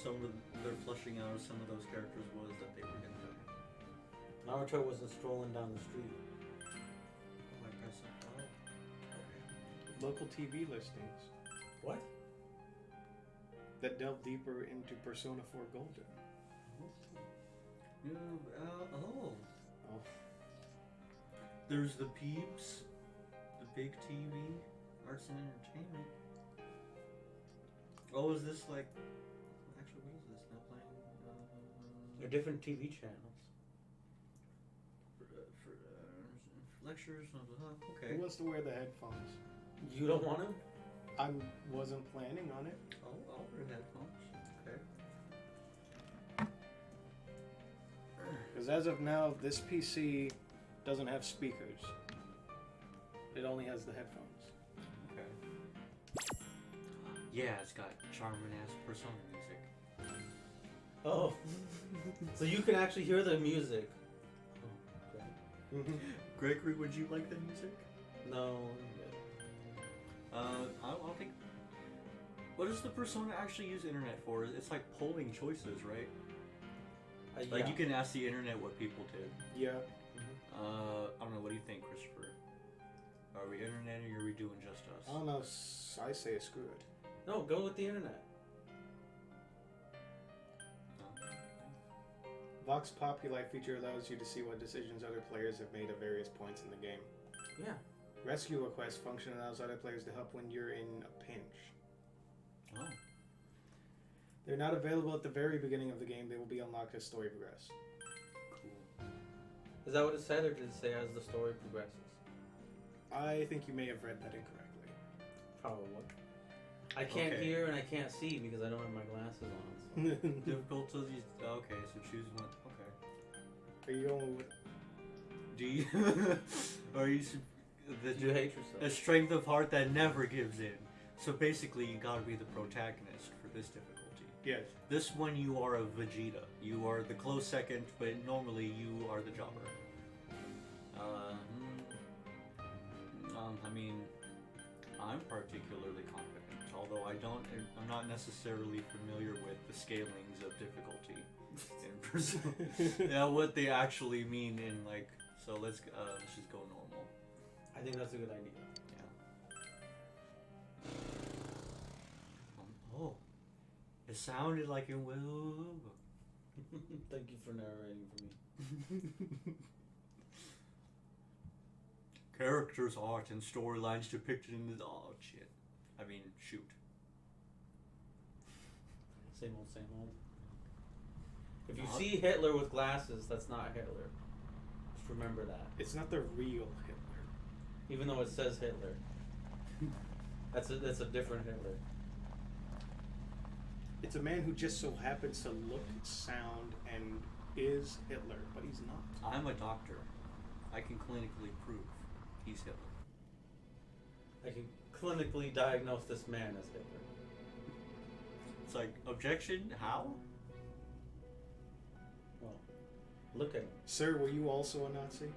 some of their fleshing out of some of those characters was that they were gonna die. Naruto wasn't strolling down the street. Oh, I pressed it. Oh, okay. Local TV listings What? that delve deeper into Persona 4 Golden. Oh. Oh. There's the Peeps, the big TV, arts and entertainment. Oh, is this like? Actually, what is this now playing? They're different TV channels. For lectures. Okay. Who wants to wear the headphones? You don't want to? I wasn't planning on it. Oh, I'll wear headphones. Okay. Because as of now, this PC doesn't have speakers. It only has the headphones. Okay. Yeah, it's got charming ass Persona music. Oh. So you can actually hear the music. Oh, okay. Gregory, would you like the music? No. I'll take. What does the Persona actually use internet for? It's like polling choices, right? Like Yeah. you can ask the internet what people did. Yeah. I don't know. What do you think, Christopher? Are we interneting or are we doing just us? I don't know. I say screw it. No, go with the internet. Vox Populi feature allows you to see what decisions other players have made at various points in the game. Yeah. Rescue Request function allows other players to help when you're in a pinch. Oh. They're not available at the very beginning of the game. They will be unlocked as story progresses. Cool. Is that what it said, or did it say as the story progresses? I think you may have read that incorrectly. Probably. I can't Okay. hear and I can't see because I don't have my glasses on. So. Difficulties. Okay, so choose one. Okay. Are you going with... Do you? Are you? The, Do you hate yourself? A strength of heart that never gives in. So basically, you gotta be the protagonist for this difficulty. Yes. This one, you are a Vegeta. You are the close second, but normally you are the jobber. I mean, I'm particularly confident, although I'm not necessarily familiar with the scalings of difficulty in Persona. Yeah, what they actually mean in like. So let's just go normal. I think that's a good idea. Yeah. Oh, it sounded like it will. Thank you for narrating for me. Characters, art, and storylines depicted in the shit. I mean, shoot. Same old, same old. If you see Hitler with glasses, that's not Hitler. Just remember that. It's not the real Hitler. Even though it says Hitler. That's a different Hitler. It's a man who just so happens to look, sound, and is Hitler, but he's not. I'm a doctor. I can clinically prove he's Hitler. I can clinically diagnose this man as Hitler. It's like, objection? How? Well, look at him. Sir, were you also a Nazi?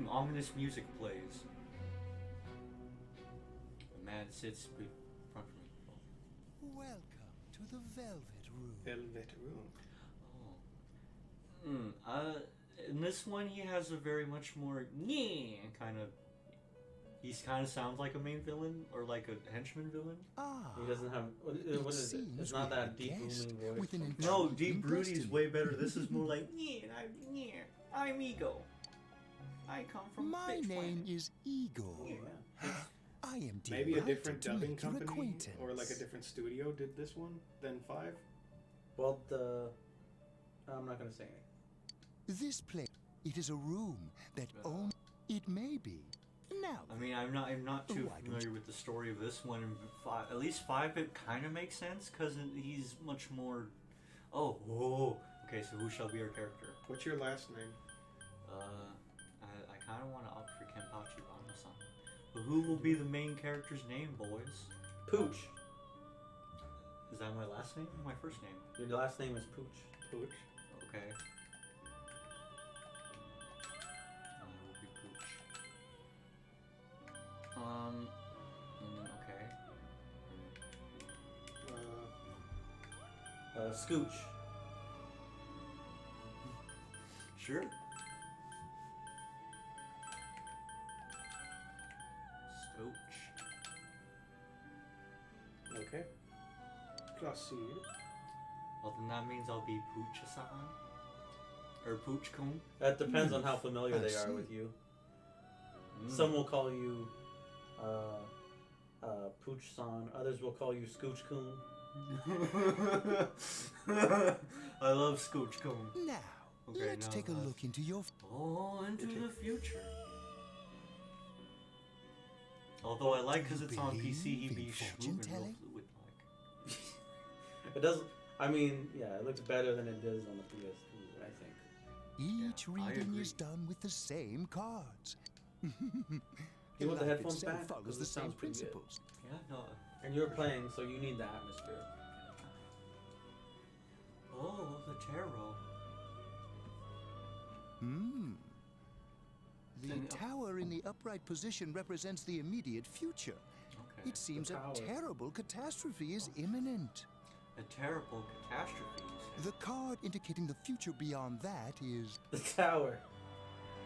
Ominous music plays. A man sits in front of me. Welcome to the Velvet Room. Velvet Room. In this one, he has a very much more kind of. He kind of sounds like a main villain or like a henchman villain. Ah, He doesn't have. What is it? It's not that deep booming voice. with an No, intriguing Deep Broody is destiny. way better. This is more like I'm Ego. I come from My Bitch name Planet. is Igor. Yeah. I am Maybe a delighted different to dubbing make your company acquaintance. or like a different studio did this one than 5. Well, I'm not gonna say anything. This place, it is a room that only it may be. Now, I mean, I'm not too Why don't familiar you- with the story of this one. In 5, at least 5, it kind of makes sense because he's much more. Oh, okay. So who shall be our character? What's your last name? I kind of want to opt for Kenpachi Rama-san. But who will be the main character's name, boys? Pooch. Is that my last name or my first name? Your last name is Pooch. Pooch. Okay. It will be Pooch. Okay. Scooch. Sure. Stooch. Okay. Proceed. Well, then that means I'll be Pooch-san? Or Pooch-kun? That depends on how familiar I they are see. with you. Mm. Some will call you Pooch-san. Others will call you Scooch-kun. I love Scooch-kun. Now, Okay, let's now take a that's- look into your. Oh, into the future. Although I like because it's on PC, he'd be Believe in fortune moving real telling? fluid like. It doesn't. I mean, yeah, it looks better than it does on the PS2, I think. Each Yeah, I reading agree. is done with the same cards. You want the Life headphones itself back? follows 'Cause the it same sounds pretty good. principles. Yeah, no. And you're playing, so you need the atmosphere. Oh, the tarot. Hmm. The Then- tower in the upright position represents the immediate future. Okay. It seems a tower. terrible catastrophe is imminent. A terrible catastrophe. you The card indicating the future beyond that is The tower.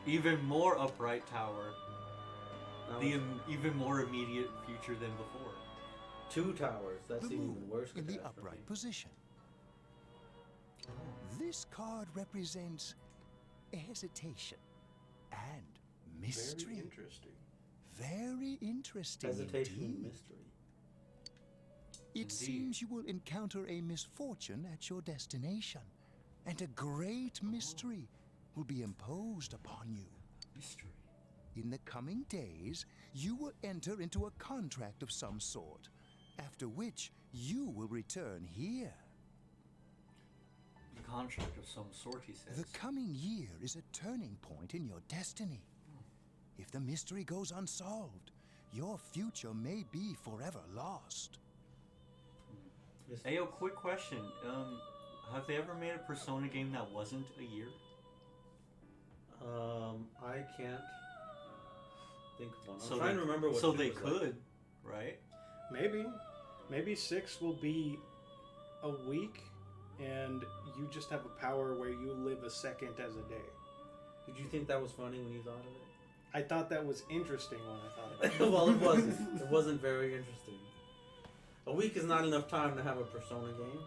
say. Even more upright tower. Now The it's even more immediate future than before. 2 towers. That's the even moon worse. in the catastrophe. upright position. This card represents hesitation and mystery. Very interesting. Very interesting Hesitation and indeed. mystery. It Indeed. seems you will encounter a misfortune at your destination, and a great mystery will be imposed upon you. Mystery. In the coming days, you will enter into a contract of some sort, after which you will return here. The contract of some sort, he says. The coming year is a turning point in your destiny. If the mystery goes unsolved, your future may be forever lost. Yes. Hey, yo, quick question. Have they ever made a Persona game that wasn't a year? I can't think of one. I'm So trying they- to remember what So 2 they was could, right? Maybe 6 will be a week, and you just have a power where you live a second as a day. Like. Did you think that was funny when you thought of it? I thought that was interesting when I thought of it. Well, it wasn't. It wasn't very interesting. A week is not enough time to have a Persona game.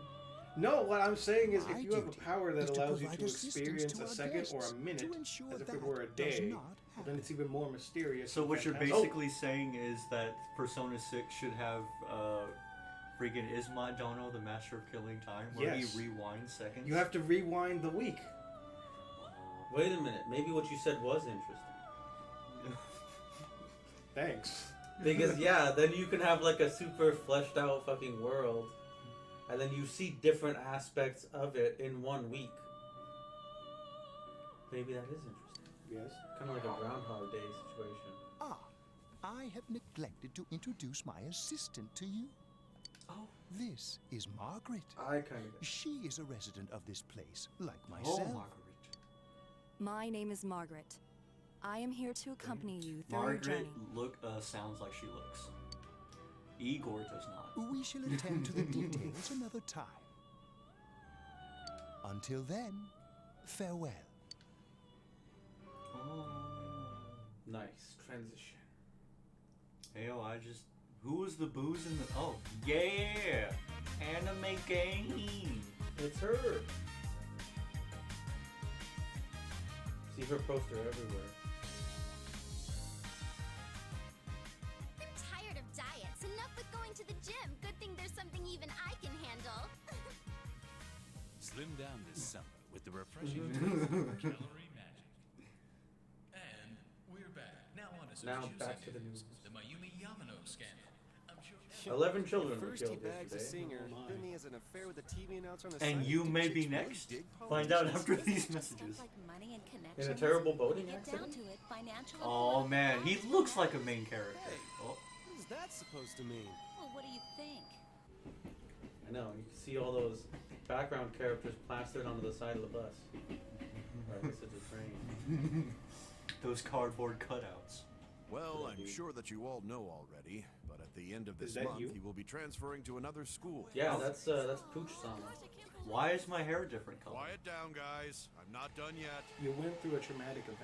No, what I'm saying is My if you have a duty power that is to allows you provide to assistance experience to a our second or guests a minute to ensure as if it that were a does day, not well, then happen. it's even more mysterious. So and what you're fantastic. basically saying is that Persona 6 should have freaking Isma Dono, the Master of Killing Time, where Yes. he rewinds seconds. You have to rewind the week. Wait a minute. Maybe what you said was interesting. Thanks. Because yeah, then you can have like a super fleshed out fucking world, and then you see different aspects of it in 1 week. Maybe that is interesting. Yes. Kind of like a Groundhog Day situation. Ah, I have neglected to introduce my assistant to you. Oh, This is Margaret. I kind of. She is a resident of this place, like oh, myself. Margaret. My name is Margaret. I am here to accompany you through your Margaret journey. sounds like she looks. Igor does not. We shall attend to the details another time. Until then, farewell. Oh. Nice transition. Hey, who was the booze in the? Oh, yeah, anime game. It's her. See her poster everywhere. I'm tired of diets. Enough with going to the gym. Good thing there's something even I can handle. Slim down this summer with the refreshing taste of calorie magic. And we're back. Now on to some Now juicy back to the news. news. The Mayumi Yamano scandal. I'm sure 11 children were First he killed bags a yesterday. singer, Oh my. then he has an affair with a TV announcer on the And side. you Do may be chicks really next. dig Find out politicians? after Isn't these it just messages. stuff like money and In a connections? terrible When boating you get down accident? to it, financial Oh influence man, he doesn't looks like a matter. main character. Hey. Oh, What is that supposed to mean? Well, what do you think? I know. You can see all those background characters plastered onto the side of the bus. Or I guess it's a train. those cardboard cutouts. Well, Yeah, I'm dude. sure that you all know already, but at the end of Is this that month, you? he will be transferring to another school. Yeah, that's Pooch-sama. Why is my hair a different color? Quiet down, guys. I'm not done yet. You went through a traumatic event.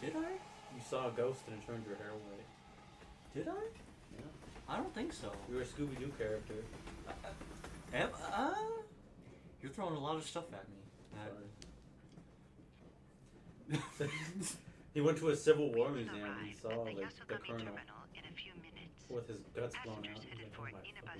Did I? You saw a ghost and it turned your hair white. Did I? Yeah. I don't think so. You were a Scooby-Doo character. You're throwing a lot of stuff at me. Sorry. He went to a Civil War museum and he saw like the colonel with his guts blown out. He's like, oh my fucking God.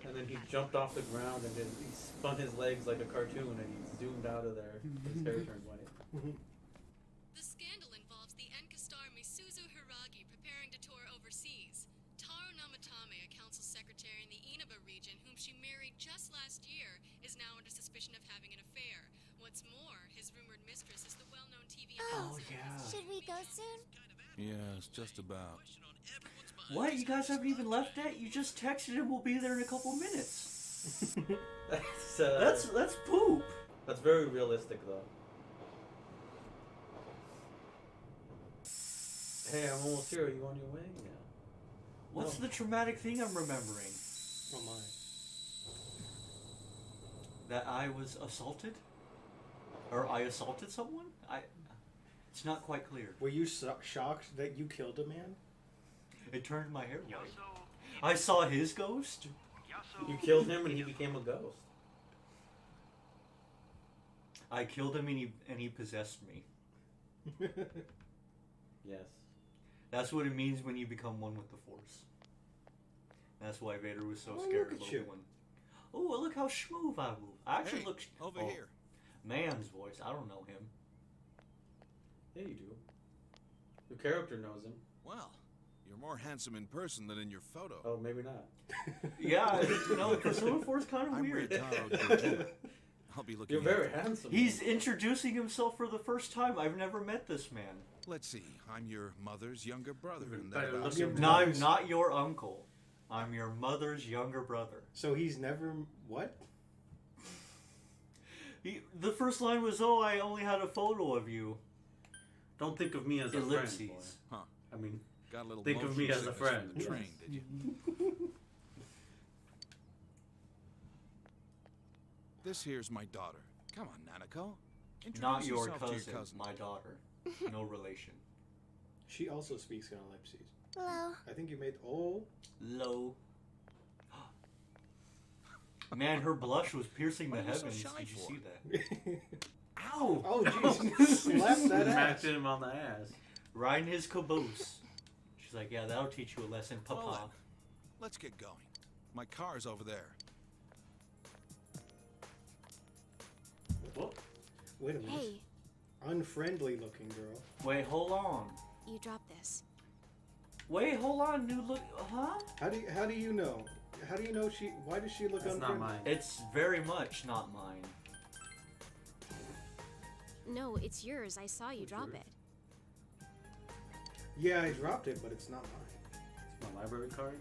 And then he jumped off the ground and then he spun his legs like a cartoon and he zoomed out of there. His hair turned white. The scandal involves the Enkastar Misuzu Hiragi preparing to tour overseas. Taro Namatame, a council secretary in the Inaba region, whom she married just last year, is now under suspicion of having an affair. What's more, his rumored mistress is the well-known TV announcer. Should we go soon? Yes, just about. What? You guys haven't even left yet? You just texted him we'll be there in a couple minutes. That's poop. That's very realistic though. Hey, I'm almost here. Are you on your way? Yeah. What's the traumatic thing I'm remembering? Oh my. That I was assaulted? Or I assaulted someone? It's not quite clear. Were you shocked that you killed a man? It turned my hair white. I saw his ghost. You killed him and he became a ghost. I killed him and he possessed me. Yes. That's what it means when you become one with the Force. That's why Vader was so Oh, scared look of at you. Obi-Wan. Oh, look how smooth I move. I actually Hey, look... over here. Man's voice. I don't know him. Yeah, you do. Your character knows him. Well, you're more handsome in person than in your photo. Oh, maybe not. Yeah, no, Persona 4 is kind of I'm weird. Ryutaro Kojima. I'll be looking You're very after you. handsome. He's introducing himself for the first time. I've never met this man. Let's see. I'm your mother's younger brother, and Better that about looking. sums No, up. I'm not your uncle. I'm your mother's younger brother. So he's never what? The first line was, "Oh, I only had a photo of you." Don't think of me as a Ellipses. friend. Boy. Huh. I mean, Got a little think of motion me as a sickness friend. from the train, did you? This here's my daughter. Come on, Nanako. Introduce Not your yourself to cousin, your cousin. my daughter. No relation. She also speaks in ellipses. Hello. I think you made. Oh. Low. Man, her blush was piercing the What are you so heavens. shy Did you for? see that? Ow! Oh jeez! Slap that smacked ass. him on the ass. Right in his caboose. She's like, yeah, that'll teach you a lesson, Hold Papa. it. Let's get going. My car's over there. Whoop. Wait a minute. Hey, Unfriendly looking girl. Wait, hold on. you dropped this. Wait, hold on, new look. Huh? How do you know? How do you know she? Why does she look That's unfriendly? not mine. It's very much not mine. No, it's yours. I saw you drop yours? it. Yeah, I dropped it, but it's not mine. It's my library card.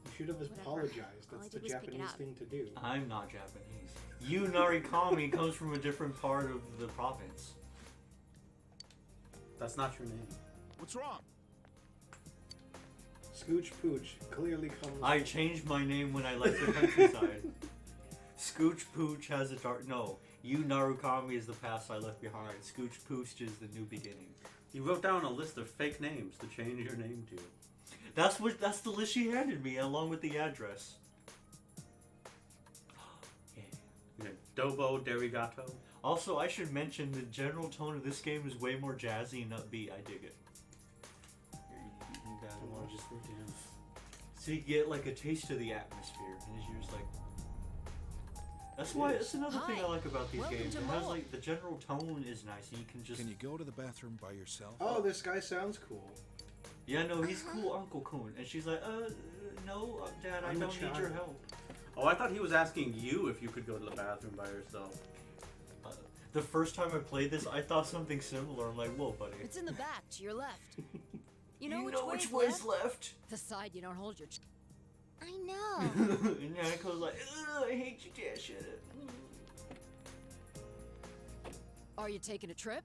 You should have Whatever. apologized. All I That's the did was pick it Japanese up. thing to do. I'm not Japanese. You Narikami comes from a different part of the province. That's not your name. What's wrong? Scooch Pooch clearly comes. I changed my name when I left the countryside. Scooch Pooch has a dark. No, you Narukami is the past I left behind. Scooch Pooch is the new beginning. You wrote down a list of fake names to change your name to. That's the list she handed me along with the address. Yeah. You had Dobo Derigato. Also, I should mention the general tone of this game is way more jazzy and upbeat. I dig it. You got it. Oh, just wrote down. So you get like a taste of the atmosphere, and you're just like. That's why. That's another thing I like about these Welcome games. to It has Mall. like the general tone is nice, and you can just. Can you go to the bathroom by yourself? Oh, this guy sounds cool. Yeah, no, he's cool, Uncle Kun, and she's like, no, Dad, I I'm a don't need your child. help. Oh, I thought he was asking you if you could go to the bathroom by yourself. The first time I played this, I thought something similar. I'm like, whoa, buddy. It's in the back, to your left. You know which way's left? The side you don't hold your... I know. And Nanako's like, ugh, I hate you, Dad, shut up. Are you taking a trip?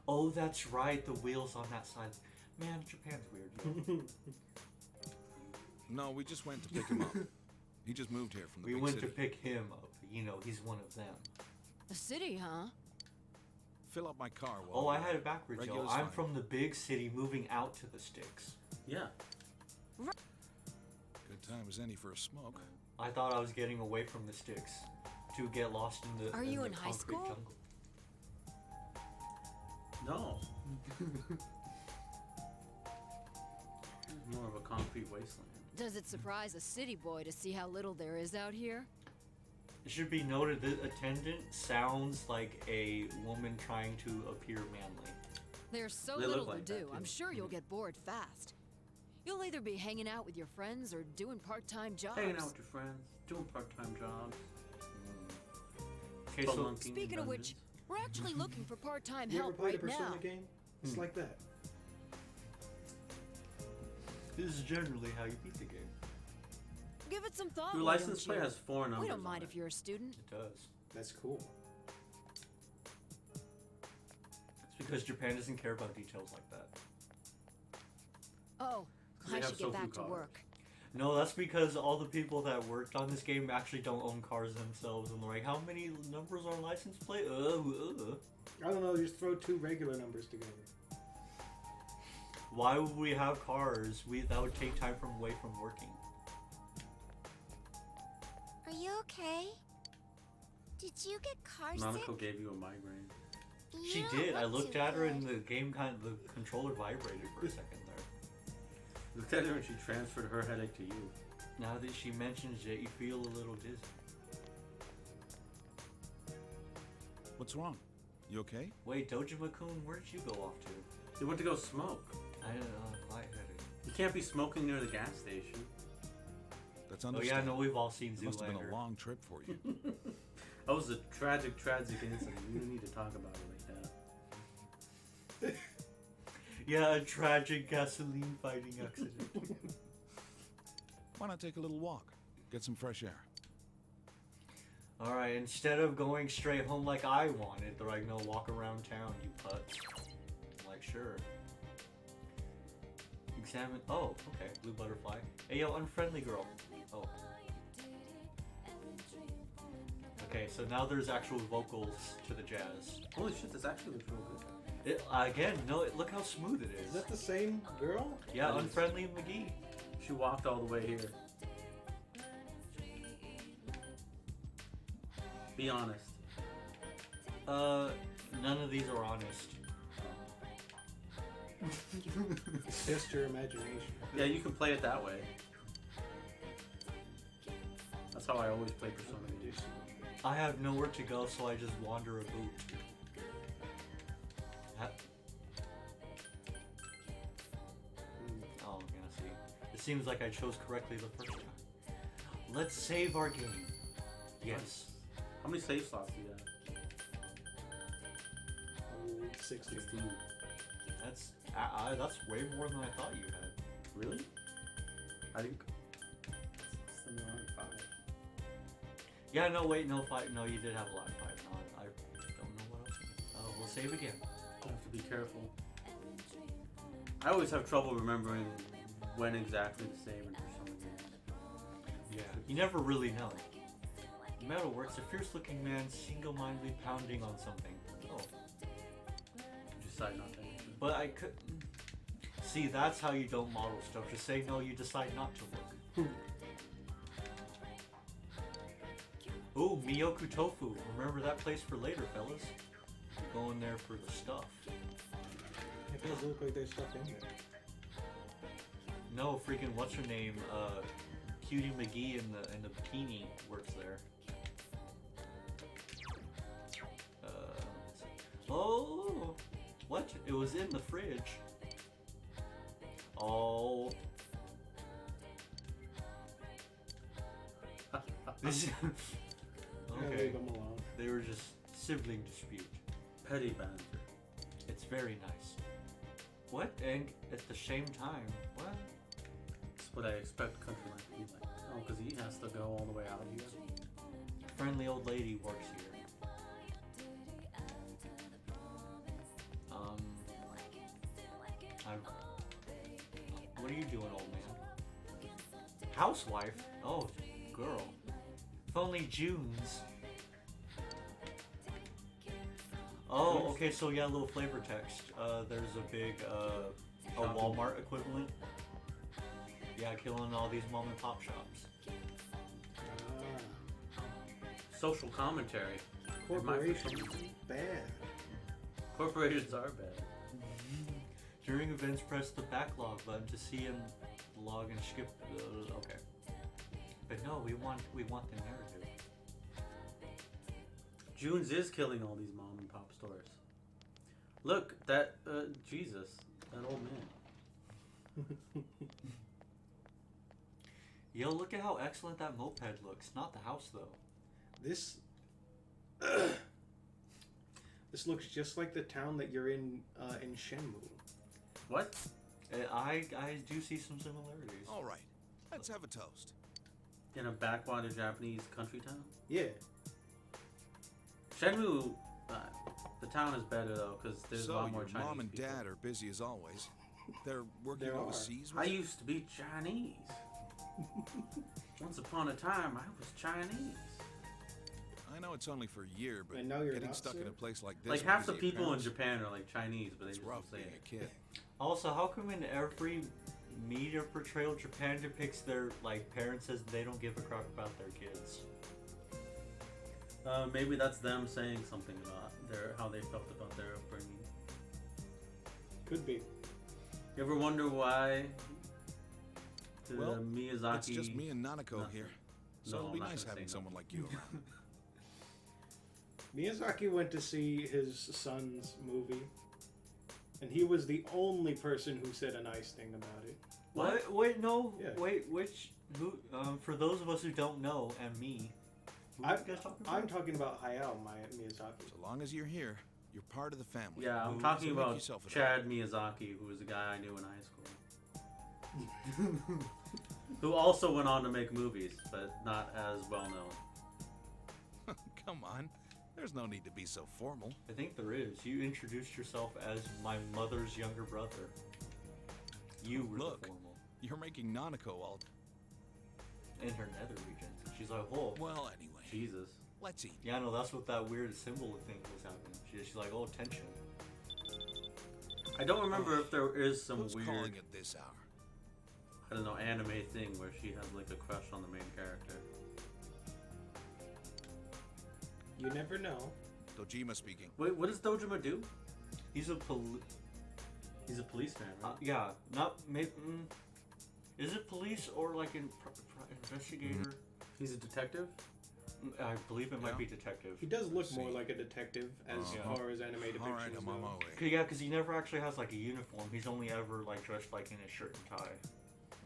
Oh, that's right. The wheels on that side. Man, Japan's weird. You know? No, we just went to pick him up. He just moved here from the We big went city. to pick him up. You know, he's one of them. A city, huh? Fill up my car while Oh, I had it backwards, yo. Regular's I'm fine. from the big city moving out to the sticks. Yeah. Good time as any for a smoke. I thought I was getting away from the sticks to get lost in the Are you the in high concrete school? jungle. No. More of a concrete wasteland. Does it surprise a city boy to see how little there is out here? It should be noted that attendant sounds like a woman trying to appear manly. There's so They look little to like that, do, too. I'm sure you'll get bored fast. You'll either be hanging out with your friends or doing part-time jobs. Hanging out with your friends, doing part-time jobs. Okay, so spelunking in Speaking of which, dungeons. we're actually looking for part-time You ever help played a right Persona now. game? It's like that. this is generally how you beat the game. Give it some thought. Your why license don't plate you? has 4 numbers. We don't on mind it. if you're a student. It does. That's cool. It's because Japan doesn't care about details like that. Oh, They I have should so get few back to cars. work. No, that's because all the people that worked on this game actually don't own cars themselves, and they're like, how many numbers are on license plate? I don't know, just throw 2 regular numbers together. Why would we have cars? That would take time away from working. Are you okay? Did you get car Nanako sick? gave you a migraine. She You don't did. I look looked too at her and good. the game the controller vibrated for a second there. Looked at her and she transferred her headache to you. Now that she mentions it, you feel a little dizzy. What's wrong? You okay? Wait, Dojima-kun, where did you go off to? You went to go smoke. I don't know, lightheaded. You can't be smoking near the gas station. That's Oh yeah, understandable. no, we've all seen It must have been Zoolander. a long trip for you. That was a tragic incident. We don't need to talk about it like that. Yeah, a tragic gasoline fighting accident. Why not take a little walk? Get some fresh air. Alright, instead of going straight home like I wanted, they're like, no, walk around town, you putz. I'm like, sure. Examine. Oh, okay. Blue butterfly. Hey, yo, unfriendly girl. Oh. Okay, so now there's actual vocals to the jazz. Holy shit, this actually looks real good. Again, no, look how smooth it Is is. that the same girl? Yeah, That is- unfriendly McGee. She walked all the way here. Be honest. None of these are honest. Test your imagination. Yeah, you can play it that way. That's how I always play Persona games. I have nowhere to go, so I just wander a boot. Oh, yeah, see. It seems like I chose correctly the first time. Let's save our game. Yes. How many save slots do you have? 16. That's way more than I thought you had. Really? I think. It's around 5. Yeah, no, wait, no, 5. No, you did have a lot of 5. No, I don't know what else. Oh, we'll save again. You have to be careful. I always have trouble remembering when exactly to save in Persona games. Yeah. You never really know. Metalworks, a fierce-looking man single-mindedly pounding on something. Oh. You decide not to. But I could... See, that's how you don't model stuff. Just say no, you decide not to look. Ooh, Miyoku Tofu. Remember that place for later, fellas. You're going there for the stuff. It does look like there's stuff in there. No, freaking what's her name? Cutie McGee in the bikini works there. Oh, what? It was in the fridge. Oh. This. Yeah, Okay. leave them alone. They were just sibling dispute. Petty banter. It's very nice. What? And at the same time, what? That's what I expect country life to be like. Oh, because he has to go all the way out here. Friendly old lady works here. God. What are you doing, old man? Housewife? Oh, girl. If only June's. Oh, okay, so yeah, a little flavor text. There's a big, a Walmart equivalent. Yeah, killing all these mom and pop shops. Social commentary. Corporations bad. Corporations are bad. During events, press the backlog button to see and log and skip. Okay, but no, we want the narrative. June's is killing all these mom and pop stores. Look, that Jesus, that old man. Yo, look at how excellent that moped looks. Not the house though. This this looks just like the town that you're in Shenmue. What? I do see some similarities. All right, let's have a toast. In a backwater Japanese country town? Yeah. Shenmue, the town is better though, because there's a lot more your Chinese mom and people. dad are busy as always. They're working There are. overseas. I used to be Chinese. Once upon a time, I was Chinese. I know it's only for a year, but And now you're getting not, stuck sir? in a place like this. Like half the with busy people in parents, Japan are like Chinese, but they it's just rough don't say being it. a kid. Also, how come in every media portrayal, Japan depicts their parents as they don't give a crap about their kids? Maybe that's them saying something about how they felt about their upbringing. Could be. You ever wonder why Well, Miyazaki... it's just me and Nanako Nothing. here, so No, it'll be I'm not nice gonna having say someone like you around. Miyazaki went to see his son's movie, and he was the only person who said a nice thing about it. What? Wait, no. Yeah. Wait, which? Who? For those of us who don't know, and me, who are you guys talking about? I'm talking about Hayao Miyazaki. So long as you're here, you're part of the family. Yeah, I'm Who- talking so make about yourself at Chad Miyazaki, who was a guy I knew in high school. Who also went on to make movies, but not as well known. Come on, there's no need to be so formal. I think there is. You introduced yourself as my mother's younger brother. You were Look. the formal. You're making Nanako all. In her nether regions. She's like, oh. Well, anyway, Jesus. let's eat. Yeah, no, that's what that weird symbol thing was happening. She's like, oh, tension. I don't remember if there is some Who's weird, calling it this hour? I don't know, anime thing where she has like a crush on the main character. You never know. Dojima speaking. Wait, what does Dojima do? He's a He's a policeman, right? yeah, not maybe. Is it police or like an investigator? He's a detective? I believe it might Yeah. be detective. He does look more See. like a detective as Uh-huh. far as anime depictions All right, I'm on my go. way. Yeah, because he never actually has like a uniform. He's only ever like dressed like in a shirt and tie.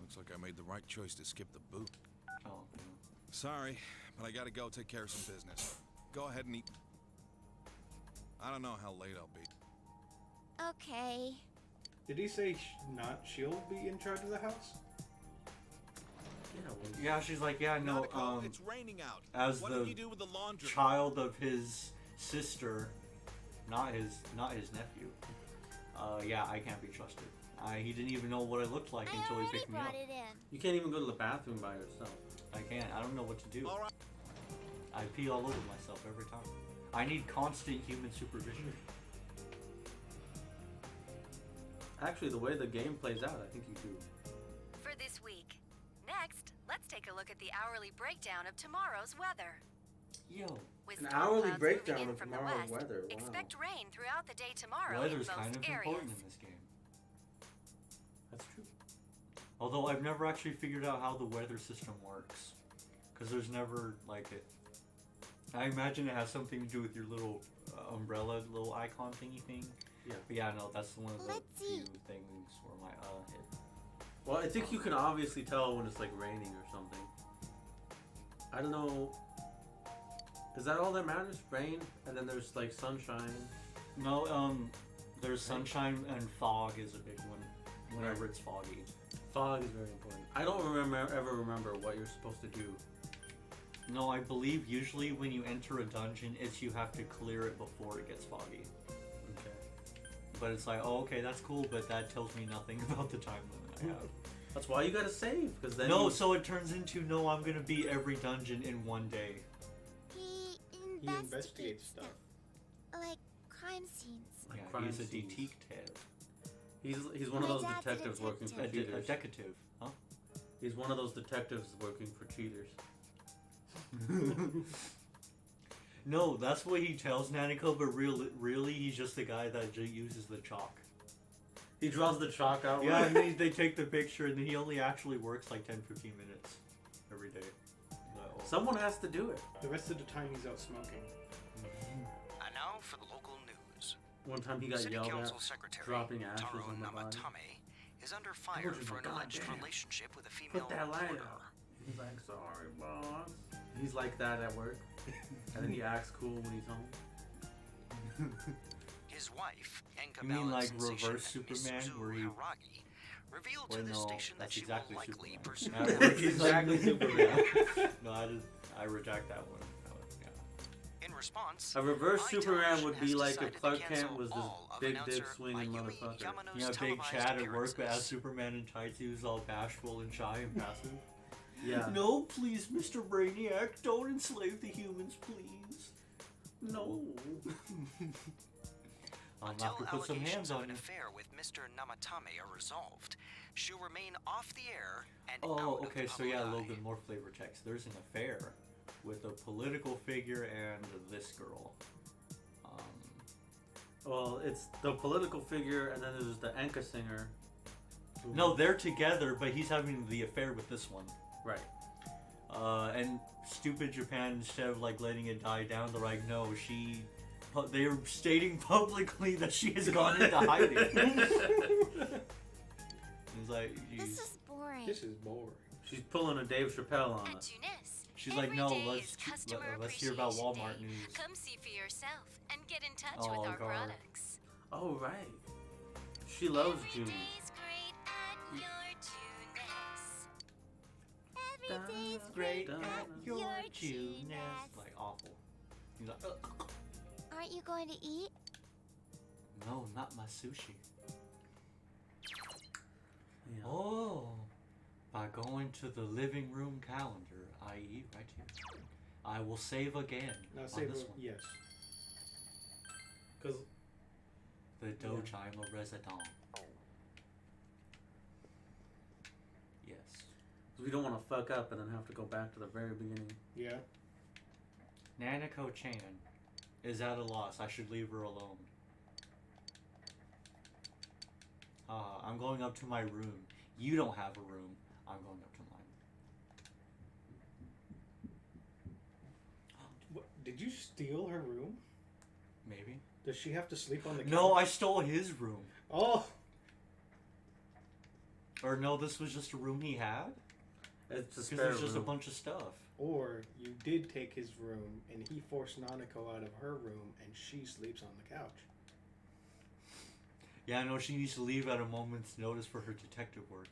Looks like I made the right choice to skip the boot. Oh, yeah. Sorry, but I gotta go take care of some business. Go ahead and eat. I don't know how late I'll be. Okay. Did he say she'll be in charge of the house? Yeah, well, Yeah, she's like, yeah, no, Nanako, it's raining out. as What the did you do with the laundry? child of his sister, not his nephew. Yeah, I can't be trusted. He didn't even know what I looked like I until he already picked me up. brought it in. you can't even go to the bathroom by yourself. I can't. I don't know what to do. All right. I pee all over myself every time. I need constant human supervision. Actually, the way the game plays out, I think you do. For this week. Next, let's take a look at the hourly breakdown of tomorrow's weather. Yo, With An storm hourly clouds breakdown moving in of from the tomorrow's west, weather, wow. expect rain throughout the day tomorrow weather's in most kind of areas. important in this game. That's true. Although I've never actually figured out how the weather system works. Because there's never, like, it. I imagine it has something to do with your little umbrella, little icon thingy thing. Yeah. But yeah, no, that's one of the Let's few eat. things where my hit. Well, I think you can obviously tell when it's like raining or something. I don't know. Is that all that matters? Rain, and then there's like sunshine. No, there's sunshine and fog is a big one. Whenever it's foggy. Fog is very important. I don't ever remember what you're supposed to do. No, I believe usually when you enter a dungeon, it's you have to clear it before it gets foggy. Okay. but it's like, oh, okay, that's cool, but that tells me nothing about the time limit I have. That's why you gotta save, because then No, you... so it turns into, no, I'm gonna beat every dungeon in one day. He He investigates stuff. like crime scenes. Yeah, crime he's a scenes. detective. He's one of My those dad's a detectives working for A cheaters. decative, huh? He's one of those detectives working for cheaters. No, that's what he tells Nanako, but really, he's just the guy that uses the chalk. He draws the chalk out. Yeah, and they take the picture, and he only actually works like 10-15 minutes every day. Someone has to do it. The rest of the time he's out smoking. And now for the local news. One time he got City yelled Council at, Secretary dropping ashes Taro on the body. Namatame is under fire for an alleged Goddamn. relationship with a female Put that light reporter. out. He's like, sorry, boss. He's like that at work. And then he acts cool when he's home. His wife, Enka You mean like sensation reverse Superman, Misuzu where he... Haragi, revealed Or to the no, station that that's she exactly will likely Superman. pursue That them. works exactly Superman. No, I reject that one. Yeah. In response, A reverse High Superman Television would has be like decided if Clark to Kent cancel was this all of big announcer dick swinging Mayumi motherfucker. Yamano's Yeah, big televised Chad at work, but as appearances. Superman in tights, he was all bashful and shy and passive. Yeah. No, please, Mr. Brainiac, don't enslave the humans, please. No. I'll Until have to put some allegations hands of on an you. affair with Mr. Namatame are resolved, she'll remain off the air and Oh, out okay, of the so yeah, a public little eye. bit more flavor text. There's an affair with a political figure and this girl. Well, it's the political figure, and then there's the Enka singer. No, they're together, but he's having the affair with this one. Right. And stupid Japan, instead of like letting it die down, they're like, no, they're stating publicly that she has gone into hiding. He's like, This is boring. This is boring. She's pulling a Dave Chappelle on At us. Tunis, she's like, no, every day let's is Customer let's hear about Appreciation Walmart Day. news. Come see for yourself and get in touch Oh, with our God. products. Oh, right. She loves Every June. day's great at your Tunis. Every day's Great Dun, at dun, your dun. Tunis. Like awful. He's like, ugh. Aren't you going to eat? No, not my sushi. Yeah. Oh, by going to the living room calendar, i.e. right here, I will save again Now on save this it. one. Yes. Because The Dojima Resident. Yes. we don't want to fuck up and then have to go back to the very beginning. Yeah. Nanako-chan is at a loss. I should leave her alone. I'm going up to my room. You don't have a room. I'm going up to mine. What, did you steal her room? Maybe. Does she have to sleep on the couch? No, I stole his room. Oh! Or no, this was just a room he had? It's a Because spare there's just a room. bunch of stuff. Or you did take his room and he forced Nanako out of her room and she sleeps on the couch. Yeah, I know she needs to leave at a moment's notice for her detective work.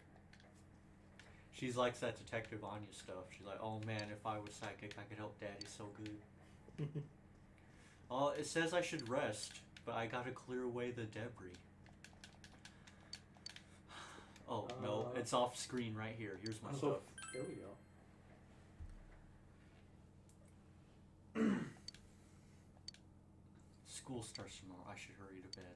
She likes that Detective Anya stuff. She's like, oh man, if I was psychic, I could help Daddy so good. Oh, it says I should rest, but I gotta clear away the debris. Oh, no, it's off screen right here. Here's my stuff. There we go. School starts tomorrow. I should hurry to bed.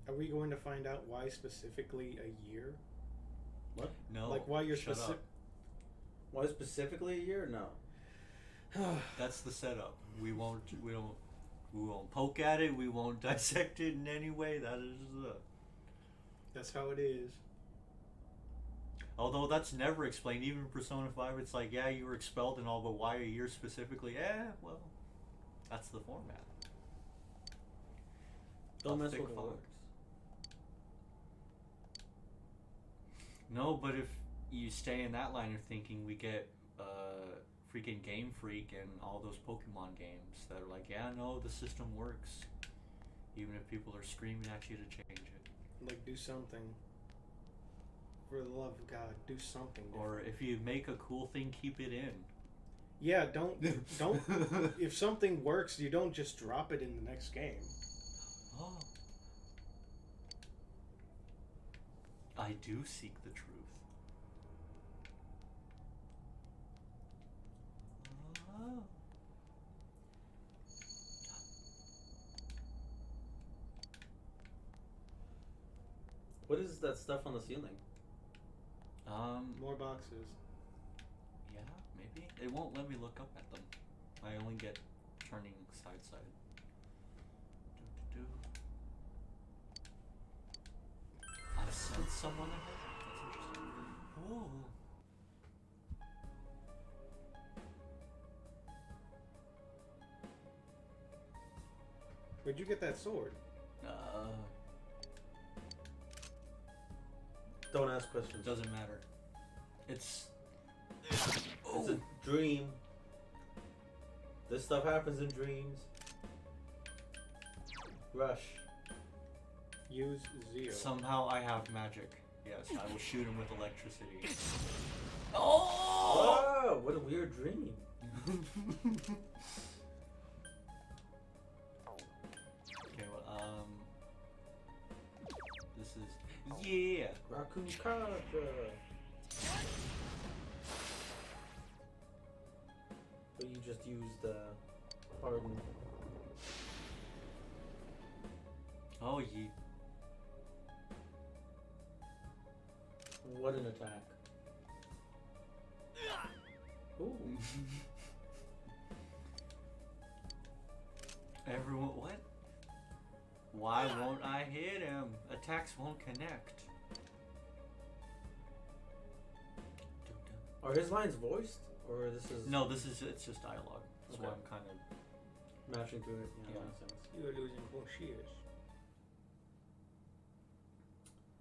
Are we going to find out why specifically a year? What? No. Like why you're shut specific? up. Why specifically a year? No. That's the setup. We won't poke at it. We won't dissect it in any way. That is That's how it is. Although that's never explained. Even in Persona 5, it's like, yeah, you were expelled and all, but why a year specifically? Well, that's the format. Don't mess Thick with the font. words. No, but if you stay in that line of thinking, we get freaking Game Freak and all those Pokemon games that are like, yeah, no, the system works. Even if people are screaming at you to change it. Like do something. For the love of God, do something. Or different. if you make a cool thing, keep it in. Yeah, don't. If something works, you don't just drop it in the next game. Oh. I do seek the truth. Oh. What is that stuff on the ceiling? More boxes. Yeah, maybe. It won't let me look up at them. I only get turning side. Do. I sent someone ahead? That's interesting. Oh. Where'd you get that sword? Don't ask questions. Doesn't matter. It's a dream. This stuff happens in dreams. Rush. Use Zeo. Somehow I have magic. Yes, I will shoot him with electricity. Oh! Wow, what a weird dream. Okay, well, this is yeah. Raccoon Contra. But you just used pardon. Oh, ye. What an attack. Ooh. Everyone, what? Why won't I hit him? Attacks won't connect. Are his lines voiced? Or this is... No, it's just dialogue. That's why Okay. I'm kind of... Matching to it? Yeah, Yeah. that makes sense. You're losing conscious.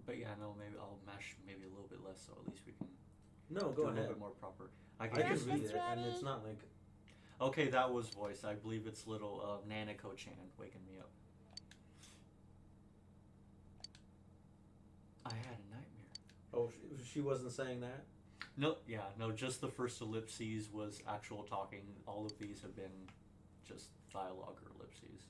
But yeah, no, maybe I'll mash maybe a little bit less, so at least we can No, do go a ahead. little bit more proper. I can Breakfast read it, and ready. it's not like... Okay, that was voice. I believe it's little Nanako-chan waking me up. I had a nightmare. Oh, she wasn't saying that? No, yeah, no, just the first ellipses was actual talking. All of these have been just dialogue or ellipses.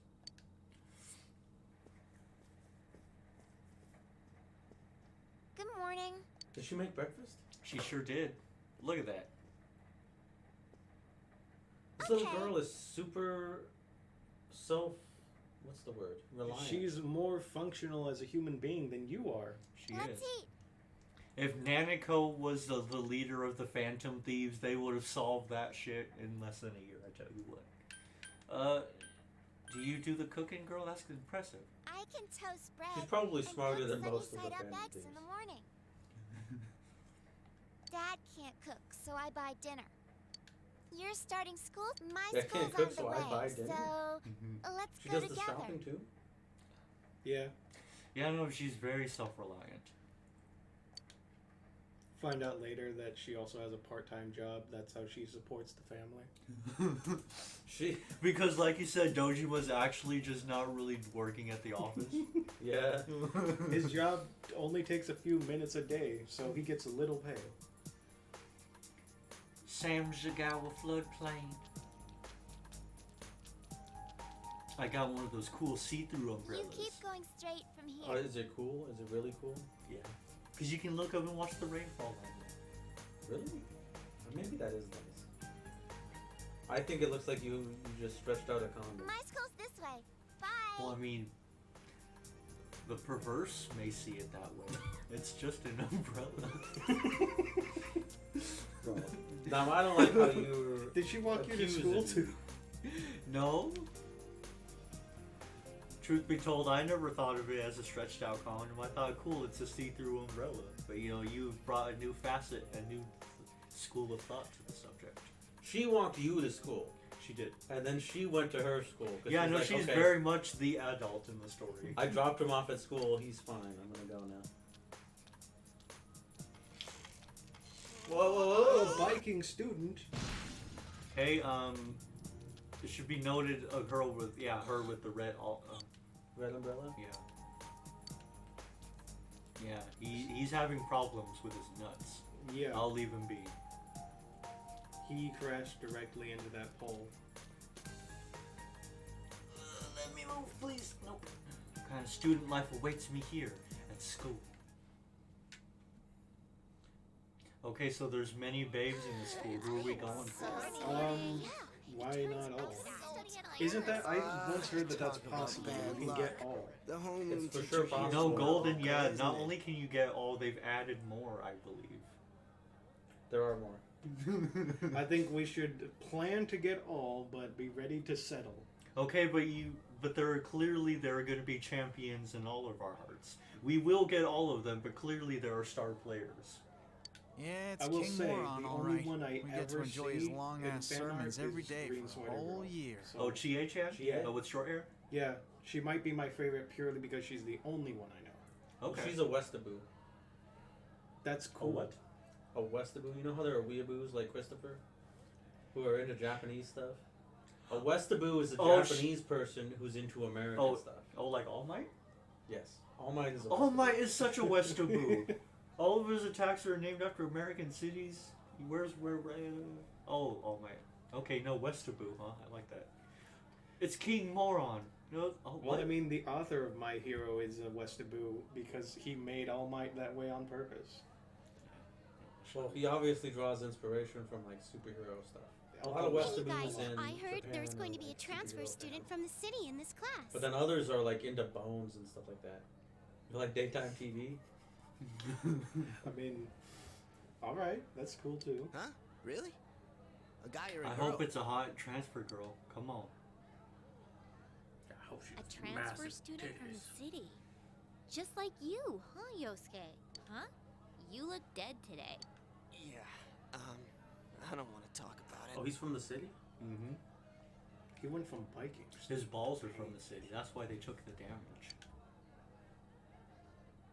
Good morning. Did she make breakfast? She sure did. Look at that. This little girl is super what's the word? Reliant. She's more functional as a human being than you are. She is. If Nanako was the leader of the Phantom Thieves, they would have solved that shit in less than a year, I tell you what. Do you do the cooking, girl? That's impressive. I can toast bread. She's probably and smarter cook than most of the sunny-side-up Phantom eggs Thieves. in the morning. Dad can't cook, so I buy dinner. You're starting school? My Dad school's can't cook, on so the I way, buy dinner? so let's She go does the together. shopping too? Yeah. Yeah, no, she's very self-reliant. Find out later that she also has a part-time job. That's how she supports the family. Because like you said, Dojima's actually just not really working at the office. Yeah. His job only takes a few minutes a day, so he gets a little pay. Sam Zagawa floodplain. I got one of those cool see-through You umbrellas. keep going straight from here. Oh, is it cool? Is it really cool? Yeah. Because you can look up and watch the rainfall. Really? Or maybe that is nice. I think it looks like you just stretched out a condom. My school's this way. Bye. Well, I mean, the perverse may see it that way. It's just an umbrella. Now, I don't like how you Did she walk you to school too? No. Truth be told, I never thought of it as a stretched out condom. I thought, cool, it's a see-through umbrella. But you know, you've brought a new facet, a new school of thought to the subject. She walked you to school. She did. And then she went to her school. 'cause Yeah, no, like, she's okay, very much the adult in the story. I dropped him off at school. He's fine. I'm gonna go now. Whoa, a Viking student. Hey, it should be noted a girl with, her with the red red umbrella? Yeah. Yeah, he's having problems with his nuts. Yeah. I'll leave him be. He crashed directly into that pole. Let me move, please. Nope. What kind of student life awaits me here at school? Okay, so there's many babes in the school. Who are we going for? Why not all? Isn't that? I once heard that that's possible. You can get all. The homeroom It's for teacher sure here possible. No, is golden, broke, yeah, isn't not it? only can you get all, they've added more, I believe. There are more. I think we should plan to get all, but be ready to settle. Okay, but there are clearly there are going to be champions in all of our hearts. We will get all of them, but clearly there are star players. Yeah, it's I will King say, Moron, the all only right. one I We get to ever enjoy his see long-ass in fan art sermons every is day Green for Sweater a whole Girl. year. So, Oh, Chie-Chan? Yeah. Oh, with short hair? yeah, she might be my favorite purely because she's the only one I know. Okay. She's a Westaboo. That's A cool. what? A Westaboo. You know how there are weeaboos like Christopher, who are into Japanese stuff. A Westaboo is a Japanese person who's into American stuff. Oh, like All Might? Yes, All Might is. A All Westaboo. Might is such a Westaboo. All of his attacks are named after American cities. Where? Oh, All Might. Okay, no Westaboo, huh? I like that. It's King Moron. No. Oh, Well, what? I mean, the author of My Hero is a Westaboo because he made All Might that way on purpose. Well, he obviously draws inspiration from like superhero stuff. A lot of Hey, Hey Westaboos guys, in I heard Japan there's going are, to be a like, transfer superhero student fans. from the city in this class. But then others are like into bones and stuff like that. You like daytime TV? I mean, all right, that's cool too. Huh? Really? A guy or a I girl? hope it's a hot transfer girl. Come on. I hope she's A transfer student from the city. Just like you, huh, Yosuke? Huh? You look dead today. Yeah. I don't want to talk about it. Oh, he's from the city? Mm-hmm. He went from biking. His balls are from the city. That's why they took the damage.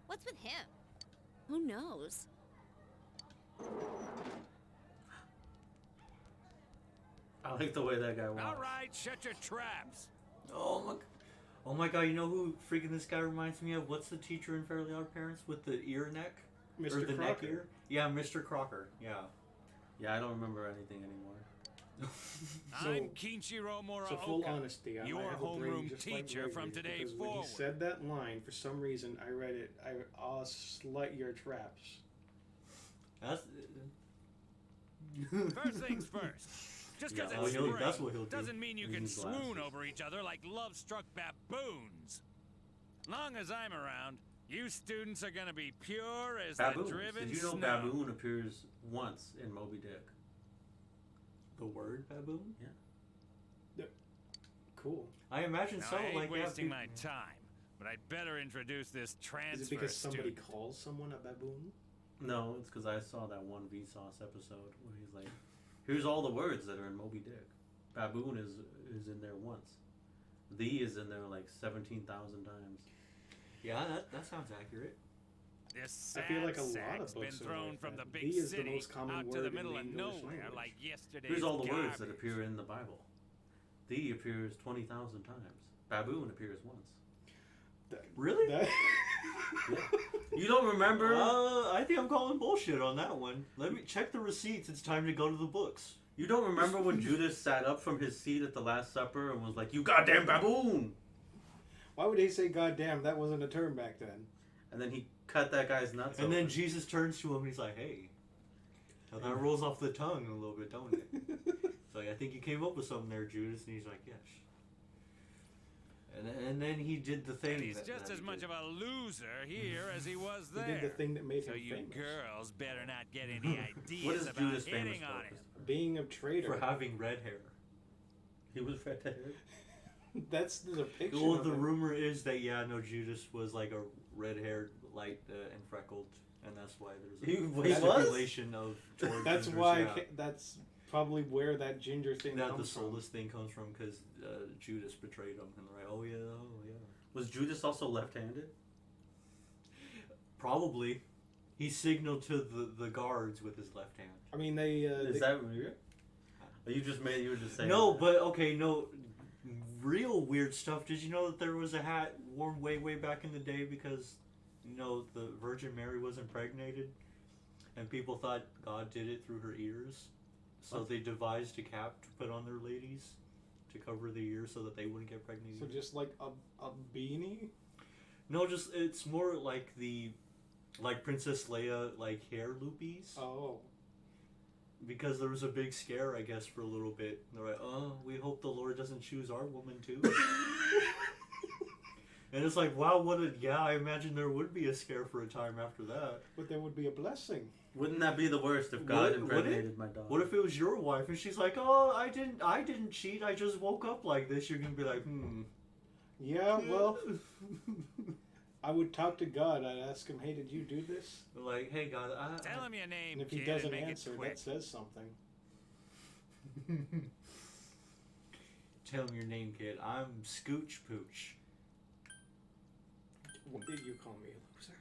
What's with him? Who knows? I like the way that guy walks. All right, shut your traps. Oh my god, you know who freaking this guy reminds me of? What's the teacher in Fairly Odd Parents with the ear neck? Mr. Or the neck Crocker. ear? Yeah, Mr. Crocker. Yeah. Yeah, I don't remember anything anymore. I'm Kinshiro Muraoka, So full honesty, I your have a brain homeroom just like teacher from Gregory's, today because when forward. he said that line, for some reason, I read it. I'll slut your traps. That's. First things first. Just because Yeah, it's he'll- spring that's what he'll do. doesn't mean you He can needs swoon glasses. over each other like love-struck baboons. Long as I'm around, you students are gonna be pure as Baboons. the driven Did you know snow. Baboon appears once in Moby Dick? The word baboon? Yeah. Cool. I imagine Now, so. I ain't Like, yeah, wasting people- my time, but I'd better introduce this transfer Is it because somebody student. calls someone a baboon? No, it's because I saw that one Vsauce episode where he's like, here's all the words that are in Moby Dick. Baboon is in there once. The is in there like 17,000 times. Yeah, that sounds accurate. This I feel like a lot sack's of been books are thrown like from that. the big The is the city most common out to word the in middle the of English nowhere language. like yesterday's Here's all the garbage. words that appear in the Bible. The appears 20,000 times. Baboon appears once. Really? Yeah. You don't remember? I think I'm calling bullshit on that one. Let me check the receipts. It's time to go to the books. You don't remember when Judas sat up from his seat at the Last Supper and was like, "You goddamn baboon!" Why would he say "goddamn"? That wasn't a term back then. And then he cut that guy's nuts And open. then Jesus turns to him and he's like, "Hey." Now that rolls off the tongue a little bit, don't it? It's like, I think you came up with something there, Judas. And he's like, yes. And then he did the thing. And he's that- just that as he much did. of a loser here as he was He there. did the thing that made so him you famous. girls better not get any ideas What is about Judas famous hitting for? on it. Being a traitor. For having red hair. He was red-haired. There's a picture. Well, of the him. rumor is that, Judas was like a red-haired, light, and freckled. And that's why there's He a was? stipulation of George That's Gingers, why. yeah. That's probably where that ginger thing That the comes from. soulless thing comes from because Judas betrayed him. And they're like, oh yeah. Was Judas also left-handed? Probably. He signaled to the guards with his left hand. I mean, they. Is that weird? Or you were just saying. No, that? but okay, no. Real weird stuff. Did you know that there was a hat worn way back in the day because, the Virgin Mary was impregnated? And people thought God did it through her ears? So they devised a cap to put on their ladies to cover the ears so that they wouldn't get pregnant. So just like a beanie? No, just it's more like like Princess Leia like hair loopies. Oh. Because there was a big scare, I guess, for a little bit. They're like, oh, we hope the Lord doesn't choose our woman too. And it's like, wow, I imagine there would be a scare for a time after that. But there would be a blessing. Wouldn't that be the worst if God impregnated my daughter? What if it was your wife and she's like, oh, I didn't cheat, I just woke up like this? You're gonna be like, Yeah, well, I would talk to God. I'd ask him, hey, did you do this? Like, hey, God, tell him your name, and if he kid, doesn't and make answer, it quick. that says something. Tell him your name, kid. I'm Scooch Pooch. What did you call me a loser?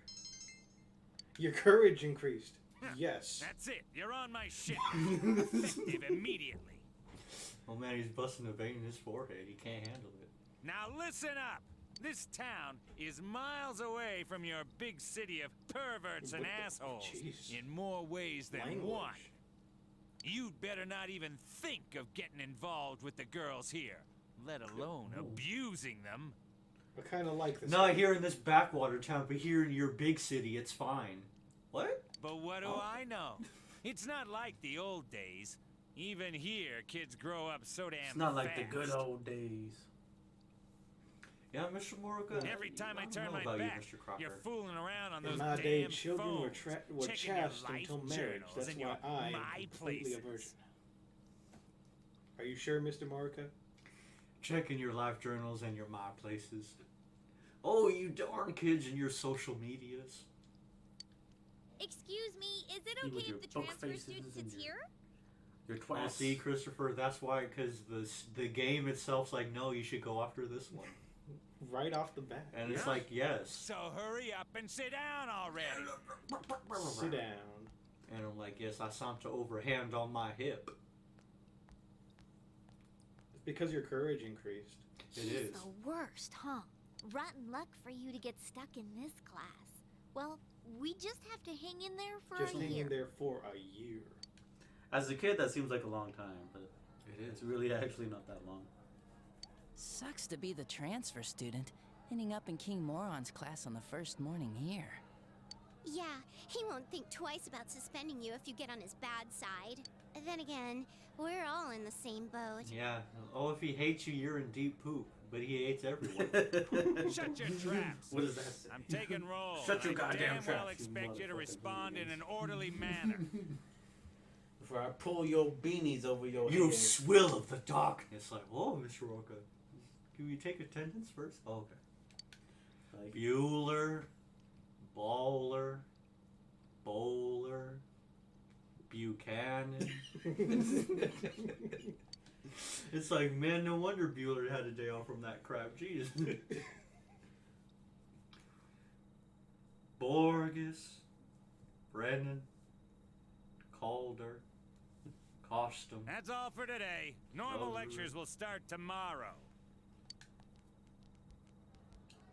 Your courage increased. Yes. That's it. You're on my ship. Effective immediately. Oh man, he's busting a vein in his forehead. He can't handle it. Now listen up. This town is miles away from your big city of perverts and assholes in more ways than one. You'd better not even think of getting involved with the girls here, let alone abusing them. I kind of like this. Not here in this backwater town, but here in your big city, it's fine. What? But what do I know? It's not like the old days. Even here, kids grow up so damn It's not like the fast. good old days. Yeah, Mr. Moroka. Every time I don't turn know my about you, back, Mr. Crocker. you're fooling around on In those my damn day, children were, phones, checking your chaste life until marriage. journals That's and why your I am my completely a places. virgin. Are you sure, Mr. Morica? Checking your life journals and your my places. Oh, you darn kids and your social medias. Excuse me, is it You with okay your if the book transfer faces student and sits your- here? You're Well, twice. see, Christopher, that's why, because the game itself's like, no, you should go after this one. Right off the bat. And it's like, yes. So hurry up and sit down already. Sit down. And I'm like, yes, I saw to overhand on my hip. It's because your courage increased. It He's is. the worst, huh? Rotten luck for you to get stuck in this class. Well, we just have to hang in there for Just a hang year. in there for a year. As a kid, that seems like a long time, but It it's really actually not that long. Sucks to be the transfer student, ending up in King Moron's class on the first morning here. Yeah, he won't think twice about suspending you if you get on his bad side. Then again, we're all in the same boat. Yeah. Oh, if he hates you, you're in deep poop. But he hates everyone. Shut your traps. What does that say? I'm taking roll. Shut your I goddamn damn well traps, you expect you to motherfucking respond in idiots. an orderly manner. Before I pull your beanies over your You head. swill of the darkness. Like, whoa, Mr. Roca. Can we take attendance first? Oh, okay. Like, Bueller, Baller, Bowler, Buchanan. It's like, man, no wonder Bueller had a day off from that crap. Jeez. Borges, Brennan, Calder, Costum. That's all for today. Normal Oh, lectures will start tomorrow.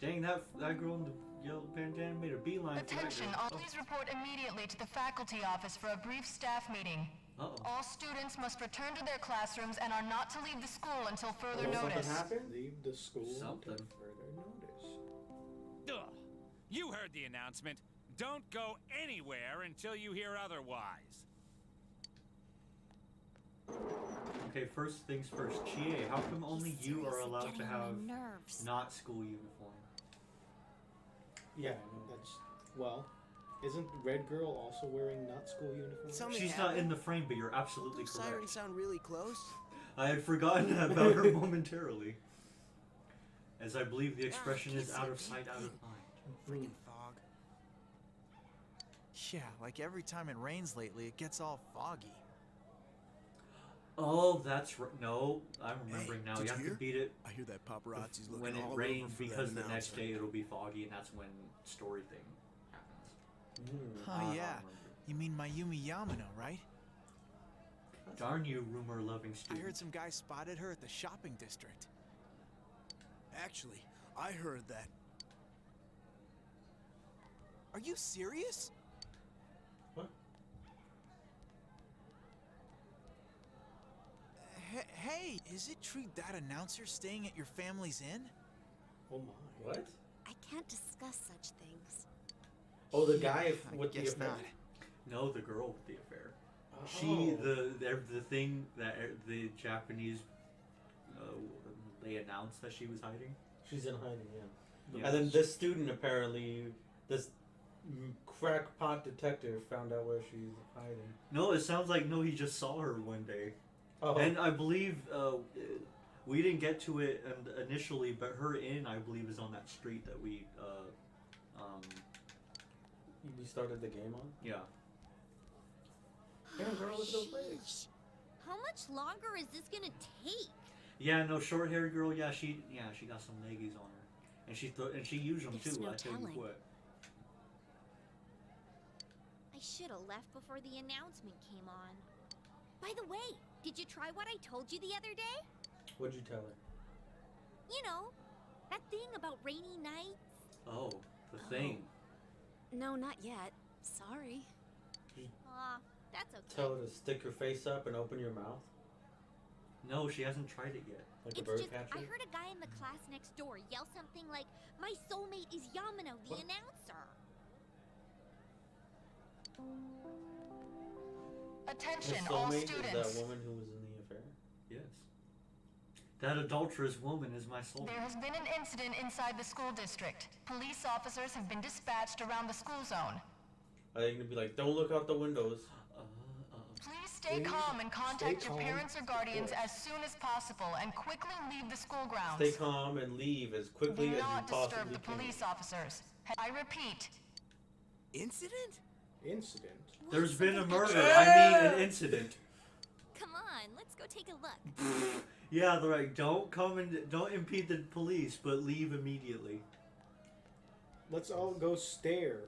Dang, that girl in the yellow bandana made a beeline. for that Attention, girl. all please report immediately to the faculty office for a brief staff meeting. Uh-oh. All students must return to their classrooms and are not to leave the school until further Something notice. happened? Leave the school Something. until further notice. Ugh. You heard the announcement. Don't go anywhere until you hear otherwise. Okay, first things first. Chie, how come only you are allowed to have nerves. not school uniform? Yeah, that's... Well, isn't Red Girl also wearing not school uniform? Something She's not in happened? the frame, but you're absolutely Those correct. sirens sound really close. I had forgotten about her momentarily. As I believe the expression is out of sight, out of mind. Freaking fog. Yeah, like every time it rains lately, it gets all foggy. Oh, that's right. No, I'm remembering now. did You you have hear? to beat it I hear that paparazzi's looking when it all over rains for that because the next announcement. day it'll be foggy, and that's when story thing happens. Oh I yeah, remember. you mean Mayumi Yamano, right? Darn you, rumor-loving I student. heard some guy spotted her at the shopping district. Actually, I heard that. Are you serious? What? Hey, is it true that announcer's staying at your family's inn? Oh my. What? I can't discuss such things. Oh, the guy with the guess affair. not. No, the girl with the affair. Oh. She, the thing that the Japanese, they announced that she was hiding. She's in hiding, yeah. Yes. And then this student apparently, this crackpot detective found out where she's hiding. No, it sounds like he just saw her one day. Oh. And I believe we didn't get to it initially, but her inn, I believe, is on that street that we started the game on? Yeah. Damn, girl, look at those legs. How much longer is this gonna take? Yeah, no, short-haired girl. Yeah, she got some leggies on her, and she used them There's too. no I tell you telling. what. I should have left before the announcement came on. By the way, did you try what I told you the other day? What'd you tell her? You know, that thing about rainy nights. Oh, the thing. No, not yet. Sorry. Aw, that's okay. Tell her to stick your face up and open your mouth? No, she hasn't tried it yet. Like a It's bird just, catcher? I heard a guy in the class next door yell something like, "My soulmate is Yamano, the What? announcer." Attention, Her all soulmate is students. that woman who was in the affair? Yes. That adulterous woman is my soul. There has been an incident inside the school district. Police officers have been dispatched around the school zone. Are they gonna be like, don't look out the windows? Please stay Please calm and contact stay your calm. parents or guardians Of as soon as possible and quickly leave the school grounds. Stay calm and leave as quickly Do as you not disturb possibly the can. police officers. I repeat. Incident? Incident? There's been a murder. I mean, an incident. Come on, let's go take a look. Yeah, they're like, don't impede the police, but leave immediately. Let's all go stare.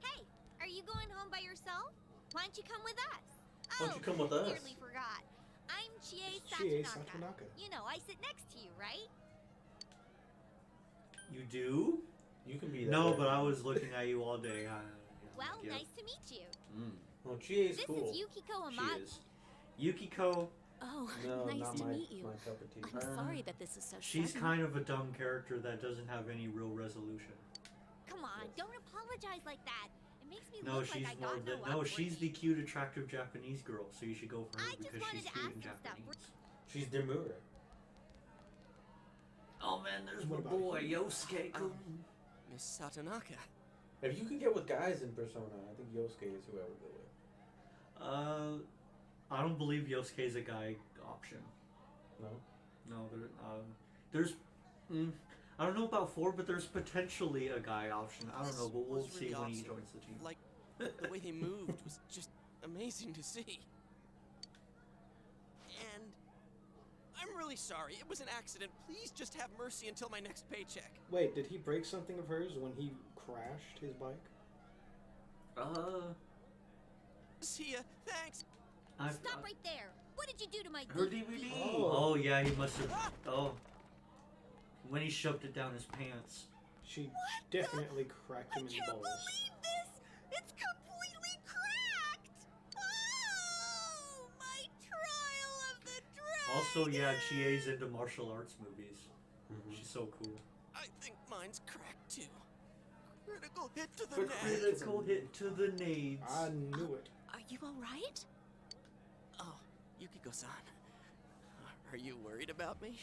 Hey, are you going home by yourself? Why don't you come with us? Why don't you come with us? Nearly forgot. I'm Chie Chie Satonaka. Satonaka. You know, I sit next to you, right? You do? You can be that No, way. but I was looking at you all day. Well, yeah. nice to meet you. Well, Chie's This cool. This is Yukiko She Amagi. is. Yukiko, Oh, No, nice not to my, meet you. my cup of tea. I'm sorry that this is so she's sudden. kind of a dumb character that doesn't have any real resolution. Come on, don't apologize like that. It makes me No, look she's like I more got than no she's the cute, attractive Japanese girl. So you should go for her I just because wanted she's to cute ask in some stuff. Japanese. She's demure. Oh man, there's my What about boy Yosuke. Miss Satonaka. If you can get with guys in Persona, I think Yosuke is who I would go with. I don't believe Yosuke is a guy option. No? No, there's. I don't know about 4, but there's potentially a guy option. I don't know, but we'll Was see really when he awesome. joins the team. Like, the way he moved was just amazing to see. And I'm really sorry. It was an accident. Please just have mercy until my next paycheck. Wait, did he break something of hers when he crashed his bike? See ya. Thanks. Stop right there. What did you do to my Her DVD? DVD. Oh yeah, he must have. Oh, when he shoved it down his pants. She definitely cracked him in the balls. This! It's completely cracked! Oh, my trial of the dragon! Also, yeah, Chie's into martial arts movies. She's so cool. I think mine's cracked too. Critical hit to the For neck. critical hit to the nades. I knew it. Are you alright? Oh, Yukiko-san. Are you worried about me?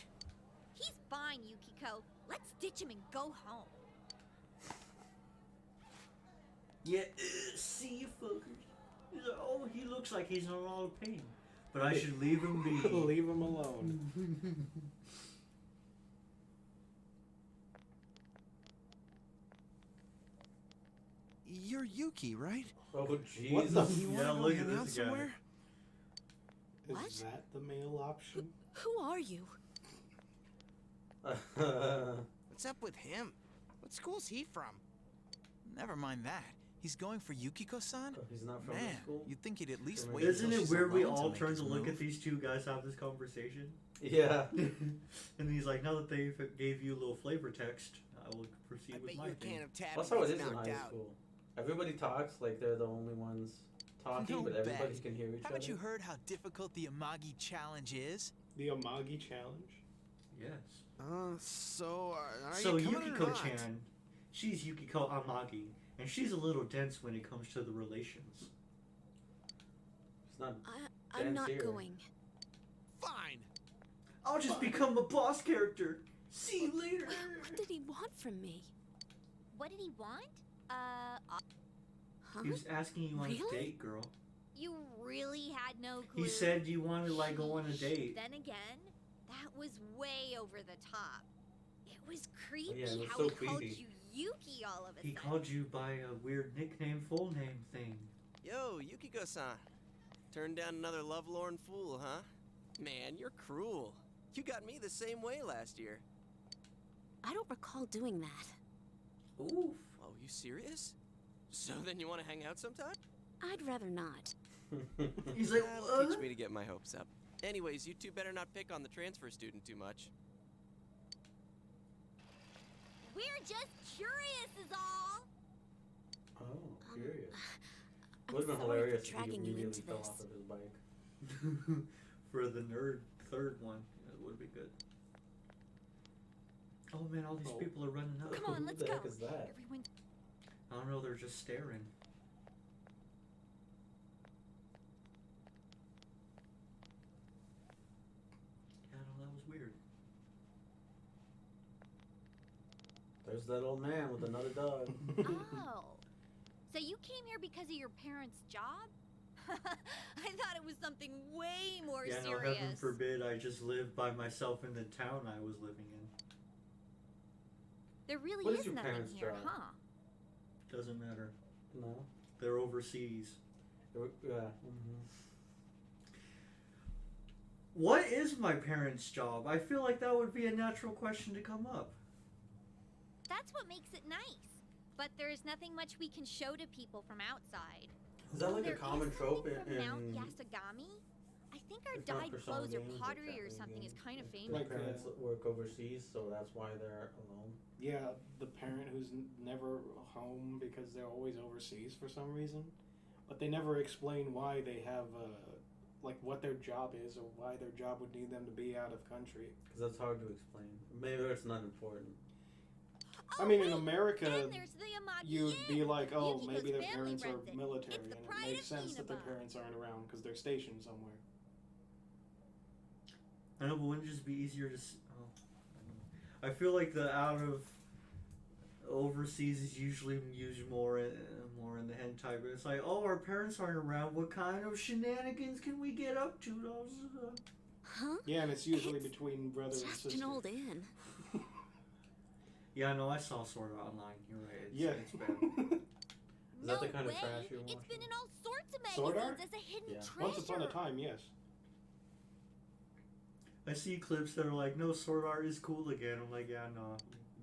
He's fine, Yukiko. Let's ditch him and go home. Yeah, see you fuckers. Oh, he looks like he's in a lot of pain. But I should leave him be. Leave him alone. You're Yuki, right? Oh, Jesus. What the You wanna Yeah, go look hang at out this guy. somewhere? What? Is that the male option? Who are you? What's up with him? What school's he from? Never mind that. He's going for Yukiko-san? He's not from Man, this school? you'd think he'd at least From wait Isn't until it she's weird we alone all make turn his to look move. at these two guys have this conversation? Yeah. And he's like, now that they gave you a little flavor text, I will proceed with my thing. That's how it is in high school. Everybody talks like they're the only ones talking, No but everybody bet. can hear each Haven't other. you heard how difficult the Amagi challenge is? The Amagi challenge? Yes. So are So you coming or not? Yukiko-chan, she's Yukiko Amagi, and she's a little dense when it comes to the relations. It's not. I'm not here. going. Fine. I'll just become a boss character. See you later. What did he want from me? What did he want? He was asking you on a Really? date, girl. You really had no clue. He said you wanted to like go on a date. Then again, that was way over the top. It was creepy yeah, it was how so he called creepy. you Yuki all of a He sudden. called you by a weird nickname, full name thing. Yo, Yukiko-san. Turned down another lovelorn fool, huh? Man, you're cruel. You got me the same way last year. I don't recall doing that. Oof. Oh, you serious? So then you want to hang out sometime? I'd rather not. He's like, That'll teach me to get my hopes up. Anyways, you two better not pick on the transfer student too much. We're just curious is all. Oh, curious. I'm Would have been sorry for hilarious if he dragging you immediately into fell this. off of his bike. For the nerd third one, it would be good. Oh man, all these people are running up. Come on, Who let's the go. heck is that? Everyone. I don't know, they're just staring. Yeah, no, that was weird. There's that old man with another dog. Oh. So you came here because of your parents' job? I thought it was something way more Yeah, no, serious. heaven forbid I just lived by myself in the town I was living in. There really What is is your nothing parents' here, job? huh? Doesn't matter. No. They're overseas. Yeah. What is my parents' job? I feel like that would be a natural question to come up. That's what makes it nice. But there's nothing much we can show to people from outside. Is that like a There common is trope something from Mount in Yasugami? I think our It's not dyed Persona clothes or games, pottery like or that something game. is kind of Like, famous. my parents work overseas, so that's why they're alone. Yeah, the parent who's never home because they're always overseas for some reason. But they never explain why they have, like, what their job is or why their job would need them to be out of country. Because that's hard to explain. Maybe it's not important. I mean, in America, And there's the Amagi you'd be Inn. like, oh, Yukiko's maybe their family parents are runs it. military, It's the and it pride makes of sense that their Inaba. parents aren't around because they're stationed somewhere. I know, but wouldn't it just be easier to? Oh, I feel like the out of overseas is usually used more in the hentai, but it's like, oh, our parents aren't around. What kind of shenanigans can we get up to? Huh? Yeah, and it's usually between brother and Just sister. an old inn. Yeah, no, I saw Sword Art Online. You're right. It's, Yeah. it's bad. Is that the kind of trash you're It's watching? been in all sorts of Sword magazines art? as a hidden Yeah. treasure. Once upon a time, yes. I see clips that are like, no, Sword Art is cool again. I'm like, yeah, no.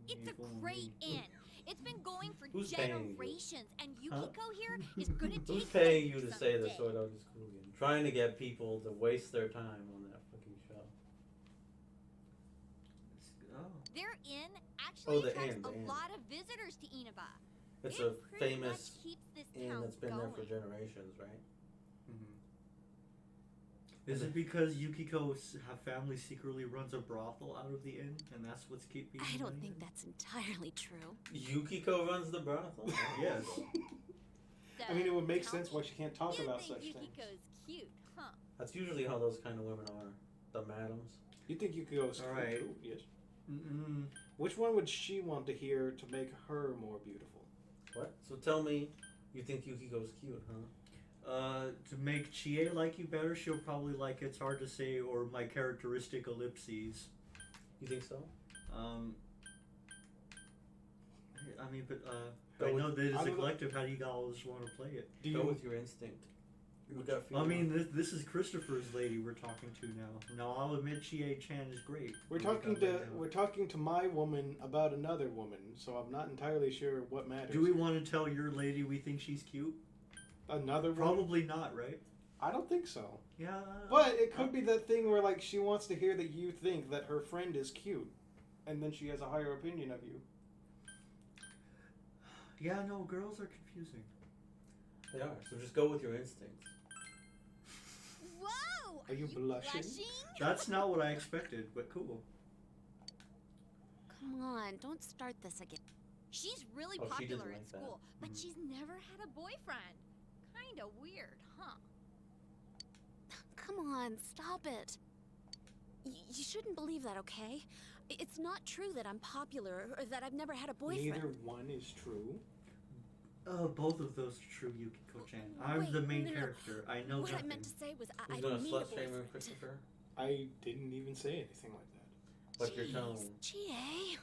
It's a great inn. It's been going for Who's paying you? generations, and Yukiko here is gonna take Who's paying you it to say that someday. Sword Art is cool again? Trying to get people to waste their time on that fucking show. Oh. Their inn actually Oh, the attracts inn, the a inn. lot of visitors to Inaba. It's It a pretty famous much keeps this inn town that's been there for going. generations, right? Is it because Yukiko's family secretly runs a brothel out of the inn, and that's what's keeping? I them don't in think it? that's entirely true. Yukiko runs the brothel? Yes. I mean, it would make sense why she can't talk You about think such things. Yukiko's cute, huh? That's usually how those kind of women are. The madams. You think you could go All right. too? Yes. Which one would she want to hear to make her more beautiful? What? So tell me, you think Yukiko's cute, huh? To make Chie like you better, she'll probably like It's Hard to Say or My Characteristic Ellipses. You think so? I mean, but Go I with- know that it's I a don't know. collective. How do you all just want to play it? Do Go you? with your instinct. You got I mean, this is Christopher's lady we're talking to now. Now I'll admit Chie-chan is great. We're talking to my woman about another woman, so I'm not entirely sure what matters. Do we want to tell your lady we think she's cute? Another woman? Probably not, right? I don't think so. Yeah. But it could be that thing where, like, she wants to hear that you think that her friend is cute, and then she has a higher opinion of you. Yeah, no, girls are confusing. They are. So just go with your instincts. Whoa! Are you blushing? That's not what I expected, but cool. Come on, don't start this again. She's really Oh, she popular doesn't at like that. school, but she's never had a boyfriend. Kinda weird, huh? Come on, stop it. You shouldn't believe that, okay? It's not true that I'm popular or that I've never had a boyfriend. Neither one is true. Both of those are true, Yukiko-chan. I'm Wait, the main no. character. I know What nothing. I meant to say was I He's don't gonna need a slut shame her, boyfriend. Christopher. I didn't even say anything like that. But you're telling him. GA.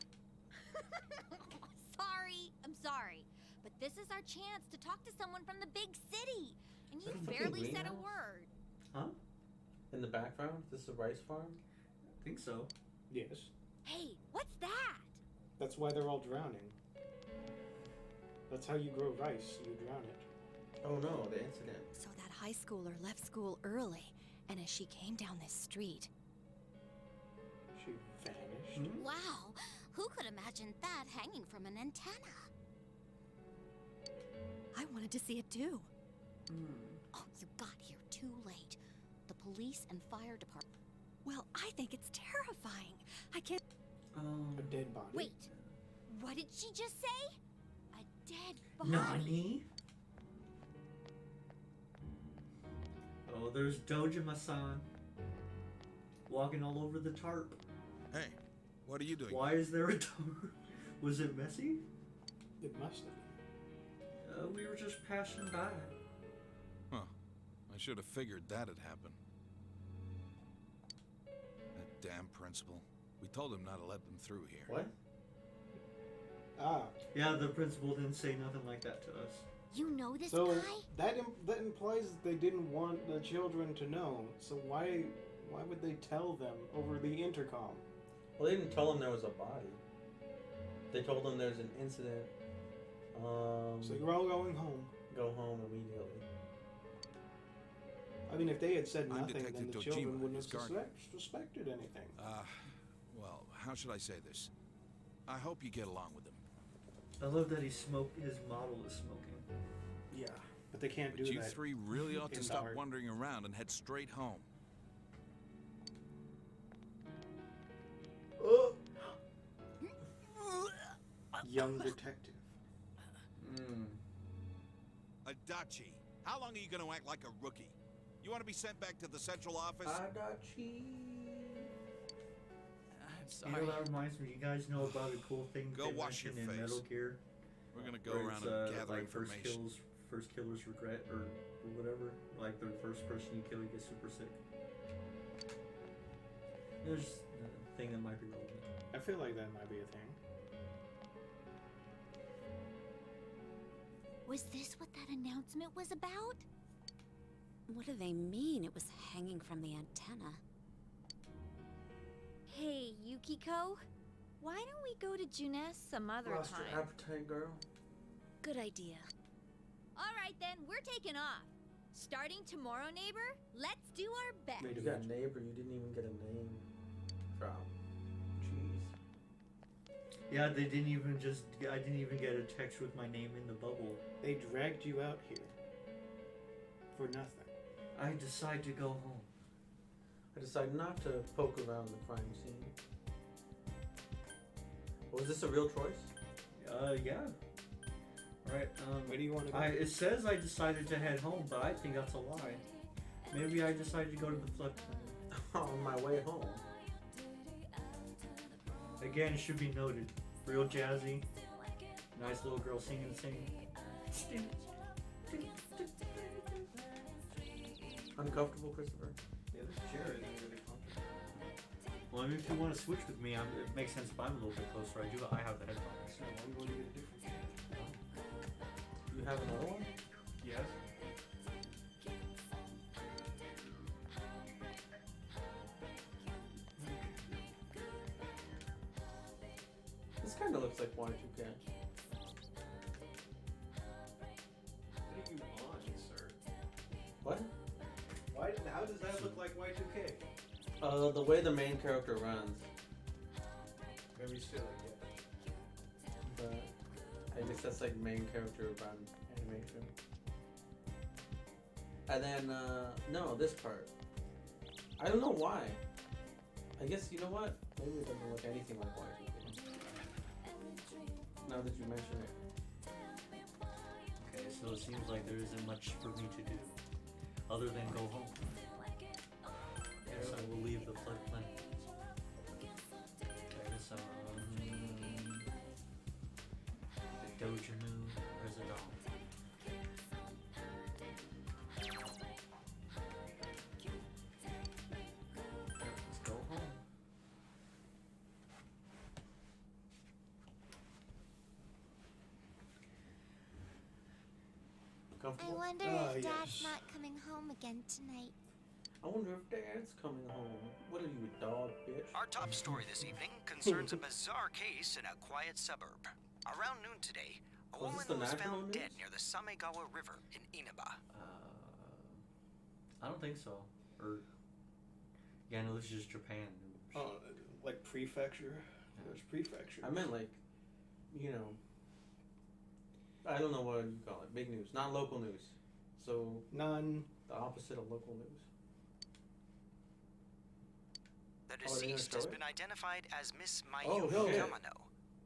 Sorry, I'm sorry. But this is our chance to talk to someone from the big city. And you Fucking barely said a greenhouse? word. Huh? In the background, this is a rice farm? I think so. Yes. Hey, what's that? That's why they're all drowning. That's how you grow rice. You drown it. Oh no, the incident. So that high schooler left school early, and as she came down this street... She vanished. Wow, who could imagine that hanging from an antenna? I wanted to see it too. Oh, you got here too late. The police and fire department. Well, I think it's terrifying. I can't... A dead body. Wait, what did she just say? A dead body? Nani? Oh, there's Dojima-san. Walking all over the tarp. Hey, what are you doing? Why is there a tarp? Was it messy? It must have. We were just passing by. Huh. I should have figured that'd happen. That damn principal. We told him not to let them through here. What? Ah. Yeah, the principal didn't say nothing like that to us. You know this So guy? that implies that they didn't want the children to know. So why would they tell them over the intercom? Well, they didn't tell him there was a body. They told him there's an incident. So you're all going home. Go home immediately. I mean, if they had said I'm nothing, then Detective the Dojima, children wouldn't his have guardian. suspected anything. Well, how should I say this? I hope you get along with him. I love that his model is smoking. Yeah, but they can't But do you that. three really ought in to the stop art. wandering around and head straight home. Young detective. Adachi, how long are you going to act like a rookie? You want to be sent back to the central office? Adachi. You know, that reminds me, you guys know about a cool thing Go they wash your mentioned in face. Metal Gear? We're gonna go Where around it's, and gather like information. First killer's regret, or whatever. Like, the first person you kill, you get super sick. There's a thing that might be relevant. I feel like that might be a thing. Was this what that announcement was about? What do they mean it was hanging from the antenna? Hey, Yukiko, why don't we go to Junes some other Lost time? your appetite, girl. Good idea. All right then, we're taking off. Starting tomorrow, neighbor, let's do our best. You got neighbor, you didn't even get a name. Drop. Jeez. Yeah, they didn't even I didn't even get a text with my name in the bubble. They dragged you out here for nothing. I decide to go home. I decided not to poke around the crime scene. Was this a real choice? Yeah. Alright, Where do you want to go? It says I decided to head home, but I think that's a lie. Maybe I decided to go to the floodplain. On my way home. Again, it should be noted. Real jazzy. Nice little girl singing. Uncomfortable, Christopher? Yeah, this chair isn't really comfortable. Well, I mean, if you want to switch with me, it makes sense if I'm a little bit closer. I have the headphones. So I'm going to get a different chair. You have another one? Yes. This kind of looks like Y2K. What do you want, sir? What? How does that look like Y2K? The way the main character runs. Very silly, yeah. But I guess that's like main character run animation. And then, no, this part. I don't know why. I guess, you know what? Maybe it doesn't look anything like Y2K. Now that you mention it. Okay, so it seems like there isn't much for me to do other than go home. Yes, I will leave the floodplain. There's the Dojanu Residence. Let's go home. I wonder if Dad's not coming home again tonight. I wonder if Dad's coming home. What are you, a dog, bitch? Our top story this evening concerns a bizarre case in a quiet suburb. Around noon today, a woman was found dead near the Samegawa River in Inaba. I don't think so. Or yeah, no, this is just Japan. Oh, like prefecture. There's prefecture. I meant like, you know, I don't know what you call it. Big news, not local news. So the opposite of local news. The deceased has been identified as Miss Mayu Yamano,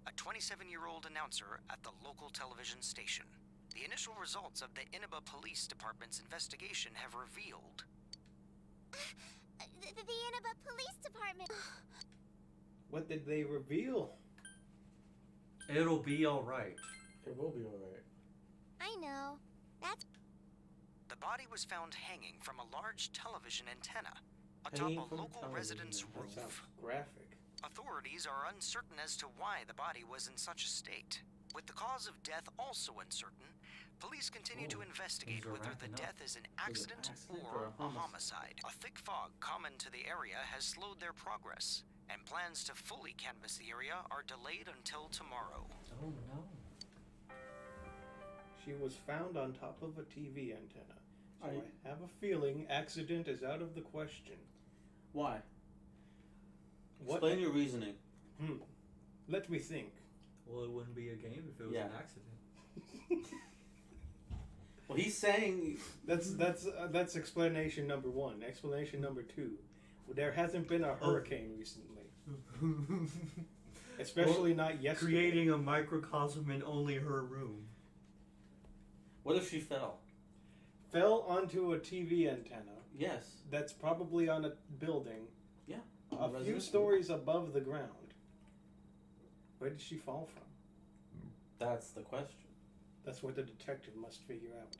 a 27-year-old announcer at the local television station. The initial results of the Inaba Police Department's investigation have revealed... The Inaba Police Department. What did they reveal? It'll be alright. It will be alright. I know. That's... The body was found hanging from a large television antenna atop a local resident's roof. That sounds graphic. Authorities are uncertain as to why the body was in such a state. With the cause of death also uncertain, police continue to investigate whether the death is an accident or a homicide. A thick fog common to the area has slowed their progress, and plans to fully canvass the area are delayed until tomorrow. Oh no. She was found on top of a TV antenna. So I have a feeling accident is out of the question. Why? Explain your reasoning. Let me think. Well, it wouldn't be a game if it was an accident. Well, he's saying that's explanation number one. Explanation number two: there hasn't been a hurricane recently, especially not yesterday. Creating a microcosm in only her room. What if she fell? Fell onto a TV antenna. Yes. That's probably on a building. Yeah. A few stories above the ground. Where did she fall from? That's the question. That's what the detective must figure out.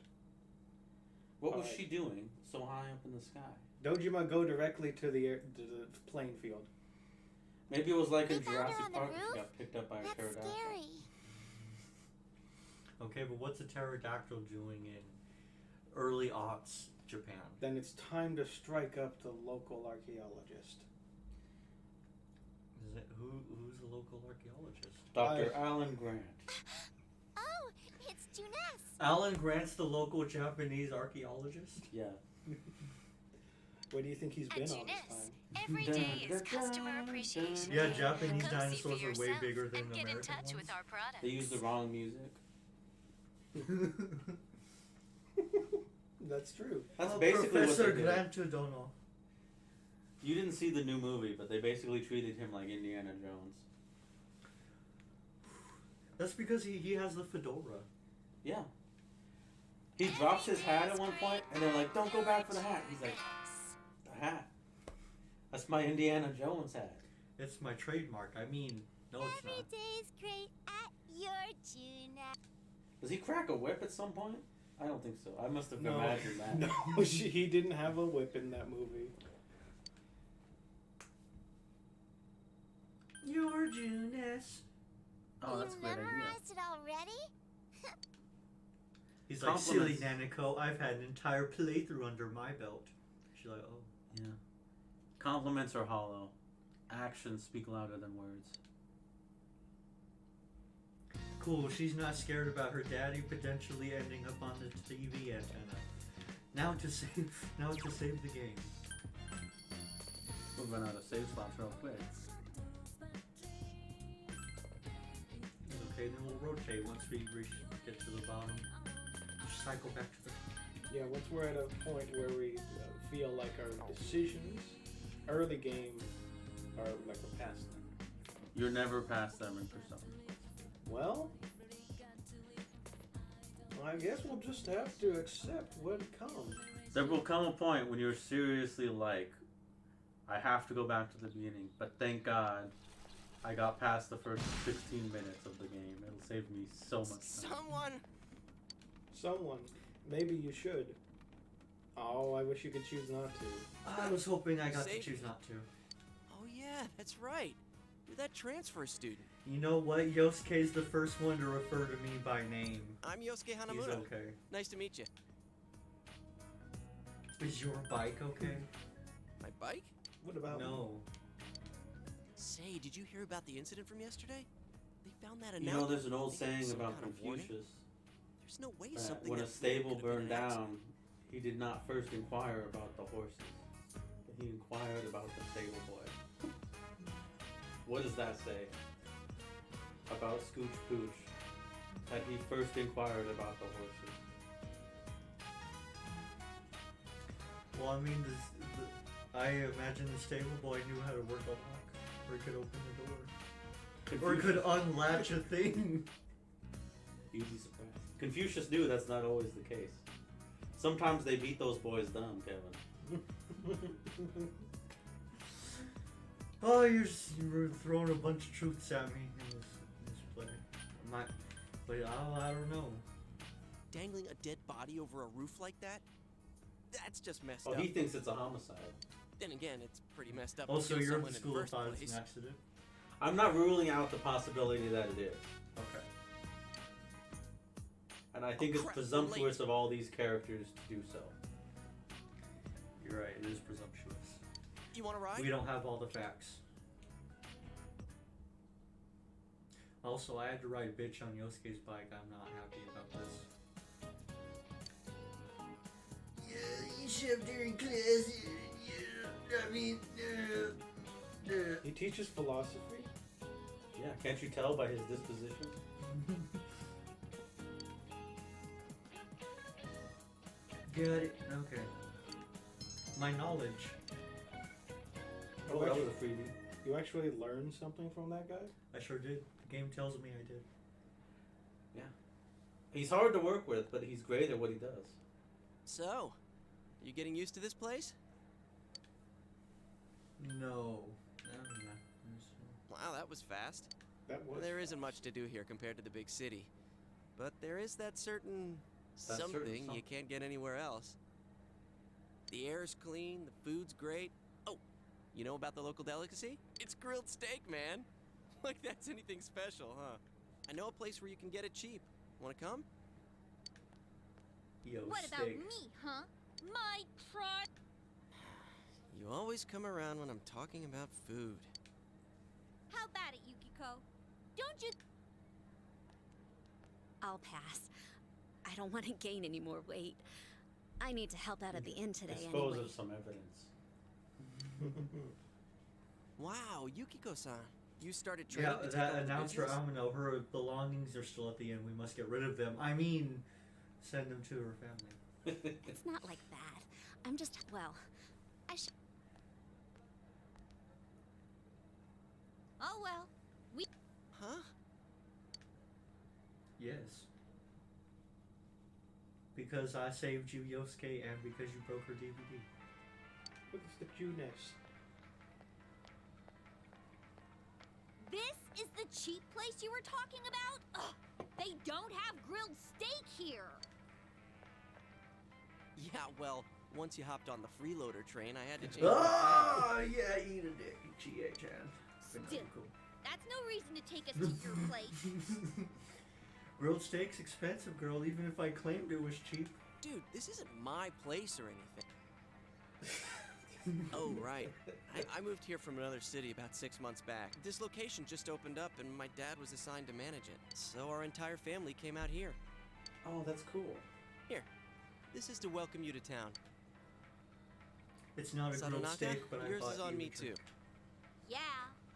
What was she doing so high up in the sky? Dojima go directly to the playing field. Maybe it was like in Jurassic Park. She got picked up by a pterodactyl. Scary. Okay, but what's a pterodactyl doing in early aughts Japan? Then it's time to strike up the local archaeologist. Is it who's the local archaeologist? Dr. Alan Grant. Oh, it's Junes. Alan Grant's the local Japanese archaeologist? Yeah. Where do you think he's been all this time? Every day is Customer Appreciation Yeah, Day. Japanese Come see dinosaurs for are way yourself bigger than and get in American touch ones. with our products. They use the wrong music. That's true. That's basically Professor what they did. Grantudono. You didn't see the new movie, but they basically treated him like Indiana Jones. That's because he has the fedora. Yeah. He drops his hat at one point, and they're like, don't go back for the hat. He's like, the hat? That's my Indiana Jones hat. It's my trademark. I mean, no, it's not. Every day's great at your Junes. Does he crack a whip at some point? I don't think so. I must have imagined that. No, he didn't have a whip in that movie. Your Junes. Oh, that's a great idea. Memorized it already? He's like, silly Compliments. Nanako, I've had an entire playthrough under my belt. She's like, oh. Yeah. Compliments are hollow. Actions speak louder than words. Cool, she's not scared about her daddy potentially ending up on the TV antenna. Now to save the game. We'll run out of save slots real quick. Okay, then we'll rotate once we get to the bottom. Cycle back to the top. Yeah, once we're at a point where we feel like our decisions, early game, are like we're past them. You're never past them in Persona. Well, I guess we'll just have to accept what comes. There will come a point when you're seriously like, I have to go back to the beginning, but thank God I got past the first 16 minutes of the game. It'll save me so much time. Someone. Maybe you should. Oh, I wish you could choose not to. I was hoping I got to choose not to. Oh yeah, that's right. You're that transfer student. You know what? Yosuke's the first one to refer to me by name. I'm Yosuke Hanamuno. He's okay. Nice to meet you. Is your bike okay? My bike? What about No. Say, did you hear about the incident from yesterday? They found that You know, there's an old saying about Confucius. There's no way that something when a that stable could've been burned an accident. down, he did not first inquire about the horses, but he inquired about the stable boy. What does that say about Scooch Pooch? That he first inquired about the horses. Well, I mean, I imagine the stable boy knew how to work a lock, or he could open the door, or could unlatch a thing. You'd be surprised. Confucius knew that's not always the case. Sometimes they beat those boys dumb, Kevin. Oh, you're throwing a bunch of truths at me in this play. But I don't know. Dangling a dead body over a roof like that? That's just messed Oh, up. he thinks it's a homicide. Then again, it's pretty messed up. Also, to kill you're at someone the in school the of first thought it's place. an accident. I'm not ruling out the possibility that it is. Okay. And I think it's presumptuous of all these characters to do so. You're right, it is presumptuous. You want to ride? We don't have all the facts. Also, I had to ride bitch on Yosuke's bike. I'm not happy about this. Yeah, you shoved her in class. Yeah, I mean, He teaches philosophy? Yeah, can't you tell by his disposition? Got it. Okay. My knowledge. Oh, that was a freebie. You actually learned something from that guy? I sure did. The game tells me I did. Yeah. He's hard to work with, but he's great at what he does. So, you getting used to this place? No. Wow, that was fast. That was There isn't much to do here compared to the big city. But there is that certain something you can't get anywhere else. The air's clean, the food's great. Oh, you know about the local delicacy? It's grilled steak, man. Like that's anything special, huh? I know a place where you can get it cheap. Wanna come? Yo, What about me, huh? My trot. You always come around when I'm talking about food. How about it, Yukiko? Don't you? I'll pass. I don't want to gain any more weight. I need to help out at the inn today Dispose anyway. of some evidence. Wow, Yukiko-san. You started Yeah, training to take that over the announcer business? Amino, her belongings are still at the inn. We must get rid of them. I mean, send them to her family. It's not like that. I'm just, well, I should. Oh well, we. Huh? Yes. Because I saved you, Yosuke, and because you broke her DVD. What is the Juness? This is the cheap place you were talking about? Ugh, they don't have grilled steak here. Yeah, well, once you hopped on the freeloader train, I had to change my Oh, yeah, eat a dick, G.H.N. Still, that's no reason to take us to your place. Grilled steak's expensive, girl, even if I claimed it was cheap. Dude, this isn't my place or anything. Oh, right. I moved here from another city about 6 months back. This location just opened up and my dad was assigned to manage it. So our entire family came out here. Oh, that's cool. Here, this is to welcome you to town. It's not a grilled Sadonaka, steak, but yours I bought is on you me a drink. too. Yeah,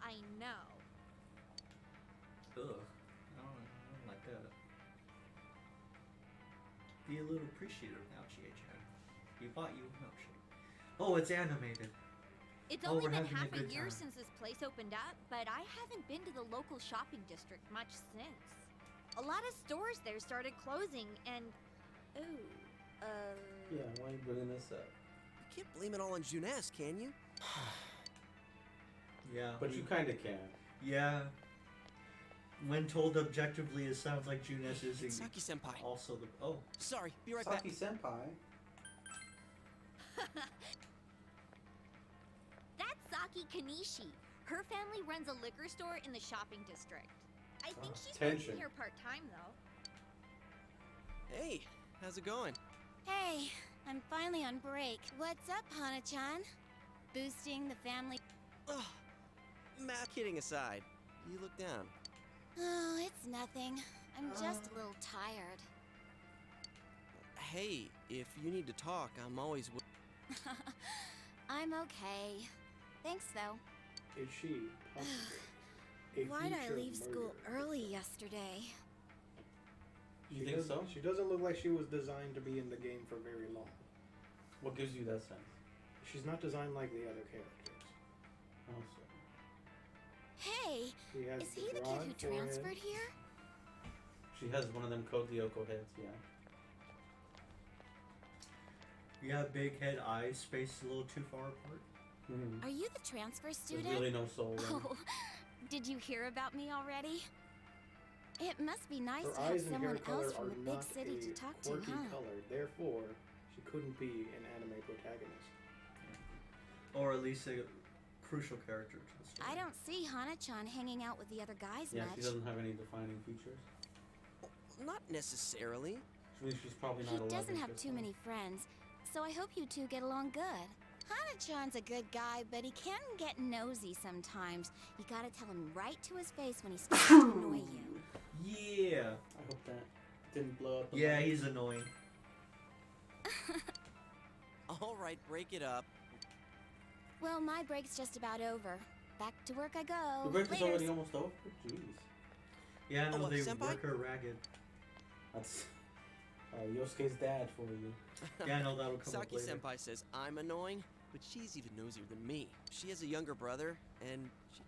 I know. Ugh, I don't like that. Be a little appreciative now, G.H.N. You bought you a milkshake. Oh, it's animated. It's Oh, only we're been having a half a good year time. since this place opened up, but I haven't been to the local shopping district much since. A lot of stores there started closing, and Yeah, why are you bringing this up? You can't blame it all on Juness, can you? Yeah. But you kind of can. Yeah. When told objectively, it sounds like Juness is Saki-senpai. also the. Oh. Sorry, be right back. Saki-senpai? That's Saki Kanishi. Her family runs a liquor store in the shopping district. I think she's working here part-time, though. Hey, how's it going? Hey, I'm finally on break. What's up, Hana-chan? Boosting the family... Ugh. Math kidding aside, you look down. Oh, it's nothing. I'm just a little tired. Hey, if you need to talk, I'm always... I'm okay. Thanks, though. Is she possibly a Why'd I future leave school murderer? early yesterday? You think so? She doesn't look like she was designed to be in the game for very long. What gives you that sense? She's not designed like the other characters. Oh, so. Hey, She has is he the kid who transferred here? She has one of them Kodioko heads, yeah. You got big head, eyes spaced a little too far apart. Are you the transfer student? There's really no soul in her. Oh, did you hear about me already? It must be nice Her to have eyes and hair someone color else from are the big not city a to talk to, quirky huh? color. Therefore, she couldn't be an anime protagonist. Or at least a crucial character to the story. I don't see Hana-chan hanging out with the other guys Yeah, much. she doesn't have any defining features. Not necessarily. Which means she's probably not He a love doesn't have interest, too huh? many friends, so I hope you two get along good. Hana-chan's a good guy, but he can get nosy sometimes. You gotta tell him right to his face when he starts to annoy you. Yeah. I hope that didn't blow up. Yeah, he's annoying. All right, break it up. Well, my break's just about over. Back to work I go. The break is Laters. already almost over? Jeez. Yeah, no, they senpai? work her ragged. That's Yosuke's dad for you. Yeah, no, that'll come up Saki later. senpai says I'm annoying, but she's even nosier than me. She has a younger brother, and she...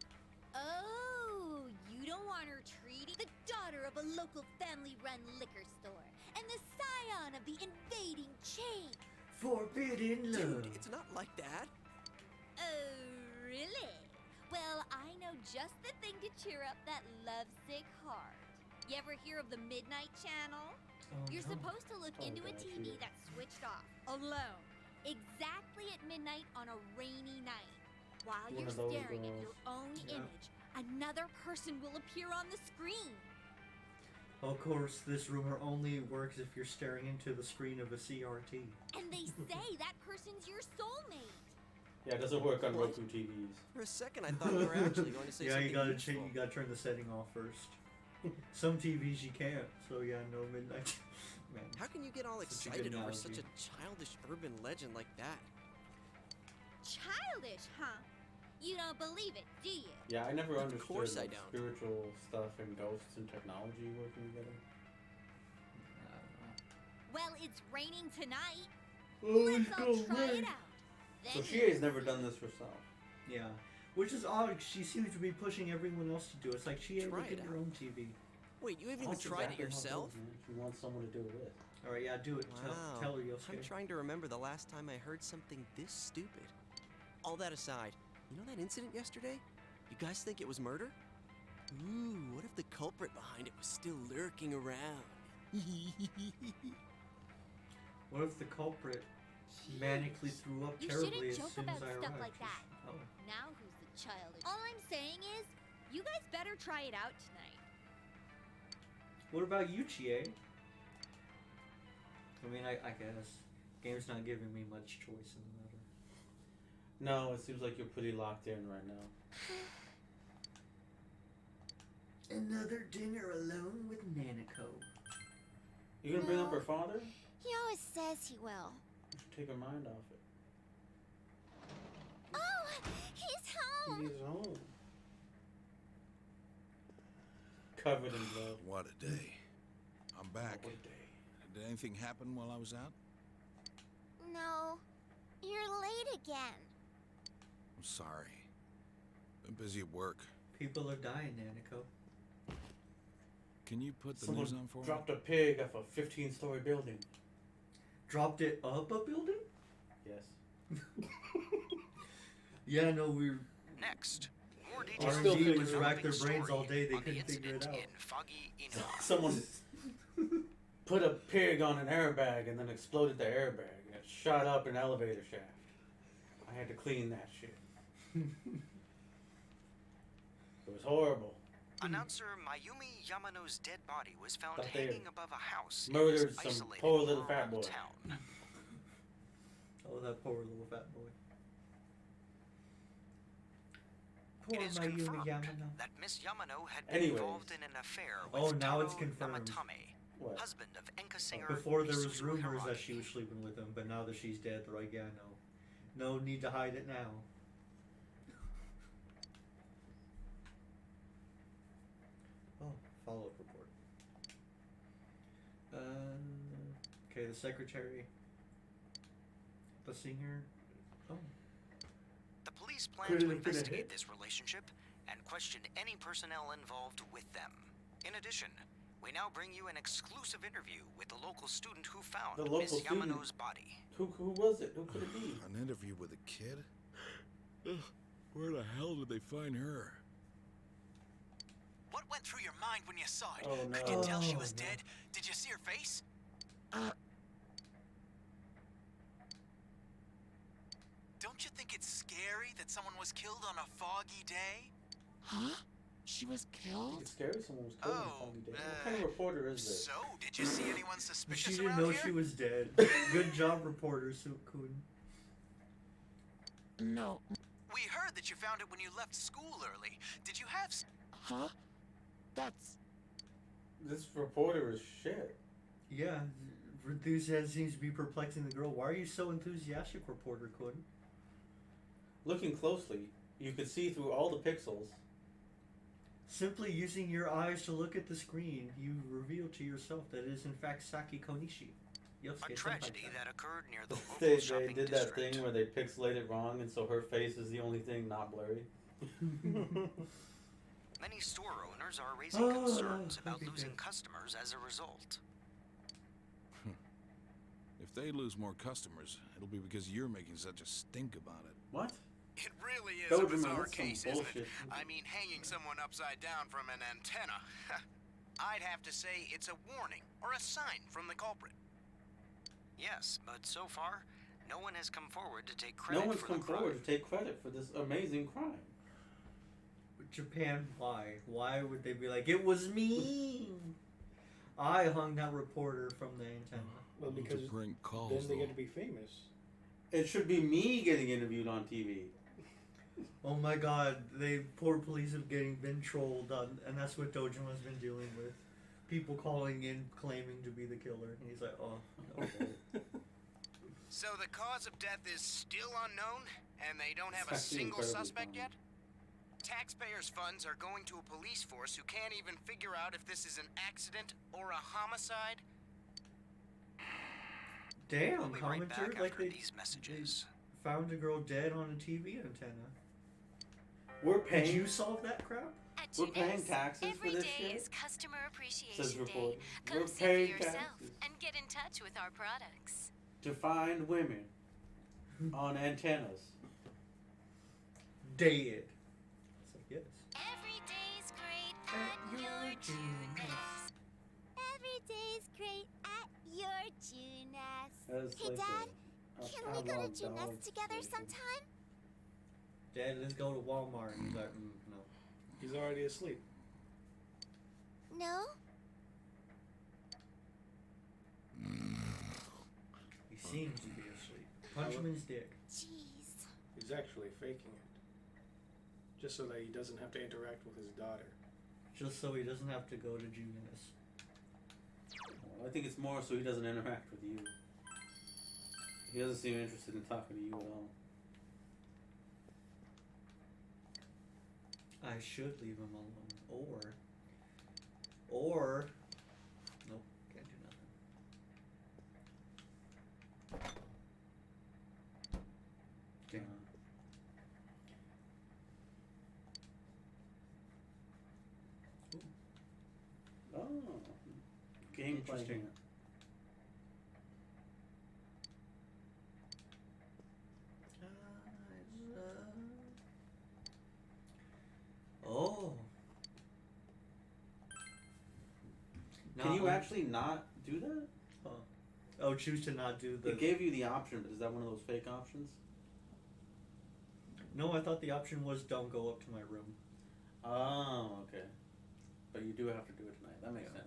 Oh, you don't want her treating the daughter of a local family-run liquor store and the scion of the invading chain. Forbidden love. Dude, it's not like that. Oh, really? Well, I know just the thing to cheer up that lovesick heart. You ever hear of the Midnight Channel? You're supposed to look into a TV that's switched off, alone, exactly at midnight on a rainy night. While One you're of those staring at girls. your own Yeah. image, another person will appear on the screen. Of course, this rumor only works if you're staring into the screen of a CRT. And they say that person's your soulmate. Yeah, it doesn't work on What? Roku TVs. For a second, I thought you were actually going to say Yeah, something you gotta useful. change. You gotta turn the setting off first. Some TVs you can't. So yeah, no midnight. Man. How can you get all Such a good excited over such analogy. a childish urban legend like that? Childish, huh? You don't believe it, do you? Yeah, I never understood course I like, don't. spiritual stuff and ghosts and technology working together. Well, it's raining tonight. Oh, Let's all try it out. So Then Shie's never done this herself. Yeah, which is odd. She seems to be pushing everyone else to do it. It's like she ain't Try get it her out. own TV. Wait, you haven't even That's tried exactly it how yourself? goes, man. She wants someone to do it with. All right, yeah, do it. Wow. Tell her, Yosuke. I'm trying to remember the last time I heard something this stupid. All that aside, you know that incident yesterday? You guys think it was murder? Ooh, what if the culprit behind it was still lurking around? What if the culprit manically threw up You terribly shouldn't as joke soon about as I stuff arrived? like that. Oh. Now who's the childish? All I'm saying is, you guys better try it out tonight. What about you, Chie? I mean, I guess. Game's not giving me much choice in the matter. No, it seems like you're pretty locked in right now. Another dinner alone with Nanako. You gonna bring up her father? He always says he will. You should take her mind off it. Oh, he's home. He's home. Covered in blood. What a day. I'm back. What a day. Did anything happen while I was out? No, you're late again. I'm sorry. Been busy at work. People are dying, Nanico. Can you put the Someone news on for me? dropped a pig off a 15-story building. Dropped it up a building? Yes. Yeah, no, we. Next, more R&D details was of racked their the brains all day. They on the couldn't figure it incident out. in Foggy, Inaba. Someone put a pig on an airbag and then exploded the airbag, and it shot up an elevator shaft. I had to clean that shit. It was horrible. Announcer Mayumi Yamano's dead body was found Thought they hanging above a house murdered in this some isolated poor little rural fat boy. town. Oh, that poor little fat boy. It Poor is Mayumi confirmed Yamano. that Miss Yamano had been Anyways. involved in an affair with Oh, now it's Taro confirmed. Namatame, What? husband of Enka singer Before there was Isuzu rumors that Hiragi. she was sleeping with him, but now that she's dead, they're like, yeah, no. No need to hide it now. Oh, follow-up report. Okay, the secretary. The singer. Oh. The police plan Could to it have been a investigate hit? this relationship and question any personnel involved with them. In addition, we now bring you an exclusive interview with the local student who found The local Miss student. Yamano's body. Who was it? Who could it be? An interview with a kid? Ugh, where the hell did they find her? What went through your mind when you saw it? Oh, no. Could you tell she Oh, was no. dead? Did you see her face? Don't you think it's scary that someone was killed on a foggy day? Huh? She was killed? It's scary someone was killed on a foggy day. What kind of reporter is this? So, did you see anyone She suspicious didn't around know here? she was dead. Good job, reporter Sukun. No. We heard that you found it when you left school early. Did you have... Huh? That's... This reporter is shit. Yeah, enthusiasm seems to be perplexing the girl. Why are you so enthusiastic, reporter Kun? Looking closely, you could see through all the pixels. Simply using your eyes to look at the screen, you reveal to yourself that it is in fact Saki Konishi. A tragedy that occurred near the local They shopping did that district. thing where they pixelate it wrong, and so her face is the only thing not blurry. Many store owners are raising Oh, concerns that'd about be losing good. customers as a result. If they lose more customers, it'll be because you're making such a stink about it. What? It really is Doberman, a bizarre that's some case, isn't it? bullshit. I mean, hanging someone upside down from an antenna. I'd have to say it's a warning or a sign from the culprit. Yes, but so far, no one has come forward to take credit No one's for come the crime. forward to take credit for this amazing crime. Japan, why? Why would they be like, it was me? I hung that reporter from the antenna. Well, because prank calls, then they though. get to be famous. It should be me getting interviewed on TV. Oh my god, they poor police have been trolled on, and that's what Dojima's been dealing with. People calling in claiming to be the killer, and he's like, oh, okay. So the cause of death is still unknown, and they don't have It's a actually single incredibly suspect funny. yet? Taxpayers' funds are going to a police force who can't even figure out if this is an accident or a homicide. Damn, We'll be right commenter, back like after they these messages. found a girl dead on a TV antenna. We're Did paying. you solve that crap? At We're paying GS, taxes for every this day shit? is Customer Says Appreciation reporter. Day. We're Come see for paying yourself taxes. and get in touch with our products. To find women on antennas. Dead. It's like, yes. Every day's great at your Junas. Every day's great at your Junas. That's Hey, like Dad, a can we go to catalog Junas dog together station. sometime? Dad, let's go to Walmart. And he's like, no. He's already asleep. No? He seems to be asleep. Punch him in his dick. Jeez. He's actually faking it. Just so that he doesn't have to interact with his daughter. Just so he doesn't have to go to Junis. Well, I think it's more so he doesn't interact with you. He doesn't seem interested in talking to you at all. I should leave him alone. Or... Nope, can't do nothing. gameplay Interesting. here. Oh. Can you Not- actually not do that? Oh, choose to not do the. It gave you the option, but is that one of those fake options? No, I thought the option was don't go up to my room. Oh, okay. But you do have to do it tonight. That makes sense.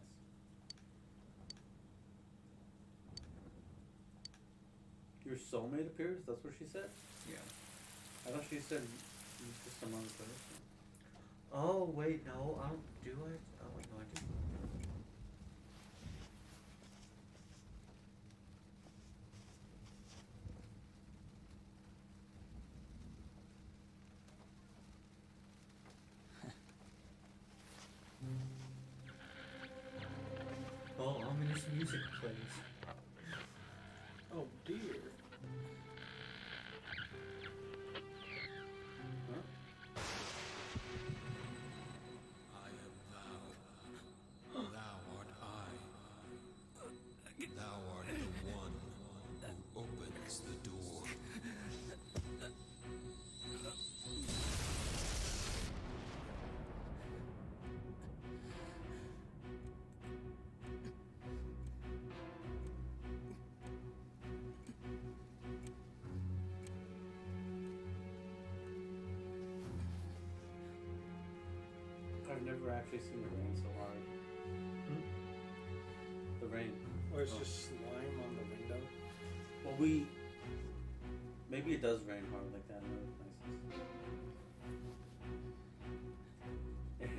Your soulmate appears? That's what she said? Yeah. I thought she said you're just among person. Oh wait, no. Do I? Oh wait, no, I do. Oh, ominous music plays. Oh dear. I am thou. Thou art I. Thou art the one who opens the door. I've never actually seen it rain so hard. The rain. Or it's just slime on the window. Well, maybe it does rain hard like that in other places.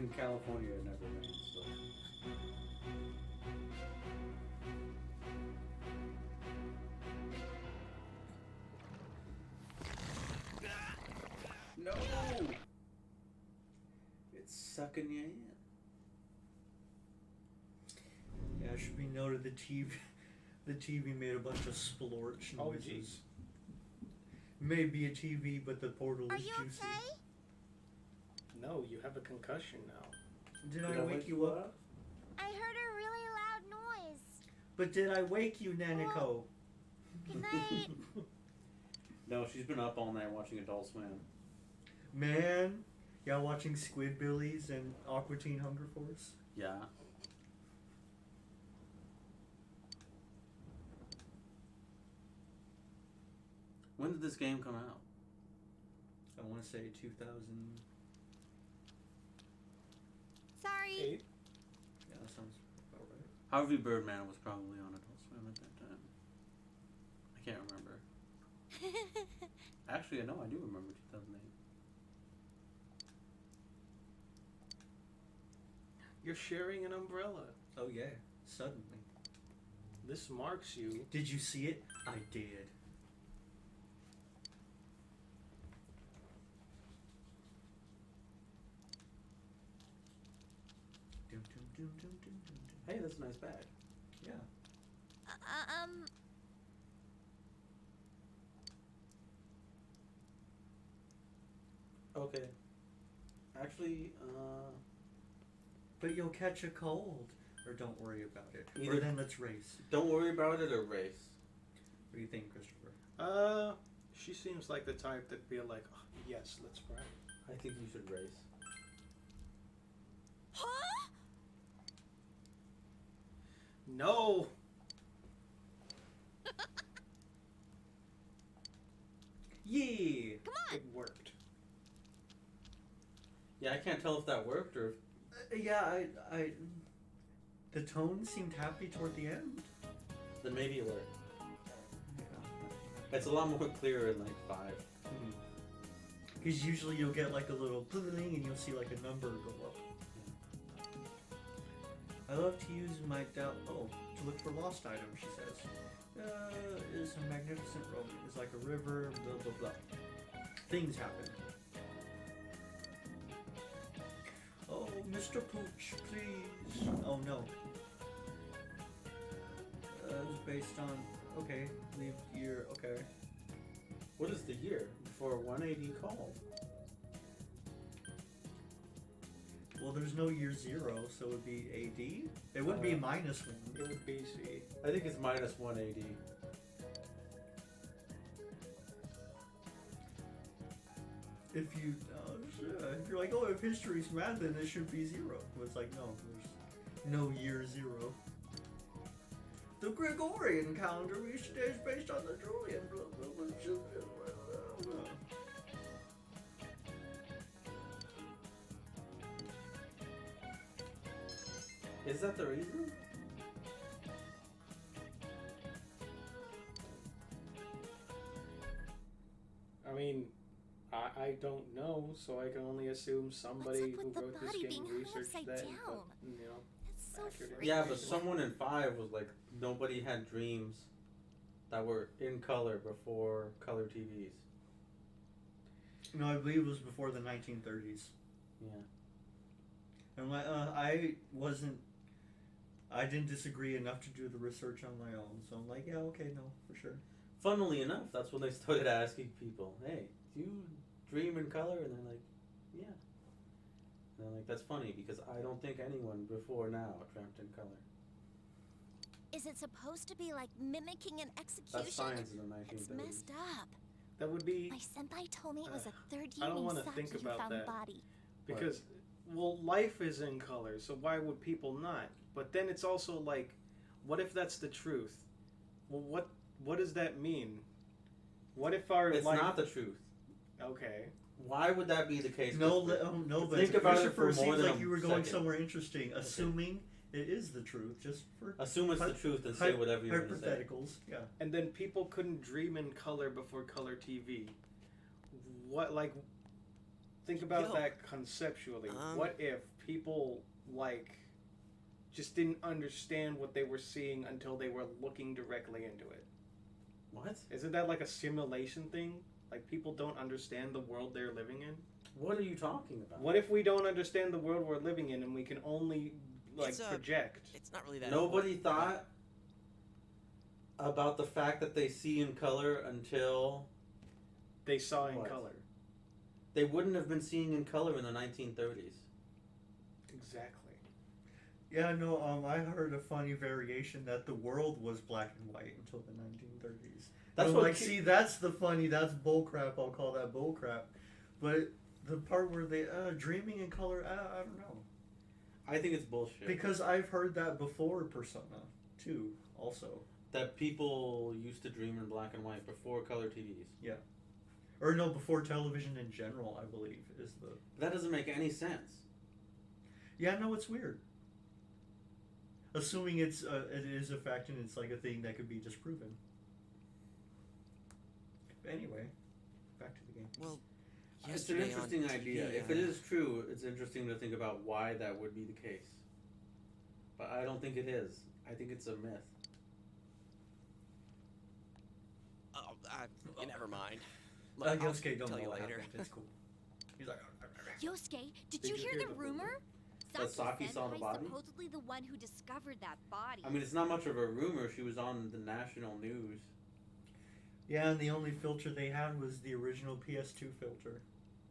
In California, it never rains. So. No! It's sucking you in. Yeah, it should be noted the TV, the TV made a bunch of splorch noises. Oh jeez. Maybe a TV, but the portal is juicy. No, you have a concussion now. Did I wake you up? I heard a really loud noise. But did I wake you, Nanako? Good night. No, she's been up all night watching Adult Swim. Man, y'all watching Squidbillies and Aqua Teen Hunger Force? Yeah. When did this game come out? I want to say 2000. Sorry. Yeah, that sounds about right. Harvey Birdman was probably on Adult Swim at that time. I can't remember. Actually, no, I do remember 2008. You're sharing an umbrella. Oh yeah, suddenly. This marks you. Did you see it? I did. Hey, that's a nice bag. Yeah. Okay. Actually, But you'll catch a cold. Or don't worry about it. Either- Or then let's race. don't worry about it or race. What do you think, Christopher? She seems like the type that'd be like, oh, yes, let's ride. I think you should race. Huh? No. Yeah. Come on. It worked. Yeah, I can't tell if that worked or if Yeah, the tone seemed happy toward the end. then maybe it worked. Yeah. It's a lot more clear in like 5. Because usually you'll get like a little bling and you'll see like a number go up. I love to use my to look for lost items, she says. Is a magnificent road. It's like a river, blah blah blah. Things happen. Oh, Mr. Pooch, please. Oh no. It's based on, okay, leave year, okay. What is the year before 180 called? Well, there's no year 0, so it would be AD. It would be -1. It would be C. I think it's -1 AD. If you're like, oh, if history's math, then it should be 0. But it's like, no, there's no year 0. The Gregorian calendar each day is based on the Julian. Blah, blah, blah, blah, blah. Is that the reason? I mean, I don't know, so I can only assume somebody who wrote this game researched that. That's so accurate Yeah, but information. someone in 5 was like, nobody had dreams that were in color before color TVs. No, I believe it was before the 1930s. Yeah. And I didn't disagree enough to do the research on my own, so I'm like, yeah, okay, no, for sure. Funnily enough, that's when they started asking people, hey, do you dream in color? And they're like, yeah. And they're like, that's funny because I don't think anyone before now dreamt in color. Is it supposed to be like mimicking an execution? That's science in the 1930s. It's messed up. That would be. My senpai told me it was a third I don't Yunin want to Saki think who about found that the body. because, well, life is in color, so why would people not? But then it's also like, what if that's the truth? Well, what does that mean? What if our It's life... not the truth. Okay. Why would that be the case? No, but think about it for Christopher, more seems than like a you were going second. somewhere interesting, assuming it is the truth, just for... Assume it's the truth and say whatever you're going to say. Hypotheticals, yeah. And then people couldn't dream in color before color TV. What, like, think about that conceptually. What if people, like, just didn't understand what they were seeing until they were looking directly into it? What? Isn't that like a simulation thing? Like, people don't understand the world they're living in? What are you talking about? What if we don't understand the world we're living in and we can only, like, project? It's not really that Nobody thought about the fact that they see in color until... They saw in color. They wouldn't have been seeing in color in the 1930s. Exactly. Yeah, no, I heard a funny variation that the world was black and white until the 1930s. That's I'm what like, see, that's the funny, that's bullcrap, I'll call that bullcrap. But the part where they, dreaming in color, I don't know. I think it's bullshit. Because I've heard that before Persona, too, also. That people used to dream in black and white before color TVs. Yeah. Or no, before television in general, I believe, is the... That doesn't make any sense. Yeah, no, it's weird. Assuming it is a fact and it's like a thing that could be disproven. But anyway, back to the game. Well, it's an interesting idea. If it is true, it's interesting to think about why that would be the case. But I don't think it is. I think it's a myth. Oh, never mind. Yosuke, don't tell you know what later. happened. It's cool. He's like... Yosuke, did you hear the rumor? That Saki saw the Senpai's body? supposedly the one who discovered that body. I mean, it's not much of a rumor. She was on the national news. Yeah, and the only filter they had was the original PS2 filter.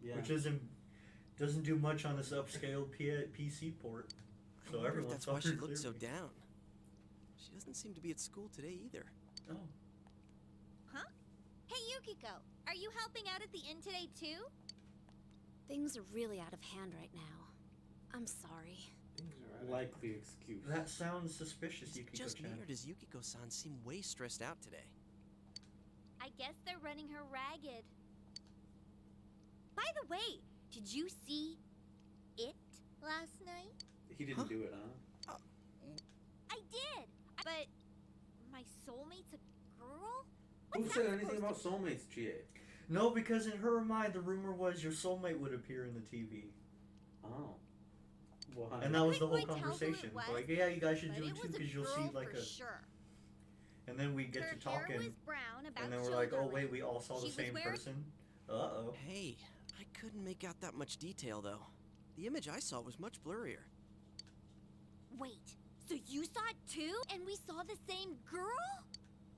Yeah. Which doesn't do much on this upscaled PC port. So I wonder if everyone that's saw why she her looked so clearly. down. She doesn't seem to be at school today either. Oh. Huh? Hey, Yukiko, are you helping out at the inn today too? Things are really out of hand right now. I'm sorry. Likely excuse. That sounds suspicious, Yukiko-chan. Just me, or does Yukiko-san seem way stressed out today? I guess they're running her ragged. By the way, did you see it last night? He didn't do it, huh? I did, but my soulmate's a girl? Who said anything about soulmates, GA? No, because in her mind, the rumor was your soulmate would appear in the TV. Oh. Why? And that was the whole Couldn't quite tell who it conversation. was, Like, yeah, you guys should but do it it too, was a because you'll girl see like for a... sure. And then we get Her to talking, hair was brown, about and then we're like, oh shoulder wait, length. we all saw the She was same wearing- person? Uh-oh. Hey, I couldn't make out that much detail though. The image I saw was much blurrier. Wait, so you saw it too? And we saw the same girl?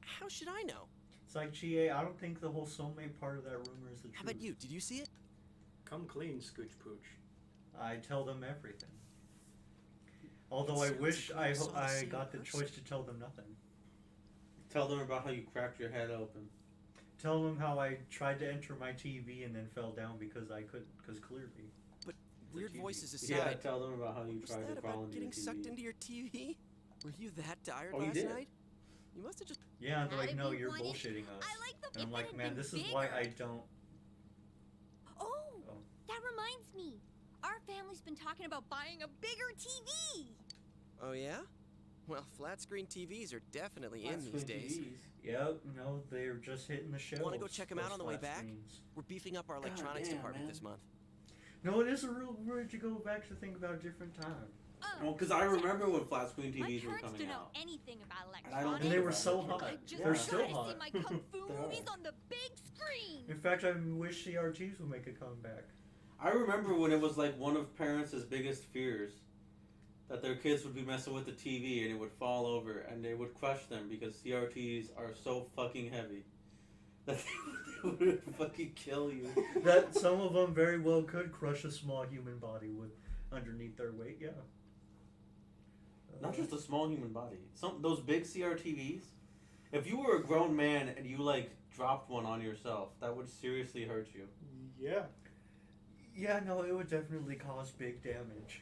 How should I know? It's like, GA, I don't think the whole soulmate part of that rumor is the truth. How about you? Did you see it? Come clean, Scooch Pooch. I tell them everything. Although I wish I got the choice to tell them nothing. Tell them about how you cracked your head open. Tell them how I tried to enter my TV and then fell down because I couldn't, because clearly. But weird voices aside. Yeah, tell them about how you was tried that to crawl about into getting your TV. sucked into your TV? Were you that tired Oh, you last did? night? You must have just. Yeah, they're like, Not no, if you you're wanted- bullshitting us. I like them And I'm if like, it had man, been this is why I bigger. don't. Oh, that reminds me. Our family's been talking about buying a bigger TV. Oh yeah? Well, flat screen TVs are definitely in these days. Yep, no, they're just hitting the shelves. Want to go check them out on the way those back? flat screens. We're beefing up our electronics damn, department man. this month. No, it is a real weird to go back to think about a different time. Well, because I remember when flat screen My TVs were parents coming don't know out. anything about And I don't electronics. And they were about so it. hot. I just They're still gotta hot. see my kung fu They are. movies on the big screen. In fact, I wish CRTs would make a comeback. I remember when it was like one of parents' biggest fears that their kids would be messing with the TV and it would fall over and they would crush them because CRTs are so fucking heavy that they would fucking kill you. That some of them very well could crush a small human body with underneath their weight. Yeah. Not just a small human body. Those big CRTVs. If you were a grown man and you like dropped one on yourself, that would seriously hurt you. Yeah. Yeah, no, it would definitely cause big damage.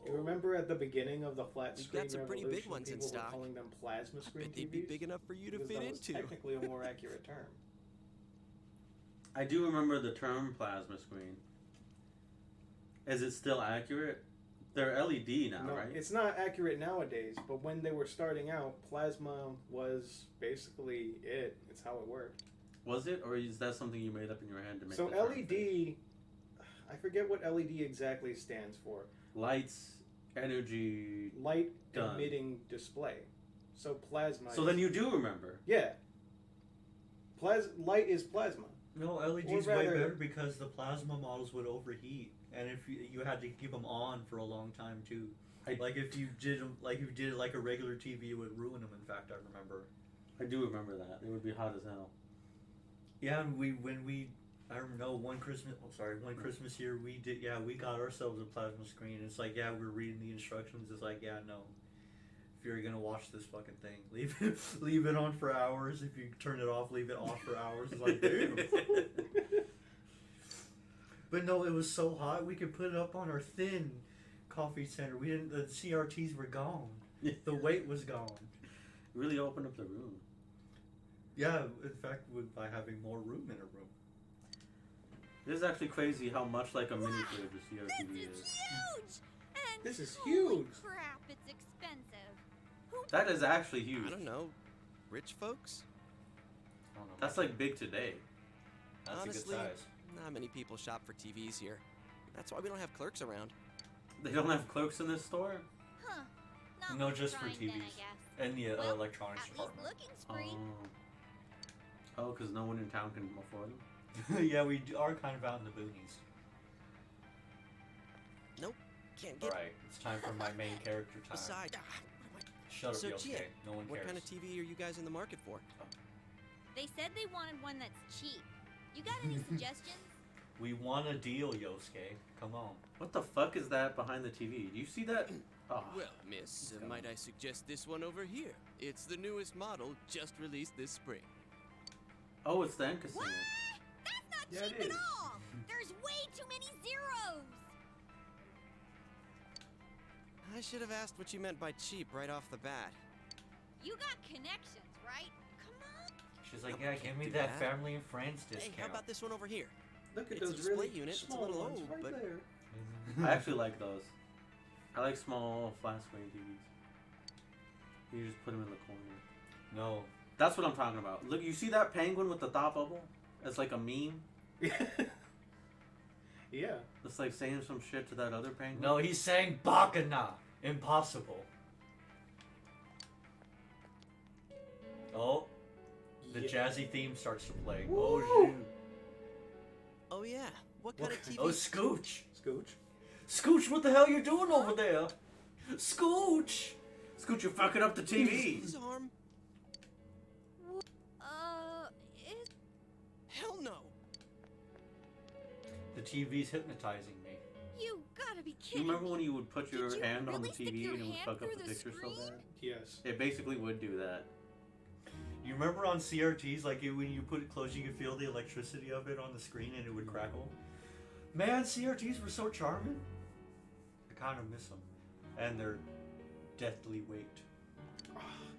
You remember at the beginning of the flat We've screen got some pretty big revolution, ones in people stock. were calling them plasma screen Bet they'd TVs? be big enough for you to because fit that was into. technically a more accurate term. I do remember the term plasma screen. Is it still accurate? They're LED now, No, right? it's not accurate nowadays, but when they were starting out, plasma was basically it. It's how it worked. Was it, or is that something you made up in your head to make? So the term LED, fit? I forget what LED exactly stands for. Lights, energy, Light done. emitting display. So plasma. So then you do remember. Yeah. Light is plasma. No, LED's way better because the plasma models would overheat, and if you had to keep them on for a long time too. Like if you did it like a regular TV, it would ruin them. In fact, I remember. I do remember that. It would be hot as hell. Yeah, and I don't know, one Christmas year we got ourselves a plasma screen. It's like, yeah, we're reading the instructions. It's like, yeah, no. If you're gonna watch this fucking thing, leave it on for hours. If you turn it off, leave it off for hours. It's like, damn. But no, it was so hot we could put it up on our thin coffee center. We didn't. The CRTs were gone. The weight was gone. Really opened up the room. Yeah, in fact, by having more room in a room. This is actually crazy how much like a mini fridge a CRTV This is huge! And this is holy huge! crap, it's expensive. That is actually huge. I don't know. Rich folks? I don't know. That's like big today. That's Honestly, a good size. not many people shop for TVs here. That's why we don't have clerks around. They don't have clerks in this store? Huh. Not No, worth just for trying TVs then, I guess. and the Well, electronics at least department. looking's free. Oh, because no one in town can afford them? Yeah, we are kind of out in the boonies. Nope, can't get. Right, it's time for my main character time. Besides, Shut up, so Yosuke. Gia, No one what cares. kind of TV are you guys in the market for? They said they wanted one that's cheap. You got any suggestions? We want a deal, Yosuke. Come on. What the fuck is that behind the TV? Do you see that? Oh. Well, miss, might I suggest this one over here? It's the newest model, just released this spring. Oh, it's the Enka singer. That's not Yeah, cheap it at is. all! There's way too many zeros! I should have asked what you meant by cheap right off the bat. You got connections, right? Come on! She's like, No, yeah, can't give me do that that. family and friends discount. Hey, how about this one over here? Look at It's a those display really unit. It's a small little ones old, right but there. I actually like those. I like small flat screen TVs. You just put them in the corner. No. That's what I'm talking about. Look, you see that penguin with the thought bubble? It's like a meme. Yeah. It's like saying some shit to that other penguin. No, he's saying Bakana. Impossible. Oh. The jazzy theme starts to play. Woo! Oh, shoot. Oh yeah, what kind of TV? Oh, Scooch. Scooch. Scooch, what the hell you doing over there? Scooch. Scooch, you're fucking up the TV. His arm? It... Hell no. The TV's hypnotizing me. You gotta be You kidding remember me. when you would put your Did you hand on the really stick TV your and it would hand fuck up through the the picture so screen? bad? Yes. It basically would do that. You remember on CRTs, like when you put it close, you could feel the electricity of it on the screen and it would crackle? Man, CRTs were so charming. I kind of miss them. And they're deathly weight.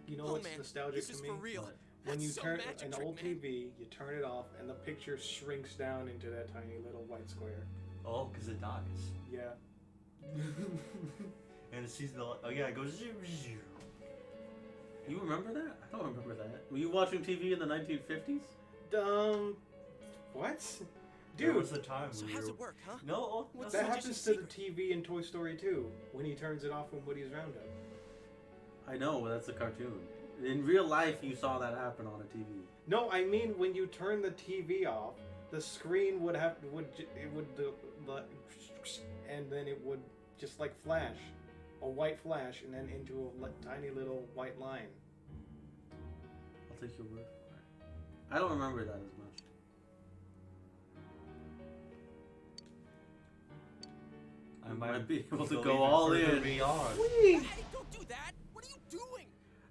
You know Oh, what's man, nostalgic this to is me? for real. When That's you so turn magic an trick, old man. TV, you turn it off, and the picture shrinks down into that tiny little white square. Oh, because it dies. Yeah. And it sees the... Oh yeah, it goes... Zoom, zoom. You remember that? I don't remember that. Were you watching TV in the 1950s? What? There Dude, was a time So we how's were... it work, huh? No, What's that the happens magician's to the secret? TV in Toy Story 2 when he turns it off when Woody's Roundup. I know, but that's a cartoon. In real life, you saw that happen on a TV. No, I mean when you turn the TV off, the screen would and then it would just like flash, a white flash, and then into a tiny little white line. I'll take your word for it. I don't remember that as much. I might be able to go go even all further in. beyond. Hey, don't do that! What are you doing?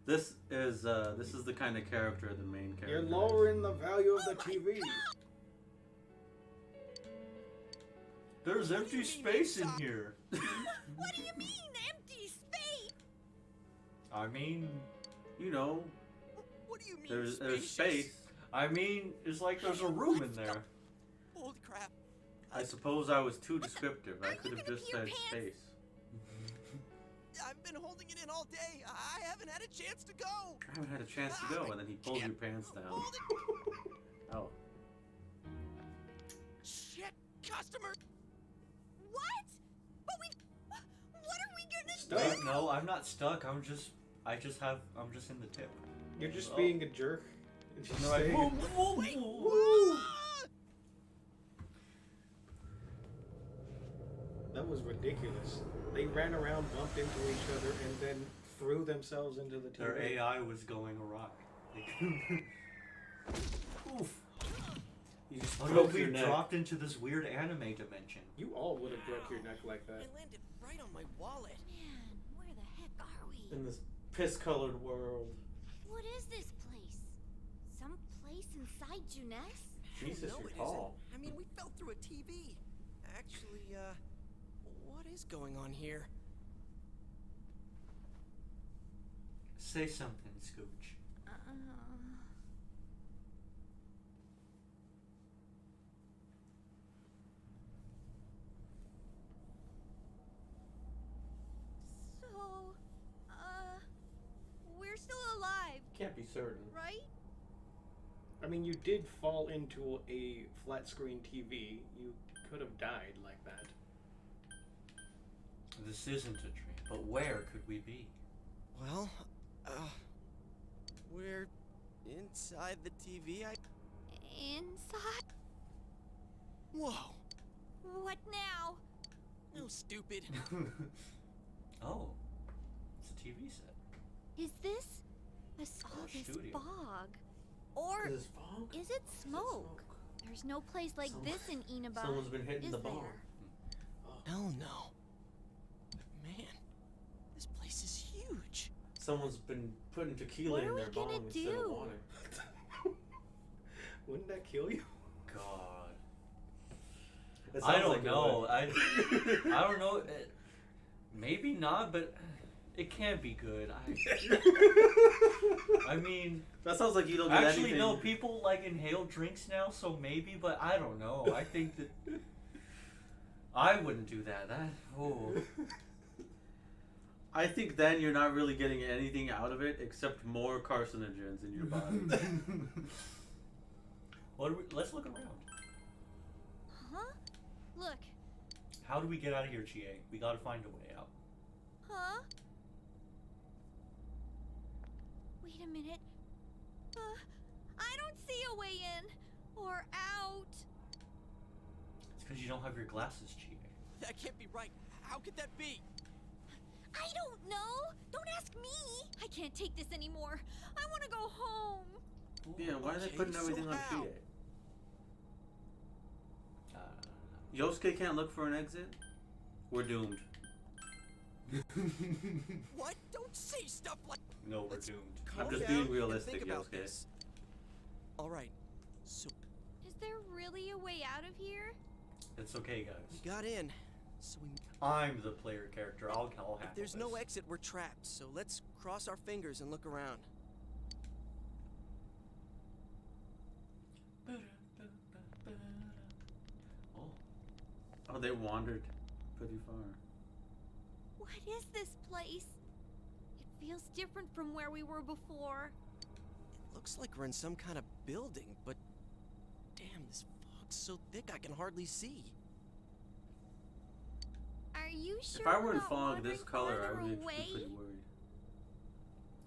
This is the kind of character the main character. You're is. lowering the value of the TV. There's empty space in here. What do you mean, empty space? I mean... You know, What do you mean, there's spacious? space. I mean, it's like there's a room in there. Holy crap. I suppose I was too descriptive. I could have just said space. I've been holding it in all day. I haven't had a chance to go. I haven't had a chance to go, and then he pulls your pants down. Hold it. Oh. Shit, customer. What? But we... What are we gonna Stuck. do? No, I'm not stuck. I'm just in the tip. You're just Oh. being a jerk. And just No, I- saying- Woo! That was ridiculous. They ran around, bumped into each other, and then threw themselves into the TV. Their AI was going awry. Oof. You just What broke if we your neck. dropped into this weird anime dimension? You all would have broke your neck like that. It landed right on my wallet. Man, where the heck are we? In this piss-colored world. What is this place? Some place inside Juness? Jesus, No, you're it tall. isn't. I mean, we fell through a TV. Actually, what is going on here? Say something, Scooch. So, we're still alive, Can't be certain. right? I mean, you did fall into a flat screen TV. You could have died like that. This isn't a dream, but where could we be? Well, we're inside the TV. Inside? Whoa. What now? No, stupid. Oh, it's a TV set. Is this all this studio. fog? Or Is this fog? is it smoke? There's no place like this in Inaba. Someone's been hitting is the there? bar. Hell no. Man, this place is huge. Someone's been putting tequila What in are we their gonna bong instead do? of water. Wouldn't that kill you? God. It I sounds don't like it know. would. I don't know. Maybe not, but it can't be good. I mean, That sounds like you don't get actually, anything. no. People like inhale drinks now, so maybe. But I don't know. I think that I wouldn't do that. I think then you're not really getting anything out of it except more carcinogens in your body. Let's look around. Huh? Look. How do we get out of here, GA? We gotta find a way out. Huh? Wait a minute. I don't see a way in or out. It's because you don't have your glasses, GA. That can't be right. How could that be? I don't know. Don't ask me. I can't take this anymore. I want to go home. Yeah, why are they Okay, putting so everything on how? GA? Yosuke can't look for an exit? We're doomed. What? Don't say stuff like. No, we're doomed. Calm I'm just down being and realistic, think about Yosuke. this. All right. So Is there really a way out of here? It's okay, we guys. got in. So we. I'm the player character. I'll handle If there's this. no exit, we're trapped. So let's cross our fingers and look around. Oh, they wandered pretty far. What is this place? It feels different from where we were before. Looks like we're in some kind of building, but damn, this fog's so thick I can hardly see. Are you sure? If I were in not fog this wandering color, I farther would be away? pretty worried.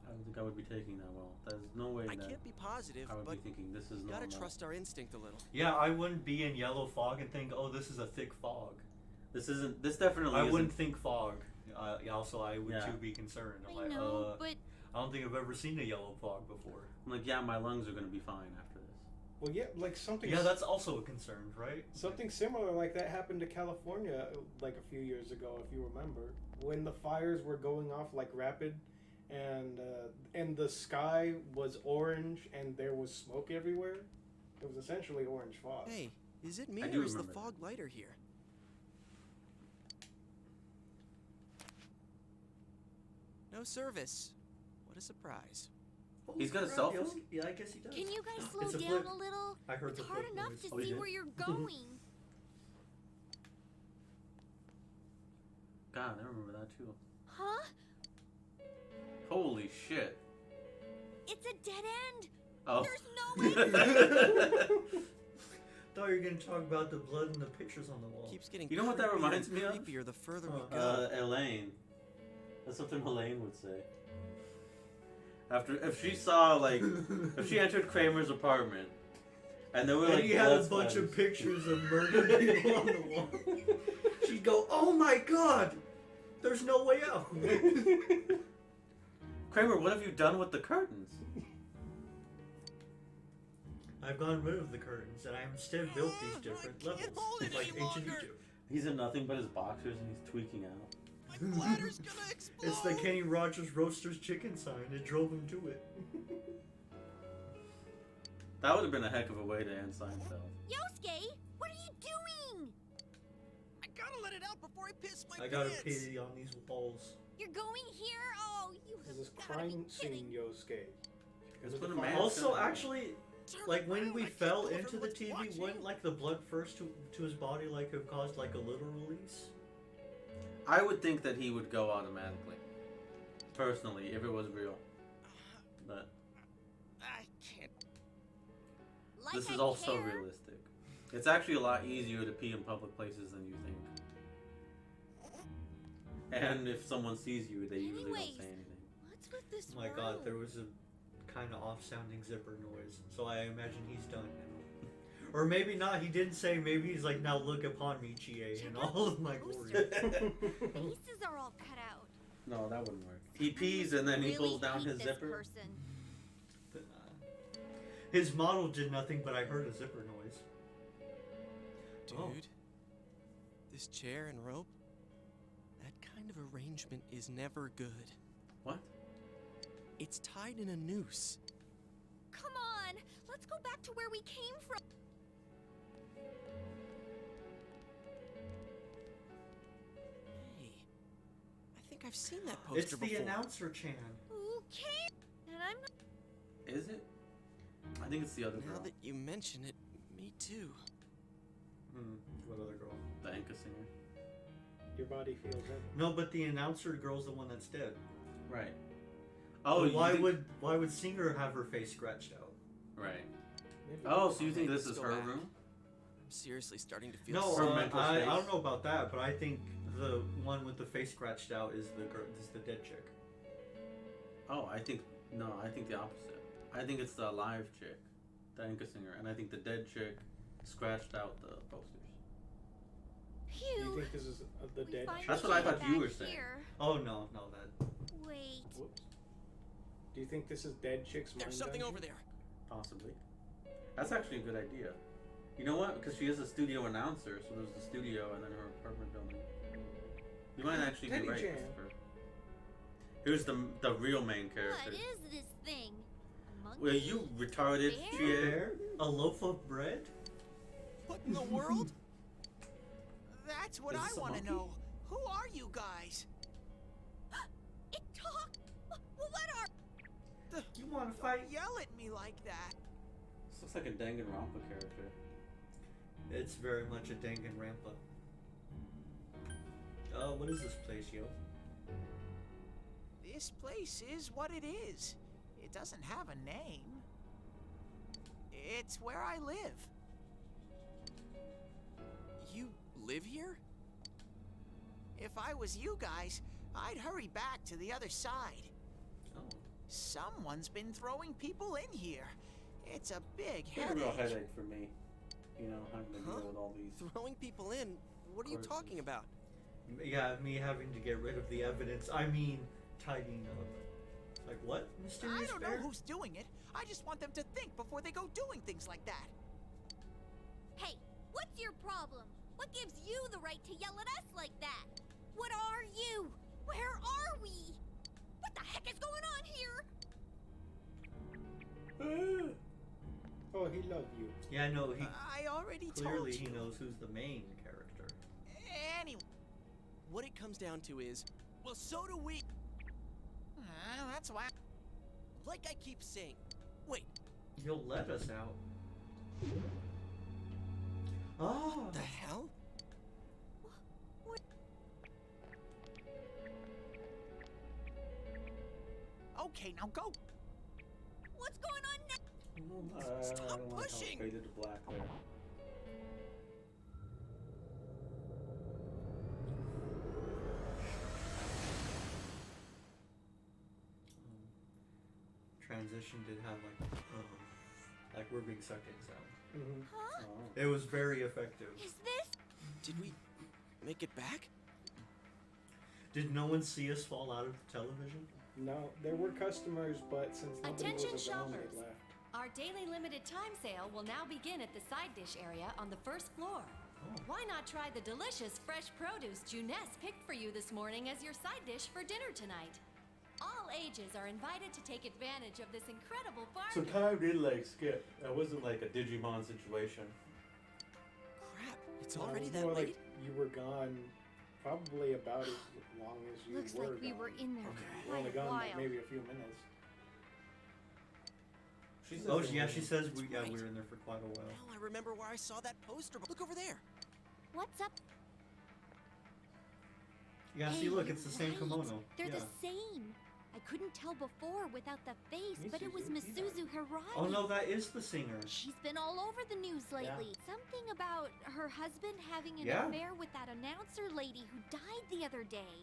I don't think I would be taking that well. There's no way I that can't be positive, I would but be thinking this is gotta normal. trust our instinct a little. Yeah, I wouldn't be in yellow fog and think, oh, this is a thick fog. This isn't. This definitely. I isn't. wouldn't think fog. Also, I would Yeah. too be concerned. I'm I like, know, but I don't think I've ever seen a yellow fog before. I'm like, yeah, my lungs are gonna be fine after this. Well, yeah, like something. Yeah, that's also a concern, right? Something similar like that happened to California like a few years ago, if you remember, when the fires were going off like rapid, and the sky was orange and there was smoke everywhere. It was essentially orange fog. Hey, is it me I do or is the remember fog lighter here? No service. What a surprise. He's got a cell phone? Yeah, I guess he does. can you guys slow It's a down flip. a little? I heard It's the hard flip enough noise. to Oh, you see did? where you're going. God, I remember that too. Huh? Holy shit. It's a dead end. Oh. There's no way. Thought you were gonna talk about the blood and the pictures on the wall. Keeps getting You know what that creepier reminds and me of? creepier the further we go. Elaine. That's something Elaine would say. If she saw, like, if she entered Kramer's apartment, and there were, And like, he had a blood bunch of splatters. pictures of murdered people on the wall. She'd go, "Oh my god, there's no way out." Kramer, what have you done with the curtains? I've gotten rid of the curtains, and I instead built these different levels, like ancient Egypt. He's in nothing but his boxers, and he's tweaking out. Bladder's gonna explode. It's the Kenny Rogers Roasters chicken sign. It drove him to it. That would have been a heck of a way to end Seinfeld. Yosuke, what are you doing? I gotta let it out before I piss my I gotta pants. pee on these walls. You're going here? Oh, you This have is gotta be crime kidding. scene, Yosuke. Let's With put the a fire- man- Also, actually, like when we fell tell into the everyone TV, what's wouldn't like the blood first to his body like have caused like a little release? I would think that he would go automatically. Personally, if it was real. But I can't. Like this I is also care. realistic. It's actually a lot easier to pee in public places than you think. And if someone sees you, they usually don't Anyways, say anything. What's with this Oh my room? god, there was a kind of off-sounding zipper noise, so I imagine he's done now. Or maybe not, he didn't say, maybe he's like, now look upon me, GA, and all of my glory. Faces are all cut out. No, that wouldn't work. He pees and then he Really pulls down hate his this zipper. person. His model did nothing, but I heard a zipper noise. Dude, Oh. this chair and rope, that kind of arrangement is never good. What? It's tied in a noose. Come on, let's go back to where we came from. Hey, I think I've seen that poster It's the before. announcer Chan. Who cares? And I'm not. Is it? I think it's the other Now girl. that you mention it, me too. What other girl? The Anka singer. Your body feels heavy. No, but the announcer girl's the one that's dead. Right. Oh, But you why think- would Singer have her face scratched out? Right. Maybe Oh, so you think Maybe this let's is go her back. room? I'm seriously starting to feel No, sick. Her mental I space? don't know about that, but I think the one with the face scratched out is the girl, is the dead chick. Oh, I think the opposite. I think it's the alive chick, the Anka singer, and I think the dead chick scratched out the posters. Do you Phew. think this is the We dead? finally That's what I made it thought you back were saying. here. Oh no, that. Wait. Whoops. Do you think this is dead chick's mind? There's something dungeon? over there. Possibly. That's actually a good idea. You know what? Because she is a studio announcer, so there's the studio and then her apartment building. You might actually be right, Christopher. Here's the real main character. What is this thing? A monkey? Well, you retarded Bear? A loaf of bread? What in the world? That's what Is I this a want to monkey? know. Who are you guys? It talked. What are? You want to fight? Yell at me like that. This looks like a Danganronpa character. It's very much a Danganronpa. What is this place, yo? This place is what it is. It doesn't have a name. It's where I live. You live here? If I was you guys, I'd hurry back to the other side. Oh. Someone's been throwing people in here. It's a big It's a headache. real headache for me. You know, having to deal with all these. Throwing people in? What are you talking about? Yeah, me having to get rid of the evidence. I mean, tidying up. Like what? I Mysterious don't bear? know who's doing it. I just want them to think before they go doing things like that. Hey, what's your problem? What gives you the right to yell at us like that? What are you? Where are we? What the heck is going on here? Oh, he loved you. Yeah, no, he I already told clearly you. he knows who's the main character. Anyway, What it comes down to is, well, so do we. That's why. Like I keep saying. Wait, He'll let us out. Oh. the hell? Okay, now go. What's going on now? I don't like how it pushing. faded to black there. Transition did have like we're being sucked in sound. Huh? It was very effective. Is this? Did we make it back? Did no one see us fall out of the television? No, there were customers, but since nobody Attention was around, shoppers. they left. Our daily limited time sale will now begin at the side dish area on the first floor. Why not try the delicious fresh produce Juness picked for you this morning as your side dish for dinner tonight? All ages are invited to take advantage of this incredible So bargain. time did like skip. That wasn't like a Digimon situation. Crap, it's No, it already was that more late? like you were gone probably about as long as you Looks were like we gone. were in there We're for only quite a gone like while. maybe a few minutes. She says Oh they yeah, were- she says we That's right. we were in there for quite a while. Now I remember where I saw that poster. Look over there. What's up? Yeah, Hey, see, look, you're it's the same right. kimono. They're yeah. the same. I couldn't tell before without the face, but it was Misuzu Hiragi. Oh no, that is the singer. She's been all over the news lately. Something about her husband having an Yeah. affair with that announcer lady who died the other day.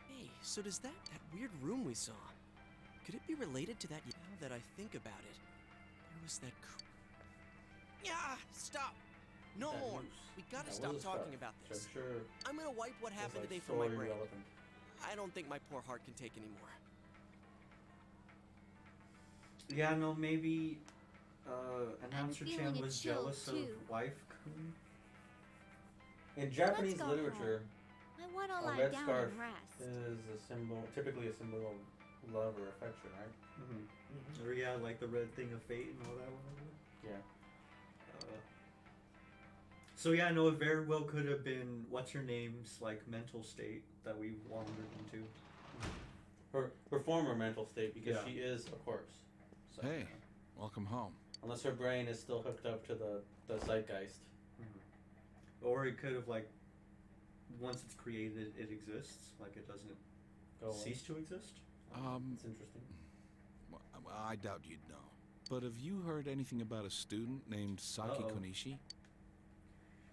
Hey, so does that weird room we saw, could it be related to that? Now that I think about it, there was that. Yeah, stop. No That more. news. We gotta That stop was talking stuff. about this. I'm sure I'm gonna wipe what it's, happened like, today from my story brain. relevant. I don't think my poor heart can take anymore. Yeah, no, maybe announcer feeling Chan a was chill, jealous too. of wife Kun. In Japanese go literature, I want to a lie red down scarf and rest. is typically a symbol of love or affection, right? Or yeah, like the red thing of fate and all that whatever. Yeah. So yeah, no, it very well could have been what's her name's like mental state that we wandered into. Her former mental state, because Yeah. she is a corpse. So, Hey, welcome home. unless her brain is still hooked up to the zeitgeist. Or it could have like once it's created, it exists. Like it doesn't Go away. cease to exist. It's interesting. Well, I doubt you'd know. But have you heard anything about a student named Saki Uh-oh. Konishi?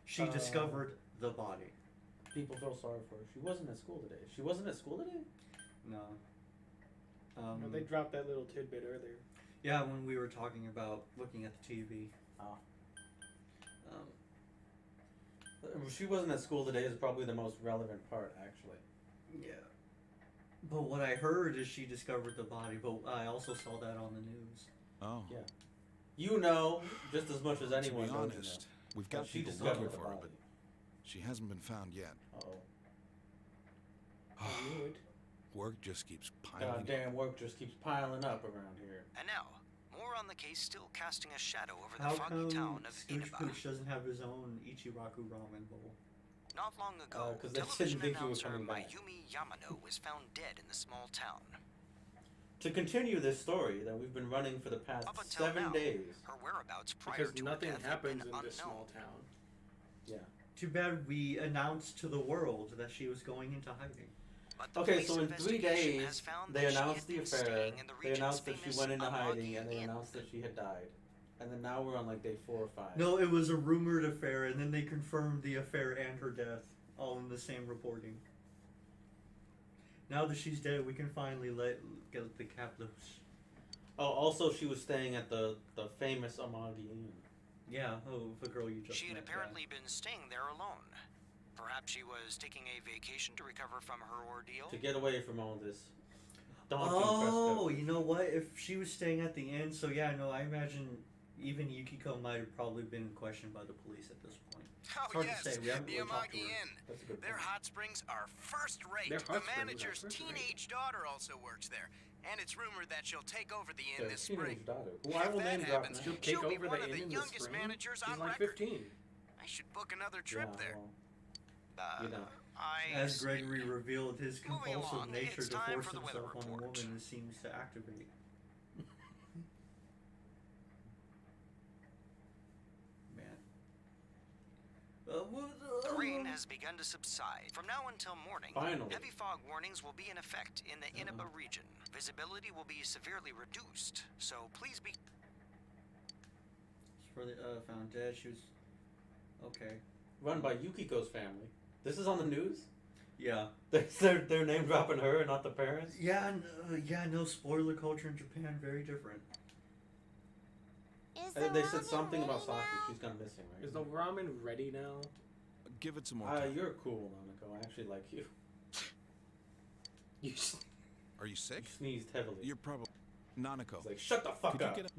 She discovered the body. People feel sorry for her. She wasn't at school today. She wasn't at school today? No. No, they dropped that little tidbit earlier. Yeah, when we were talking about looking at the TV. Oh. She wasn't at school today is probably the most relevant part, actually. Yeah. But what I heard is she discovered the body, but I also saw that on the news. Oh. Yeah. You know just as much as anyone To be knows. honest, We've got she people discovered looking the for her, body. but she hasn't been found yet. Uh-oh. Work just keeps piling up. Goddamn work just keeps piling up around here. And now, more on the case still casting a shadow over How the foggy come town of Scooch Inaba. Pooch doesn't have his own Ichiraku ramen bowl? Not long ago, 'cause they television didn't think you were announcer coming back. Mayumi Yamano was found dead in the small town. To continue this story that we've been running for the past Up until 7 now, days. her whereabouts prior Because to nothing her death had been happens in unknown. this small town. Yeah. Too bad we announced to the world that she was going into hiding. But the Okay, police so in 3 investigation days, has found they that she announced had the been affair, staying in the they region's announced that she famous went into hiding, Amagi and they Inn. announced that she had died. And then now we're on like day 4 or 5. No, it was a rumored affair, and then they confirmed the affair and her death, all in the same reporting. Now that she's dead, we can finally get the cat loose. Oh, also she was staying at the famous Amagi Inn. Yeah, the girl you just She had met, apparently been staying there alone. Perhaps she was taking a vacation to recover from her ordeal. To get away from all this. Oh, you know what? If she was staying at the inn, so yeah, no, I imagine even Yukiko might have probably been questioned by the police at this point. Oh, It's hard yes, to say. We haven't the really talked to Amagi her. Inn. That's a good Their point. hot springs are first rate. Their The hot springs are manager's first rate. teenage daughter also works there. And it's rumored that she'll take over the inn Their this spring. teenage daughter, who If I will that name drop happens, now. She'll take she'll be over one the of inn the in the youngest spring. managers She's on like record. 15. I should book another trip Yeah, there. well, you know. As Gregory revealed, his Moving compulsive along, nature it's to time force for the weather himself on a report. woman seems to activate. Man. The rain has begun to subside. From now until morning, Finally. heavy fog warnings will be in effect in the Inaba region. Visibility will be severely reduced, so please be... For the found dead, she was okay. Run by Yukiko's family. This is on the news? Yeah. They're name dropping her and not the parents? Yeah, no spoiler culture in Japan, very different. They said something about Saki. She's gone missing, right? Is the ramen ready now? Give it some more time. You're cool, Nanako. I actually like you. You Are you sick? Sneezed heavily. You're probably... Nanako. It's like, shut the fuck Could up. you get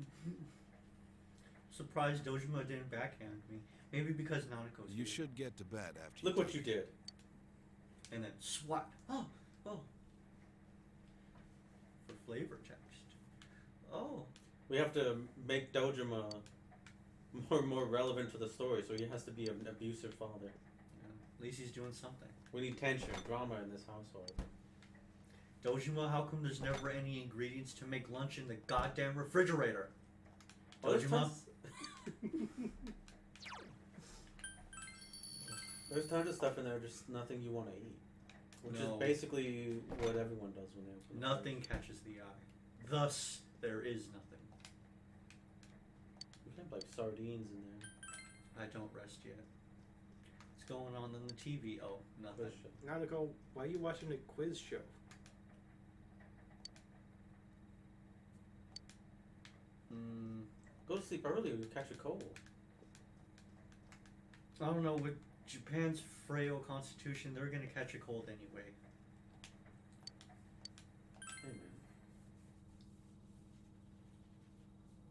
Surprised Dojima didn't backhand me. Maybe because Nanako's You here. should get to bed after Look what you did. And then swat. Oh. For flavor text. Oh. We have to make Dojima more relevant to the story, so he has to be an abusive father. Yeah, at least he's doing something. We need tension, drama in this household. Dojima, how come there's never any ingredients to make lunch in the goddamn refrigerator? Oh, there's Dojima? tons- There's tons of stuff in there, just nothing you want to eat. Which No. is basically what everyone does when they open the Nothing catches the eye. Thus, there is nothing. You can have like sardines in there. I don't rest yet. What's going on the TV? Oh, nothing. Nanako, why are you watching a quiz show? Go to sleep early or you catch a cold. I don't know, with Japan's frail constitution, they're gonna catch a cold anyway. Hey man.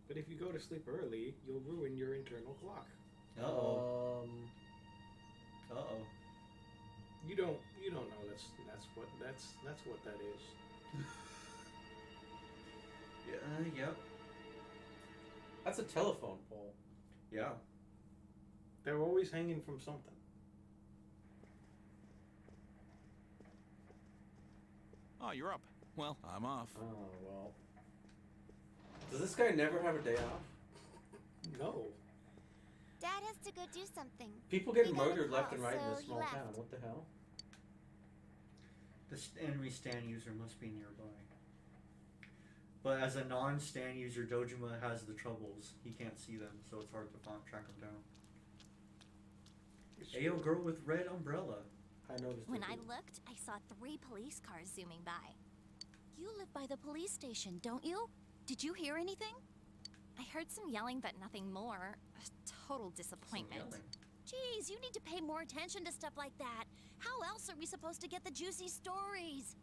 But if you go to sleep early, you'll ruin your internal clock. Uh-oh. You don't know that's what that is. Yep. That's a telephone pole. Yeah. They're always hanging from something. Oh, you're up. Well, I'm off. Oh, well. Does this guy never have a day off? No. Dad has to go do something. People get He got a murdered left call, and right in so this he small left. town. What the hell? The enemy stand user must be nearby. But as a non-stand user, Dojima has the troubles. He can't see them, so it's hard to track them down. Ayo, girl with red umbrella. I noticed. When I looked, I saw 3 police cars zooming by. You live by the police station, don't you? Did you hear anything? I heard some yelling, but nothing more. A total disappointment. Geez, you need to pay more attention to stuff like that. How else are we supposed to get the juicy stories?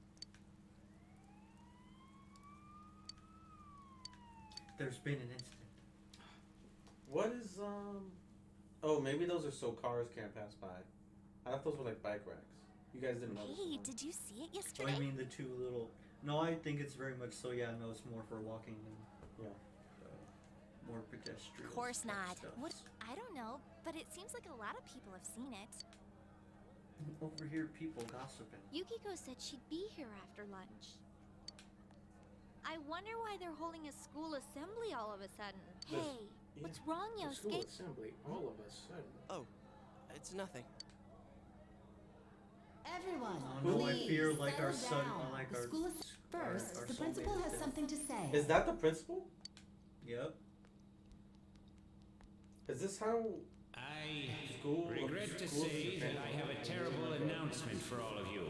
There's been an incident. What is Oh, maybe those are so cars can't pass by. I thought those were like bike racks. You guys didn't notice. Hey, did you see it Oh, yesterday? I mean the two little. No, I think it's very much so. Yeah, no, it's more for walking and more pedestrian. Of course not. Stuff. What? I don't know, but it seems like a lot of people have seen it. Over here, people gossiping. Yukiko said she'd be here after lunch. I wonder why they're holding a school assembly all of a sudden. Hey, what's wrong, The school Yosuke? assembly, all of a sudden. Oh, it's nothing. Everyone, Oh, no, I please fear like our settle son, down. like The our school is first. our The soulmate principal is has dead. something to say. Is that the principal? Yep. Is this how? I School regret to schools say Japan that I have a terrible announcement for all of you.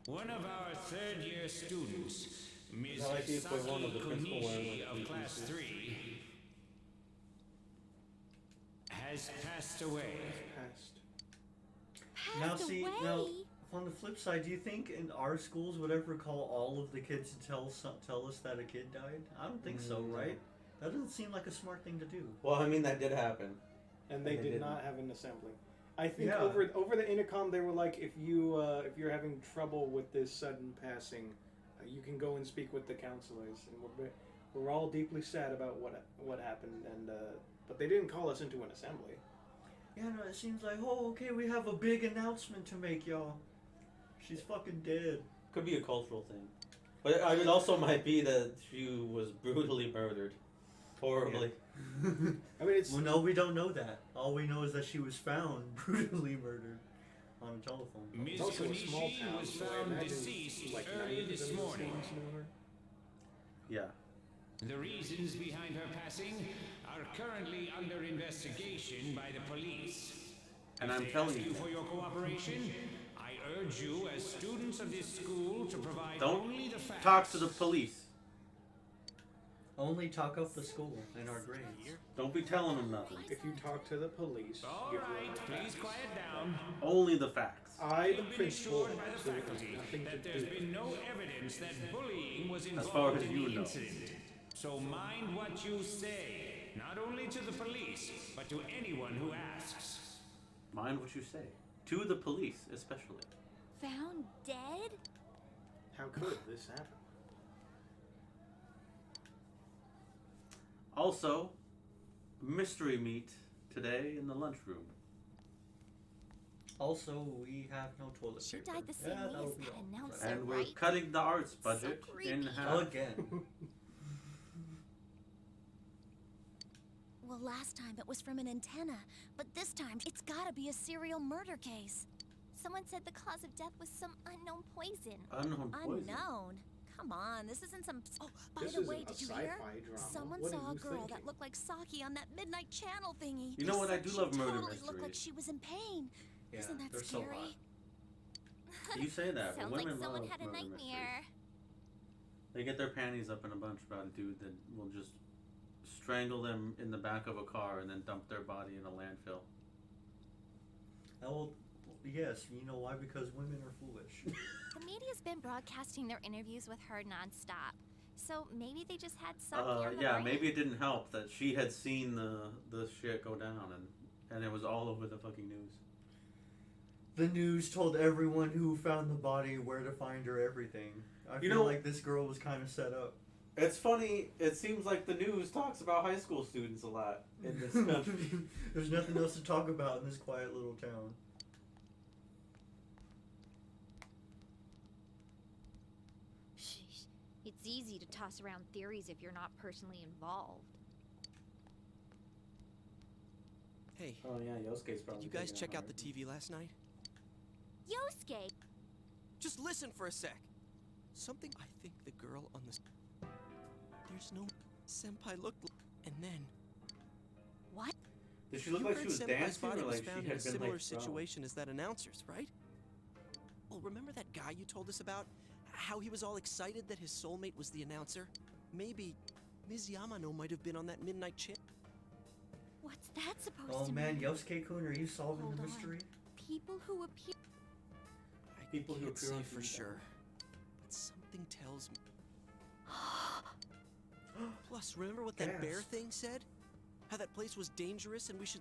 One of our third-year students, Ms. I like the equivalent of Saki the principal wearing, Konishi like, of Class PPC. 3, has passed away. Now see, now on the flip side, do you think in our schools would ever call all of the kids to tell us that a kid died? I don't think so, right? That doesn't seem like a smart thing to do. Well, I mean that did happen. And they did didn't. not have an assembly. I think Yeah. over the intercom they were like, if you're having trouble with this sudden passing, you can go and speak with the counselors. And we're all deeply sad about what happened. And but they didn't call us into an assembly. Yeah, no, it seems like, oh, okay, we have a big announcement to make, y'all. She's fucking dead. Could be a cultural thing, but it also might be that she was brutally murdered, horribly. I mean, it's Well, no, we don't know that. All we know is that she was found brutally murdered on a telephone. Ms. it's also a small Konishi town, was so I found imagine deceased like early 90% this of the morning. students know her. Yeah. The reasons behind her passing are currently under investigation by the police. And If I'm they telling ask you, for your cooperation, I urge you as students of this school to provide don't only the facts. talk to the police. Only talk up the school in our grades. Don't be telling them nothing. If you talk to the police, All give right, them the please facts. quiet down. Only the facts. I, the You've been principal, assured by the absolutely faculty nothing that to there's do. been no evidence that bullying was As far involved as in you the know. incident. So mind what you say, not only to the police, but to anyone who asks. Mind what you say. To the police, especially. Found dead? How could this happen? Also, mystery meat today in the lunchroom. Also, we have no toilet She paper. died the same Yeah, way that'll as be that all. announcer, And we're right? cutting the arts budget in creepy. half. Again. Well, last time it was from an antenna, but this time it's gotta be a serial murder case. Someone said the cause of death was some unknown poison. Unknown poison. Unknown? Come on, this isn't some. Oh, by This the isn't way, a did you sci-fi hear? drama. Someone What are saw a you girl thinking? that looked like Saki on that midnight channel thingy. You know They what? I said do she love murder totally looked like mysteries. she was in pain. Yeah, Isn't that they're so scary? hot. You say that, but Sounds like women someone love had a murder nightmare. mysteries. They get their panties up in a bunch about a dude that will just strangle them in the back of a car and then dump their body in a landfill. Oh, yes, you know why? Because women are foolish. The media's been broadcasting their interviews with her nonstop. So maybe they just had Saki on the Yeah, brain. maybe it didn't help that she had seen the shit go down and it was all over the fucking news. The news told everyone who found the body where to find her, everything. I You feel know- like this girl was kind of set up. It's funny, it seems like the news talks about high school students a lot in this country. There's nothing else to talk about in this quiet little town. Sheesh. It's easy to toss around theories if you're not personally involved. Hey, Oh yeah, Yosuke's probably. did you guys taking check it out the hard. TV last night? Yosuke! Just listen for a sec. Something I think the girl on the. There's no. Senpai looked. And then. What? Did she look You like heard she was Senpai's dancing body or was like found she in a had been similar like thrown? situation as that announcer's, right? Oh, remember that guy you told us about? How he was all excited that his soulmate was the announcer? Maybe Ms. Yamano might have been on that midnight chip. What's that supposed Oh to man, mean? Yosuke-kun, are you solving Hold the on. mystery? People who appear. People who Can't appear say on for TV. sure, but something tells me. Plus, remember what that bear Gas. thing said? How that place was dangerous and we should...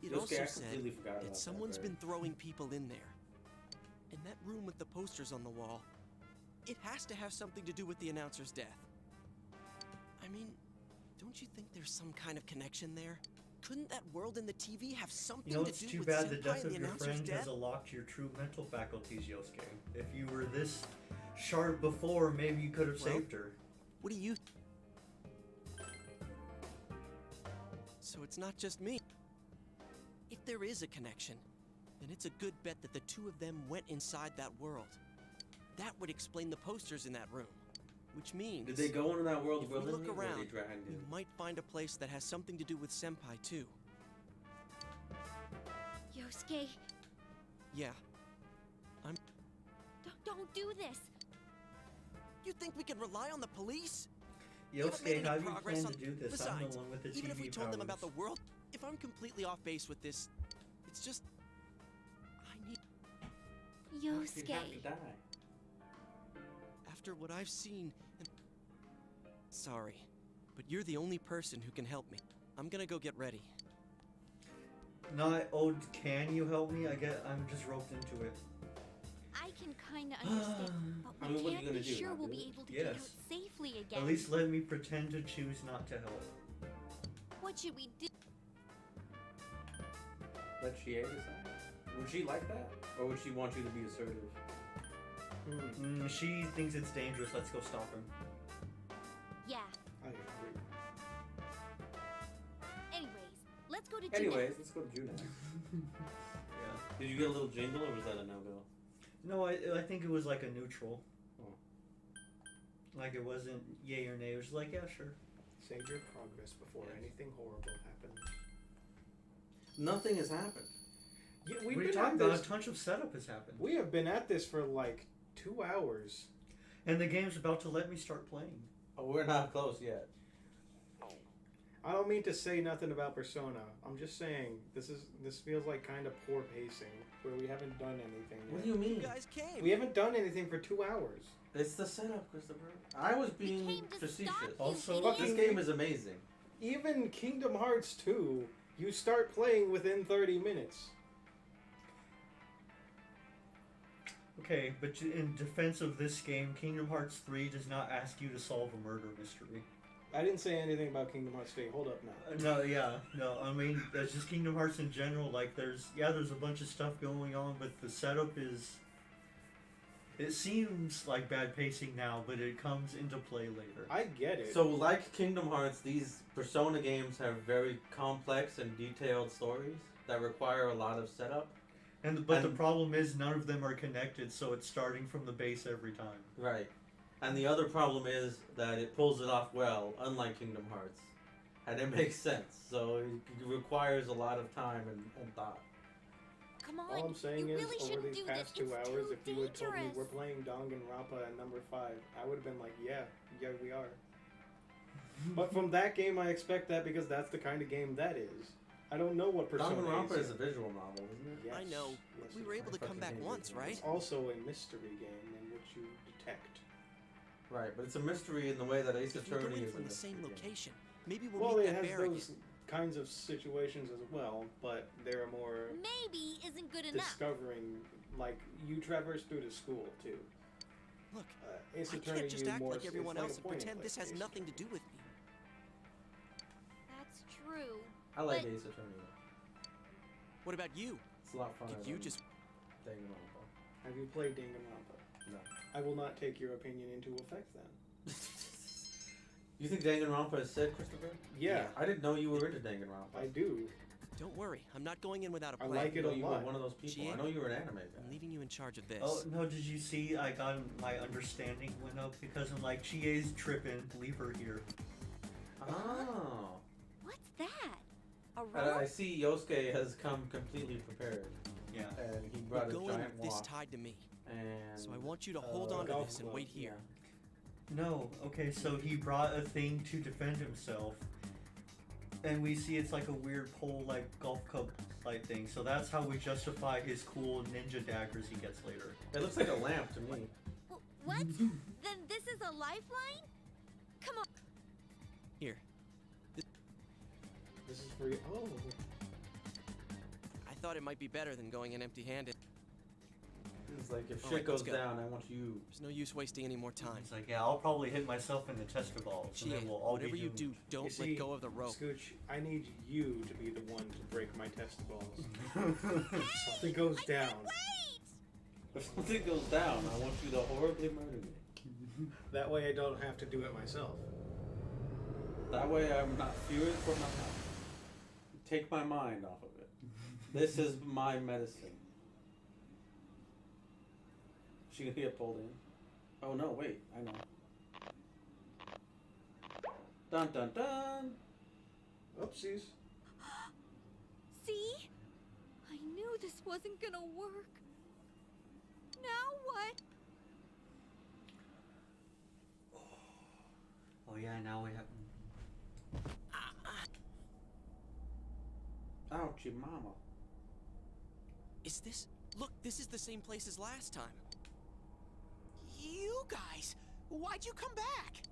It Yosuke, also I said completely forgot about that that, someone's right? been throwing people in there. And that room with the posters on the wall, it has to have something to do with the announcer's death. I mean, don't you think there's some kind of connection there? Couldn't that world in the TV have something You know, to it's do too with bad the Senpai death and of the your announcer's friend death? has unlocked your true mental faculties, Yosuke. If you were this sharp before, maybe you could have Well, saved her. What do you... So it's not just me. If there is a connection, then it's a good bet that the two of them went inside that world. That would explain the posters in that room. Which means... Did they go into that world if we willingly, look or around, they dragged we in? might find a place that has something to do with Senpai, too. Yosuke, Yeah. don't do this. You think we can rely on the police? We haven't made Yosuke, any how do you progress plan on... to do this? I'm Besides, the one with the even if TV we told them about powers. the world, if I'm completely off base with this, it's just... I need... You have Yosuke. to die. After what I've seen... Sorry, but you're the only person who can help me. I'm gonna go get ready. Not, oh, can you help me? I'm just roped into it. I can kind of understand, but I we mean, what are you can't be gonna do, sure not we'll do be it? able to get out Yes. safely again. At least let me pretend to choose not to help. What should we do? Let Chie decide. Would she like that, or would she want you to be assertive? She thinks it's dangerous. Let's go stop him. Yeah. I agree. Anyways, let's go to Anyways, Jeanette. let's go to Junex. Yeah. Did you get a little jingle, or was that a no-go? No, I think it was like a neutral. Oh. Like it wasn't yay or nay. It was like, yeah, sure. Save your progress before anything horrible happens. Nothing has happened. Yeah, What are you talking about? A bunch of setup has happened. We have been at this for like 2 hours. And the game's about to let me start playing. Oh, we're not close yet. I don't mean to say nothing about Persona. I'm just saying this feels like kind of poor pacing where we haven't done anything. What yet. do you mean? You guys came! We haven't done anything for 2 hours. It's the setup, Christopher. I was being facetious. Also, this game is amazing. Even Kingdom Hearts 2, you start playing within 30 minutes. Okay, but in defense of this game, Kingdom Hearts 3 does not ask you to solve a murder mystery. I didn't say anything about Kingdom Hearts 3. Hold up now. No, I mean, that's just Kingdom Hearts in general. Like, there's a bunch of stuff going on, but the setup is... It seems like bad pacing now, but it comes into play later. I get it. So, like Kingdom Hearts, these Persona games have very complex and detailed stories that require a lot of setup. But the problem is none of them are connected, so it's starting from the base every time. Right. And the other problem is that it pulls it off well, unlike Kingdom Hearts. And it makes sense. So it requires a lot of time and thought. Come on, All I'm saying you is, really over shouldn't these do past this. 2 It's hours, too if you had told me dangerous. we're playing Danganronpa at number 5, I would have been like, yeah, we are. But from that game, I expect that because that's the kind of game that is. I don't know what Persona Danganronpa is a yet. visual novel, isn't it? Yes, I know, but we were able to come back once, right? It's also a mystery game in which you detect. Right, but it's a mystery in the way that Ace If you're Attorney going is from a the same mystery game. location, maybe we'll Well, meet it that has barrack. those kinds of situations as well, but they're more Maybe isn't good enough. discovering. Like you traverse through the school too. Look, Ace I Attorney, can't just you act more, like everyone it's else like and a point pretend this has Ace nothing to Attorney. do with me. That's true. I like but Ace Attorney. What about you? It's a lot funner Could you than just... Danganronpa. Have you played Danganronpa? No. I will not take your opinion into effect then. You think Danganronpa is sick, Christopher? Yeah. I didn't know you were into Danganronpa. I do. Don't worry, I'm not going in without a I plan. like it I know a you were lot. one of those people. Chie, I know you were an anime guy. I'm leaving you in charge of this. Oh, no, did you see I got my understanding went up because I'm like, Chie's tripping, leave her here. Oh. What's that? A And rope? I see Yosuke has come completely prepared. Yeah. And he We're brought a going giant with this walk. tied to me. And So I want you to hold on to golf this and club, wait here. No, okay, so he brought a thing to defend himself. And we see it's like a weird pole, like golf club type thing. So that's how we justify his cool ninja daggers he gets later. It looks like a lamp to me. What? Then this is a lifeline? Come on. Here. This is for you. Oh. I thought it might be better than going in empty-handed. It's like, if All shit right, goes let's go. down, I want you. There's no use wasting any more time. It's like, yeah, I'll probably hit myself in the testicle balls, and then we'll all whatever be you doomed. do, don't You see, let go of the rope. Scooch, I need you to be the one to break my testicles. If something goes down. If something goes down, I want you to horribly murder me. That way I don't have to do it myself. That way I'm not fearing for my health. Take my mind off of it. This is my medicine. She gonna get pulled in? Oh no, wait, I know. Dun dun dun! Oopsies. See? I knew this wasn't gonna work. Now what? Oh yeah, now we have. Ouchie mama. Is this... Look, this is the same place as last time. You guys, why'd you come back?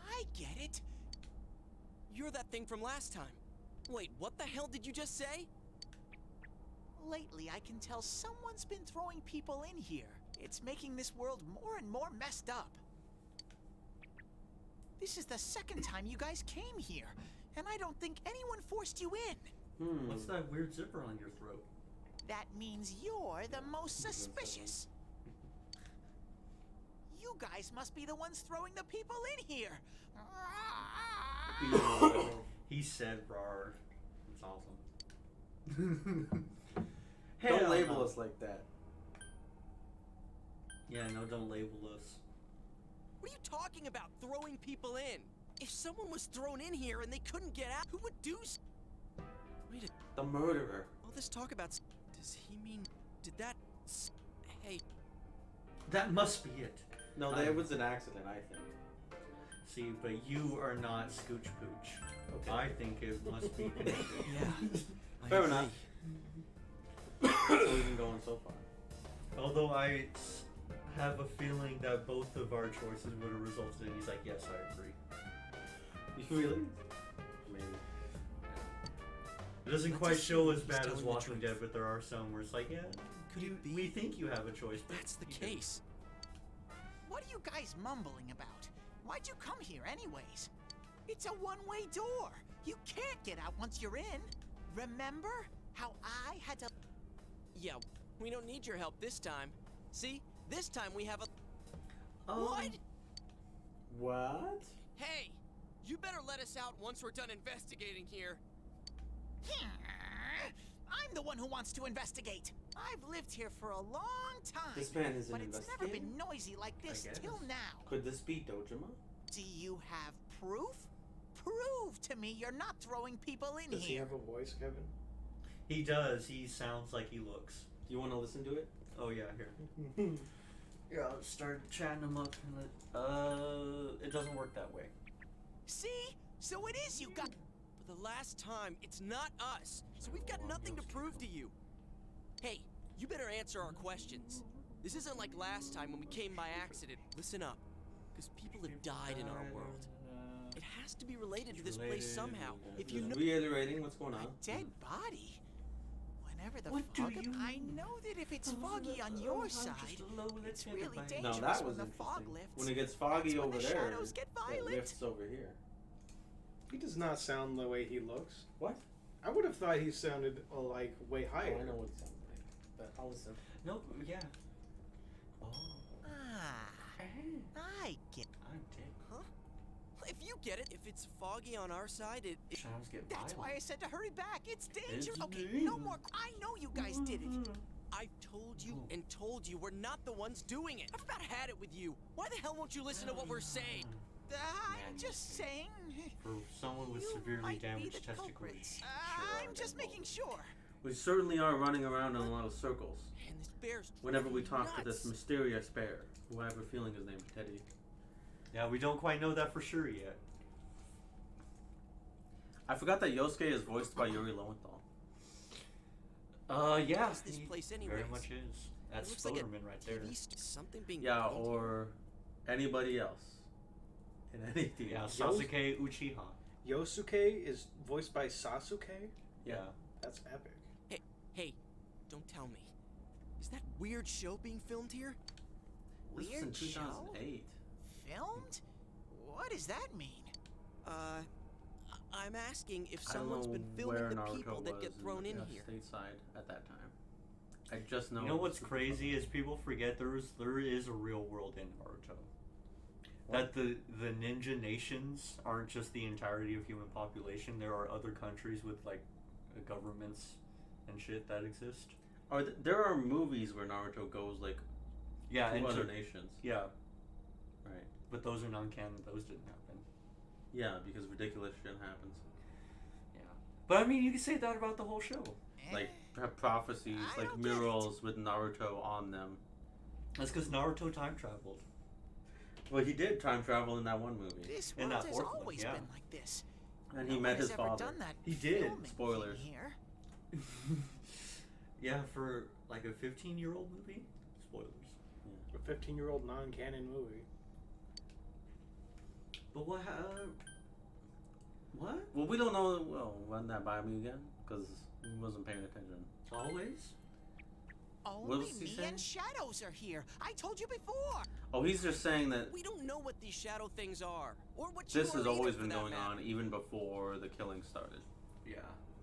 I get it. You're that thing from last time. Wait, what the hell did you just say? Lately, I can tell someone's been throwing people in here. It's making this world more and more messed up. This is the second time you guys came here, and I don't think anyone forced you in. What's that weird zipper on your throat? That means you're the most suspicious. You guys must be the ones throwing the people in here. He said "rar." It's awesome. Don't label us like that. Yeah, no, don't label us. What are you talking about, throwing people in? If someone was thrown in here and they couldn't get out, who would do Wait a... The murderer. All this talk about... Does he mean... Did that... Hey... That must be it. No, that was an accident, I think. See, but you are not Scooch Pooch. Okay. I think it must be connected. Yeah. Fair enough. We've been going so far. Although I have a feeling that both of our choices would have resulted in. He's like, yes, I agree. You really? Maybe. It doesn't quite show as bad as Walking Dead, but there are some where it's like, yeah, we think you have a choice, but that's the case. What are you guys mumbling about? Why'd you come here anyways? It's a one-way door. You can't get out once you're in. Remember how I had to... Yeah, we don't need your help this time. See? This time we have a... What? What? Hey! You better let us out once we're done investigating here. I'm the one who wants to investigate. I've lived here for a long time. This man is an but it's never been noisy like this till now. Could this be Dojima? Do you have proof? Prove to me you're not throwing people in Does here. he have a voice, Kevin? He does. He sounds like he looks. You want to listen to it? Oh yeah, here. Yeah, I'll start chatting him up. It doesn't work that way. See? So it is you got... For the last time, it's not us. So we've got nothing to prove to you. Hey, you better answer our questions. This isn't like last time when we came by accident. Listen up. Because people have died in our world. It has to be related to this place somehow. If you know... Reiterating what's going on. A dead body? Whenever the fog... I know that if it's foggy on your side, it's really dangerous No, that was when the fog interesting. lifts. When it gets foggy That's when over the there, shadows get it violent. lifts over here. He does not sound the way he looks. What? I would have thought he sounded like way higher. Oh, I know what he sounds like. But I'll listen. No, yeah. I get... I'm dead. Huh? If you get it, if it's foggy on our side, it... Shadows get That's violent. why I said to hurry back. It's dangerous. It's Okay, no more... I know you guys did it. I've told you and told you we're not the ones doing it. I've about had it with you. Why the hell won't you listen to what we're saying? I'm just saying... For someone with You severely might be damaged the testicles. culprits. I'm just making sure. We certainly are running around in a lot of circles. And this bear's Whenever we driving me talk to this nuts. mysterious bear, who I have a feeling is named Teddy. Yeah, we don't quite know that for sure yet. I forgot that Yosuke is voiced by Yuri Lowenthal. Yeah, What is this he place very anyways? much is. That's looks like a Spoderman right there. TV something being Yeah, painted. or anybody else. in anything. Yeah, Sasuke Uchiha. Yosuke is voiced by Sasuke? Yeah. That's epic. Hey, don't tell me. Is that weird show being filmed here? This was in 2008. Filmed? What does that mean? I'm asking if I don't someone's know been where filming the Naruto people that was get thrown in here. Stateside at that time. I just know. You know what's crazy is people forget there is a real world in Naruto. That the ninja nations aren't just the entirety of human population. There are other countries with like governments and shit that exist. There are movies where Naruto goes like to other nations. Yeah. Right. But those are non-canon. Those didn't happen. Yeah, because ridiculous shit happens. Yeah. But I mean, you can say that about the whole show. Like prophecies, like murals with Naruto on them. That's because Naruto time traveled. Well, he did time travel in that one movie. This In world that has fourth one, always yeah. been like this. And he met his Nobody's ever father. done that He did. filming Spoilers. thing here. Yeah, for like a 15-year-old movie. Spoilers. A 15-year-old non-canon movie. But what? What? Well, we don't know. Well, run that by me again, because we wasn't paying attention. Always. Only was he me saying? and Shadows are here. I told you before. Oh, he's just saying that We don't know what these shadow things are, or what this you has are always either, been for that going matter. on even before the killing started. Yeah.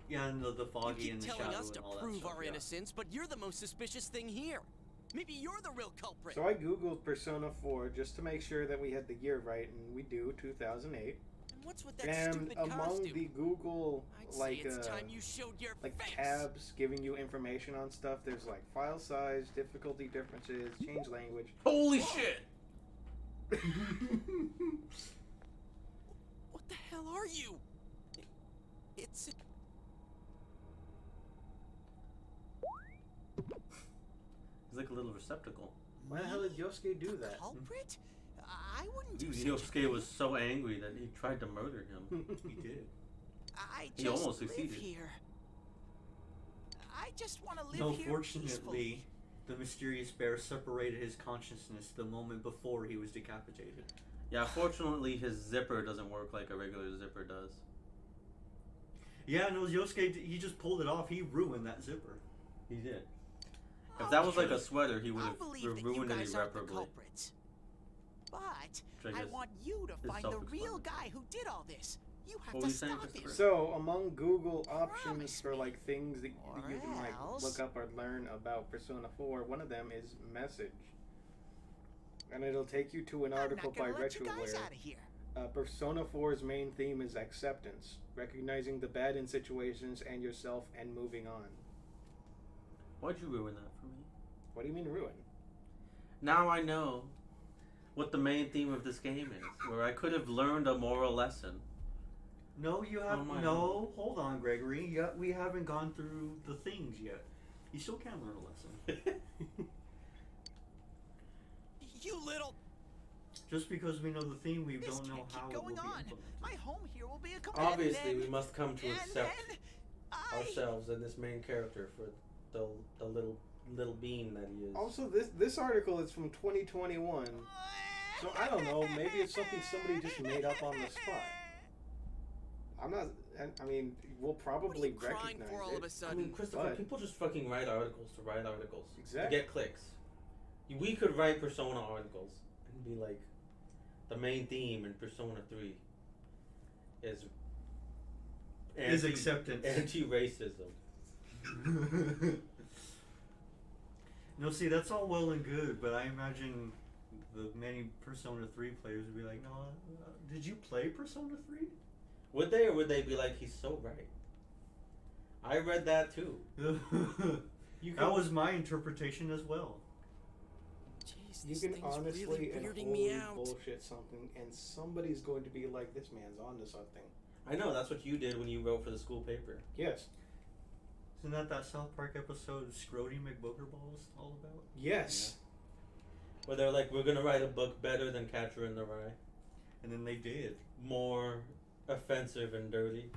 Yeah, and the foggy You and keep the telling shadow us to and all that prove stuff. our Yeah. innocence, but you're the most suspicious thing here. Maybe you're the real culprit. So I googled Persona 4 just to make sure that we had the year right, and we do, 2008. And what's with that And stupid among costume? the Google I'd say like it's time you showed your like face. tabs giving you information on stuff, there's like file size, difficulty differences, change language. Holy shit! What the hell are you? It's He's like a little receptacle. Why the hell did Yosuke do that? Culprit? I wouldn't do Dude, such a Yosuke was so angry that he tried to murder him. He did. I He just almost live succeeded. here. I just want to live No, here fortunately, peacefully. the mysterious bear separated his consciousness the moment before he was decapitated. Yeah, fortunately his zipper doesn't work like a regular zipper does. Yeah, no, Yosuke, he just pulled it off. He ruined that zipper. He did. If that was like a sweater, he would I have believe that you ruined it guys aren't the irreparably. culprits. But Which I I guess want you to is find the real self-explanatory. guy who did all this. You have What to were you saying, stop him. Christopher? So, among Google options for like things that you can like else- look up or learn about Persona 4, one of them is message. And it'll take you to an article by gonna let you guys Retroware. outta here. Persona 4's main theme is acceptance, recognizing the bad in situations and yourself and moving on. Why'd you ruin that for me? What do you mean ruin? Now I know what the main theme of this game is, where I could have learned a moral lesson. No, you have my no. Hold on, Gregory. We haven't gone through the things yet. You still can learn a lesson. You little. Just because we know the theme, we This don't know can't how keep it will be going on. implemented. My home here will be a Obviously, and we then, must come to and accept then ourselves and this main character for the little bean that he is. Also, this article is from 2021, so I don't know. Maybe it's something somebody just made up on the spot. I'm not. I mean, we'll probably crying recognize for all it. of a I sudden? mean, Christopher, But- people just fucking write articles to write articles. Exactly. To get clicks. We could write Persona articles and be like, the main theme in Persona 3 is acceptance. Anti-racism. No, see, that's all well and good, but I imagine the many Persona 3 players would be like, no, did you play Persona 3? Would they, or would they be like, he's so right? I read that too. That was my interpretation as well. Jeez, You this can thing's honestly really and weirding me wholly out. bullshit something, and somebody's going to be like, "This man's onto something." I know, that's what you did when you wrote for the school paper. Yes. Isn't that South Park episode Scrody McBoogerballs all about? Yes. Where they're like, we're gonna write a book better than Catcher in the Rye. And then they did. More offensive and dirty.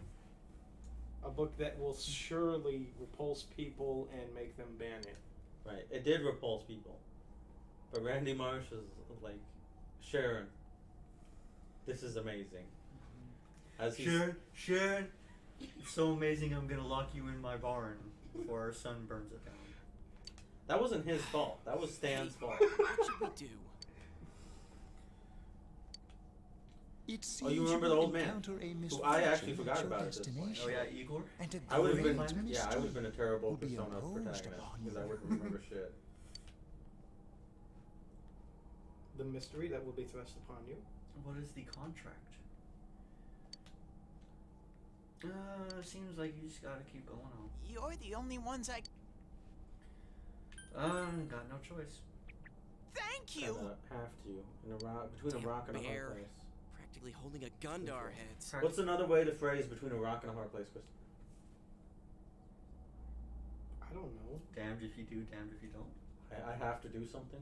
A book that will surely repulse people and make them ban it. Right, it did repulse people. But Randy Marsh is like Sharon. This is amazing. As he's, Sharon, it's so amazing. I'm gonna lock you in my barn before our son burns it down. that wasn't his fault. That was Stan's fault. What should we do? It seems Oh, you remember the will old man? encounter a Who I actually misfortune forgot at your about at this point. destination, Oh yeah, Igor. and a I would have been, great yeah, I would have been a mystery terrible will be Persona imposed protagonist upon because I you. wouldn't remember shit. The mystery that will be thrust upon you. What is the contract? Seems like you just gotta keep going on. You're the only ones I... Got no choice. Thank you! Kinda have to. In a rock, between a rock and a hard bear. place. Practically holding a gun to our heads. What's another way to phrase between a rock and a hard place, Chris? I don't know. Damned if you do, damned if you don't. I have to do something?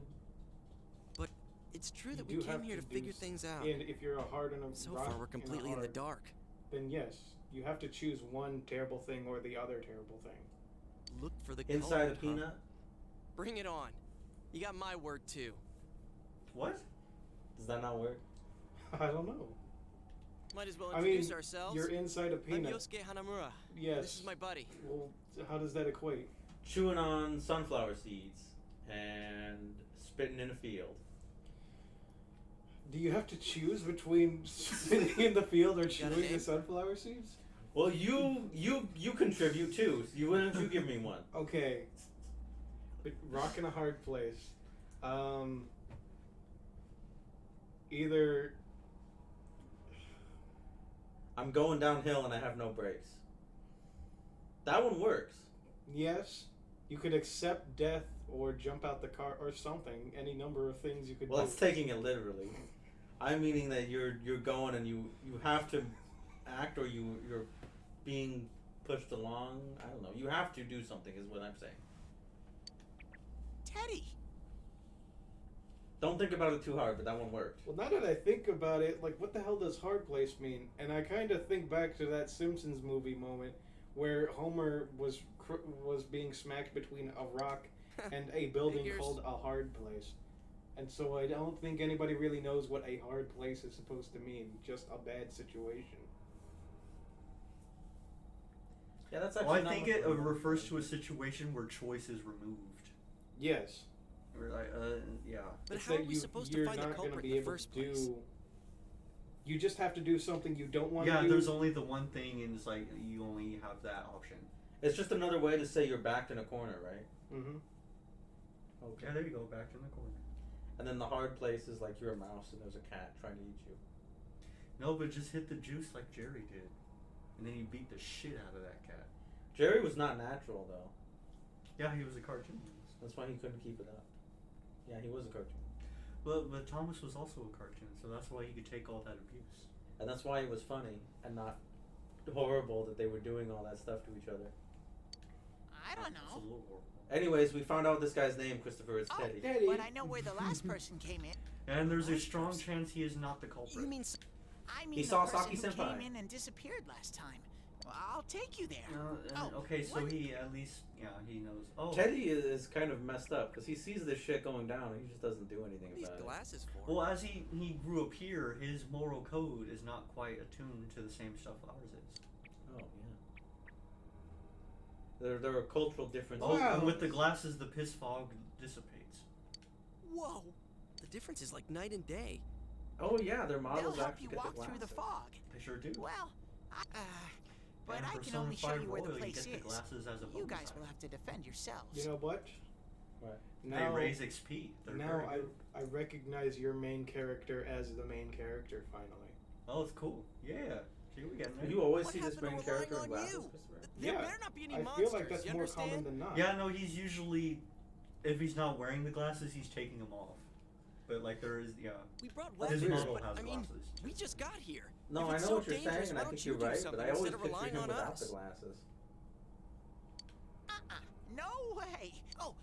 But it's true You that do we came have here to do figure s- things out. And if you're a hard and a So rock far, we're and a completely in the hard, dark. Then yes, you have to choose one terrible thing or the other terrible thing. Look for the Inside culprit, a peanut? huh? Bring it on. You got my word too. What? Does that not work? I don't know. Might as well I mean, introduce ourselves. you're inside a I'm peanut. Yosuke Hanamura. Yes. This is my buddy. Well, how does that equate? Chewing on sunflower seeds and spitting in a field. Do you have to choose between spitting in the field or got a chewing the name? sunflower seeds? Well, you contribute too. So why don't you give me one? Okay. Rock in a hard place. Either I'm going downhill and I have no brakes. That one works. yes, you could accept death or jump out the car or something. Any number of things you could Well, do. that's taking it literally. I'm meaning that you're going and you have to act or you're being pushed along. I don't know. You have to do something is what I'm saying. Teddy! Don't think about it too hard, but that one worked. Well, now that I think about it, like, what the hell does hard place mean? And I kind of think back to that Simpsons movie moment where Homer was being smacked between a rock and a building Figures. called a hard place. And so I don't think anybody really knows what a hard place is supposed to mean. Just a bad situation. Yeah, that's actually Well, I not think much it of a- refers to a situation where choice is removed. Yes. Or like, yeah. But It's how are that we supposed to you're find the not gonna culprit be in the able first to place? You just have to do something you don't want Yeah, to do. there's only the one thing, and it's like you only have that option. It's just another way to say you're backed in a corner, right? Mm-hmm. Okay. Yeah, there you go, back in the corner. And then the hard place is like you're a mouse and there's a cat trying to eat you. No, but just hit the juice like Jerry did, and then you beat the shit out of that cat. Jerry was not natural though. Yeah, he was a cartoon. That's why he couldn't keep it up. Yeah, he was a cartoon. Well, but Thomas was also a cartoon, so that's why he could take all that abuse. And that's why it was funny and not horrible that they were doing all that stuff to each other. I don't It's a know. little horrible. Anyways, we found out this guy's name, Christopher. It's Teddy. Teddy. But I know where the last person came in. And there's a strong chance he is not the culprit. You mean I mean He the saw person Saki who Senpai. came in and disappeared last time. Well, I'll take you there. Okay, so what? he at least, yeah, he knows. Oh, Teddy is kind of messed up because he sees this shit going down and he just doesn't do anything these about it. glasses for? well, as he grew up here, his moral code is not quite attuned to the same stuff ours is. Oh yeah. There are cultural differences. Oh, and with the glasses, the piss fog dissipates. Whoa! The difference is like night and day. Oh yeah, their They'll models help actually you get walk the through the glasses. fog. They sure do. Well, but And I for can Persona only show 5 you where the Royal, you place get the is. glasses as a You bonus guys item. will have to defend yourselves. You know what? Right. Now, They raise XP. They're now very good. I recognize your main character as the main character finally. Oh, it's cool. Yeah. See, we getting there. You always What see this happened main to relying character in on glasses, you? Christopher? There Yeah, better not be any I monsters. feel like that's you more understand? common than not. Yeah, no, he's usually, if he's not wearing the glasses, he's taking them off. But like there is, yeah. We brought His weapons, model but has I mean, glasses. we just got here. No, If I it's know so what you're dangerous, saying, and why I don't think you you're do right, something but I always instead of picture relying him on without us? the glasses. No way. Oh,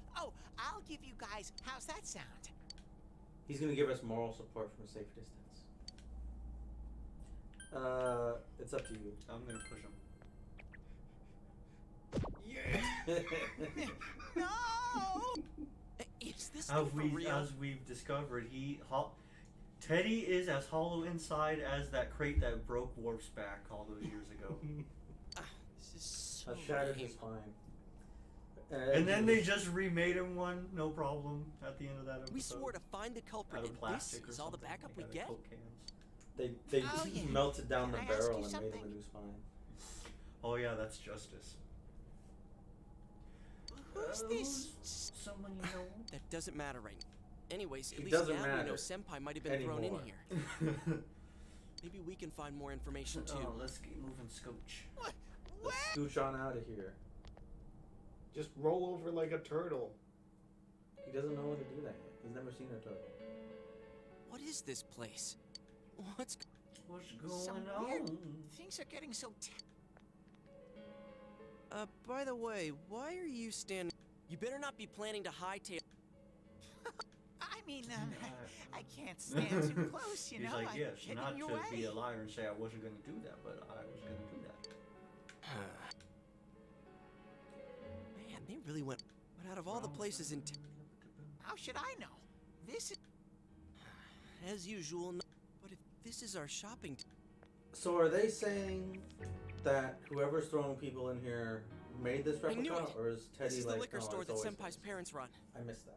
I'll give you guys. How's that sound? He's gonna give us moral support from a safe distance. It's up to you. I'm gonna push him. No! Is this As thing for real? we've discovered, Teddy is as hollow inside as that crate that broke Worf's back all those years ago. This is so I shattered lame. his spine. And then they just remade him one, no problem, at the end of that episode. We swore to find the culprit, Out of and plastic this or is all the something, backup we like out of get? Coke cans. They Oh, yeah. melted down Can the I ask barrel you and made him something? a new spine. Oh yeah, that's justice. Who's this? Someone you know? That doesn't matter right now. Anyways, It at least doesn't now we matter know Senpai might have been thrown in anymore. here. Maybe we can find more information too. Oh, let's keep moving, Scooch. Let's scooch on out of here. Just roll over like a turtle. He doesn't know how to do that yet. He's never seen a turtle. What is this place? What's Some going weird on? things are getting so. By the way, why are you standing? You better not be planning to hightail. I mean, I can't stand too close, you He's know. like, I'm yes, getting not in your to way. be a liar and say I wasn't going to do that, but I was going to do that. Man, they really went. But out of all the places in How should I know? This is. as usual, but if this is our shopping So are they saying that whoever's throwing people in here made this I knew replica, it. or is Teddy This is like, the liquor no, store it's that always Senpai's been parents run. I missed that.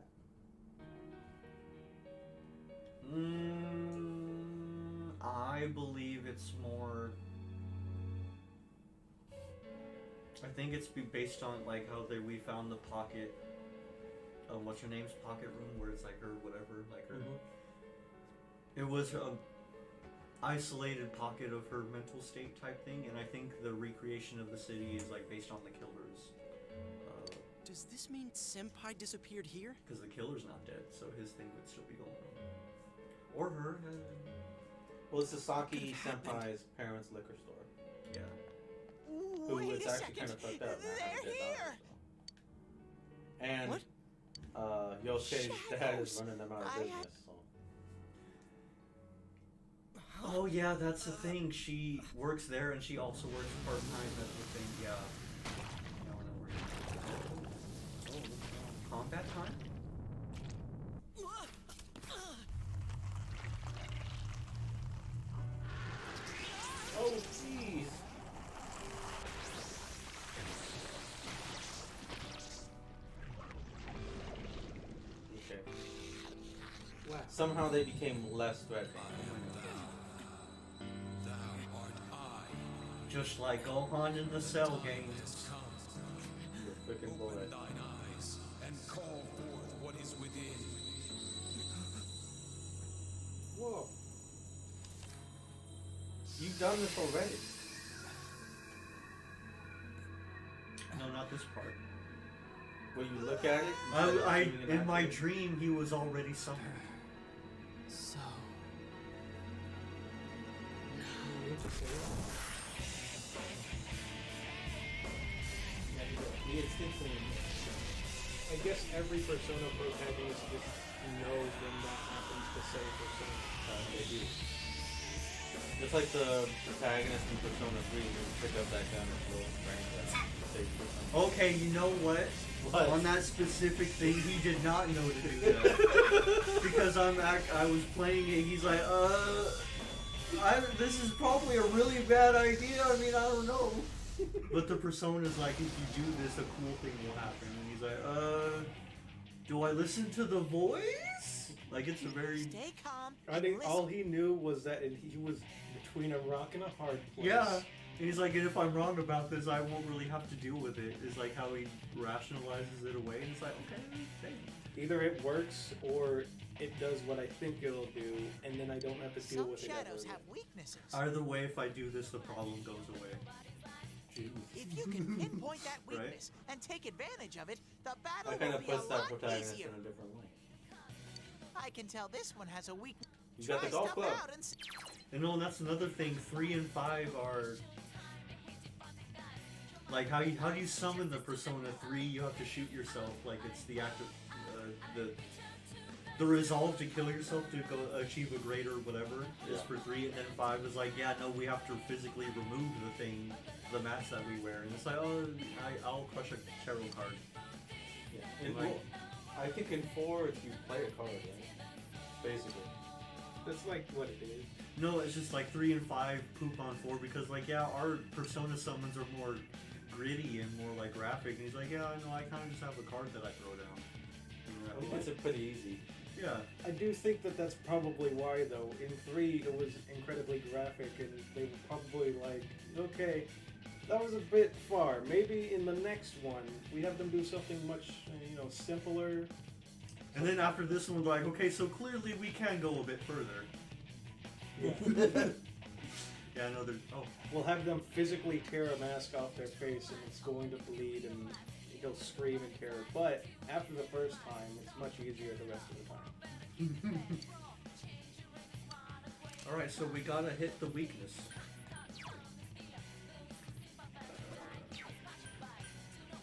I believe it's more. I think it's based on like how we found the pocket. What's her name's pocket room where it's like her whatever like her. It was a isolated pocket of her mental state type thing, and I think the recreation of the city is like based on the killers. Does this mean Senpai disappeared here? Because the killer's not dead, so his thing would still be going on. Or her. Well, it's Sasaki Senpai's parents' liquor store. Yeah. Who Wait it's a actually second. kind of fucked up. They're here. And What? Yosuke's dad is Shadows. running them out of I business. had- So. Oh yeah, that's the thing. She works there, and she also works part time at the thing. Yeah. Now I know where you're combat time. Oh jeez. Okay. Wow. Somehow they became less threatening. Just like Gohan in the Cell game. You're freaking bullet. Thine eyes and call forth what is within. Whoa. You've done this already. No, not this part. When you look at it, I in my dream he was already summoned. So. He instinctively. I guess every Persona protagonist just knows when that happens to say Persona. They do. Just like the protagonist in Persona 3 who pick up that gun and blow his brains out to save Persona. Okay, you know what? What? On that specific thing, he did not know to do that. Because I was playing it, he's like, this is probably a really bad idea. I mean, I don't know. But the Persona's like, if you do this, a cool thing will happen. And he's like, do I listen to the voice? Like, it's a very... Stay calm. I think all he knew was that he was between a rock and a hard place. Yeah. And he's like, and if I'm wrong about this, I won't really have to deal with it. Is like how he rationalizes it away. And it's like, okay, thanks. Either it works or it does what I think it'll do, and then I don't have to deal Some with it shadows ever have again. weaknesses. Either way, if I do this, the problem goes away. Jeez. If you can pinpoint that Right? weakness and take advantage of it, the battle That kind will of be a puts that lot protagonist easier. in a different light. I can tell this one has a weakness. You got the Try golf stuff club. out and see. And no, that's another thing. 3 and 5 are like how do you summon the Persona 3? You have to shoot yourself. Like it's the act of the resolve to kill yourself to go achieve a greater whatever is for 3, and then 5 is like, yeah, no, we have to physically remove the thing, the mask that we wear, and it's like, oh, I'll crush a tarot card. Yeah. And Well, like, I think in 4 it's you play a card, right? Basically. That's like what it is. No, it's just like 3 and 5 poop on 4 because like yeah, our Persona summons are more gritty and more like graphic, and he's like, yeah, no, I kind of just have a card that I throw down. It makes it pretty easy. Yeah. I do think that that's probably why, though. In 3, it was incredibly graphic, and they were probably like, okay, that was a bit far. Maybe in the next one, we have them do something much, simpler. And then after this one, we're like, okay, so clearly we can go a bit further. Yeah. Yeah, no, there's... Oh. We'll have them physically tear a mask off their face, and it's going to bleed, and he'll scream in terror. But after the first time, it's much easier the rest of the time. Alright, so we gotta hit the weakness.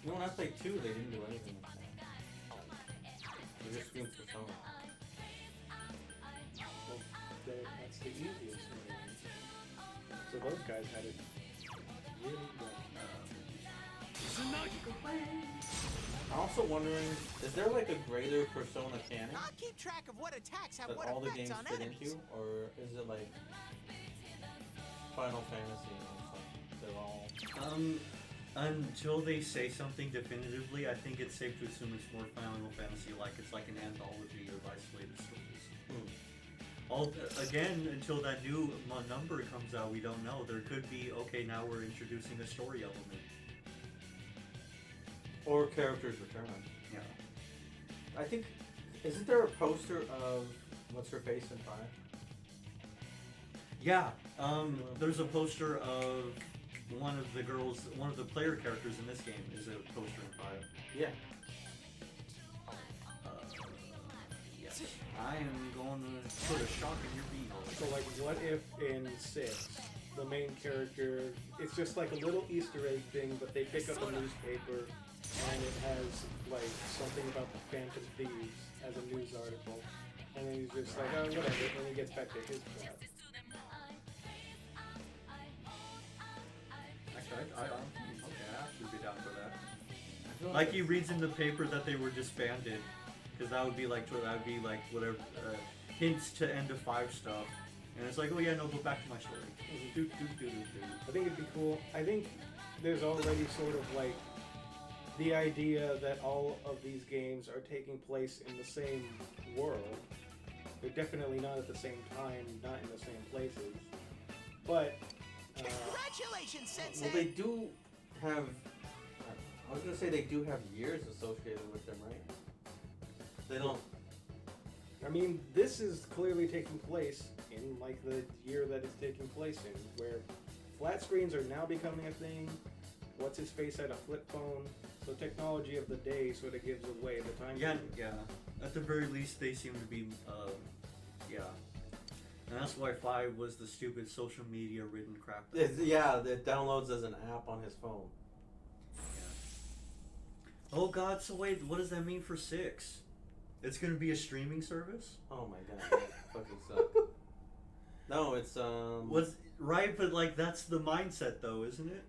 No, when I played 2, they didn't do anything like that. They just screamed Persona. Well, that's the easiest one. So those guys had it really good. I'm also wondering, is there like a greater Persona canon I'll keep track of what attacks have that what all the games effects on fit enemies. into, or is it like Final Fantasy or something? They're all. Until they say something definitively, I think it's safe to assume it's more Final Fantasy like. It's like an anthology of isolated stories. Again, until that new number comes out, we don't know. There could be, okay, now we're introducing a story element. Or characters return. Yeah. I think, isn't there a poster of what's her face in 5? Yeah, there's a poster of one of the player characters in this game is a poster in 5. Yeah. Yes. I am going to put a shock in your beehole. So, like, what if in 6, the main character, it's just like a little Easter egg thing, but they pick up a newspaper, and it has, like, something about the Phantom Thieves as a news article, and then he's just like, oh, whatever, and he gets back to his plot. Actually, I should be down for that. Like he reads in the paper that they were disbanded, because that would be like whatever hints to end of 5 stuff, and it's like, oh yeah, no, go back to my story. I think it'd be cool. I think there's already sort of like the idea that all of these games are taking place in the same world. They're definitely not at the same time, not in the same places, but. Congratulations, Sensei! Well, they do have. I was gonna say they do have years associated with them, right? They don't. I mean, this is clearly taking place in like the year that it's taking place in, where flat screens are now becoming a thing. What's his face had a flip phone, so technology of the day sort of gives away the time. Yeah. At the very least, they seem to be, yeah. And that's why 5 was the stupid social media ridden crap. Yeah, it downloads as an app on his phone. Yeah. Oh god, so wait, what does that mean for 6? It's gonna be a streaming service? Oh my god, that fucking suck. No, it's What's right, but like that's the mindset though, isn't it?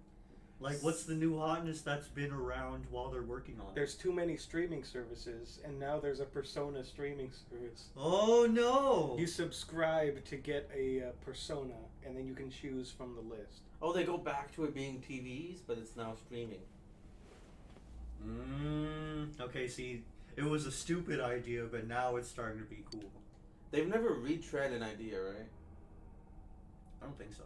Like, what's the new hotness that's been around while they're working on it? There's too many streaming services, and now there's a Persona streaming service. Oh no! You subscribe to get a Persona, and then you can choose from the list. Oh, they go back to it being TVs, but it's now streaming. Okay, see, it was a stupid idea, but now it's starting to be cool. They've never retread an idea, right? I don't think so.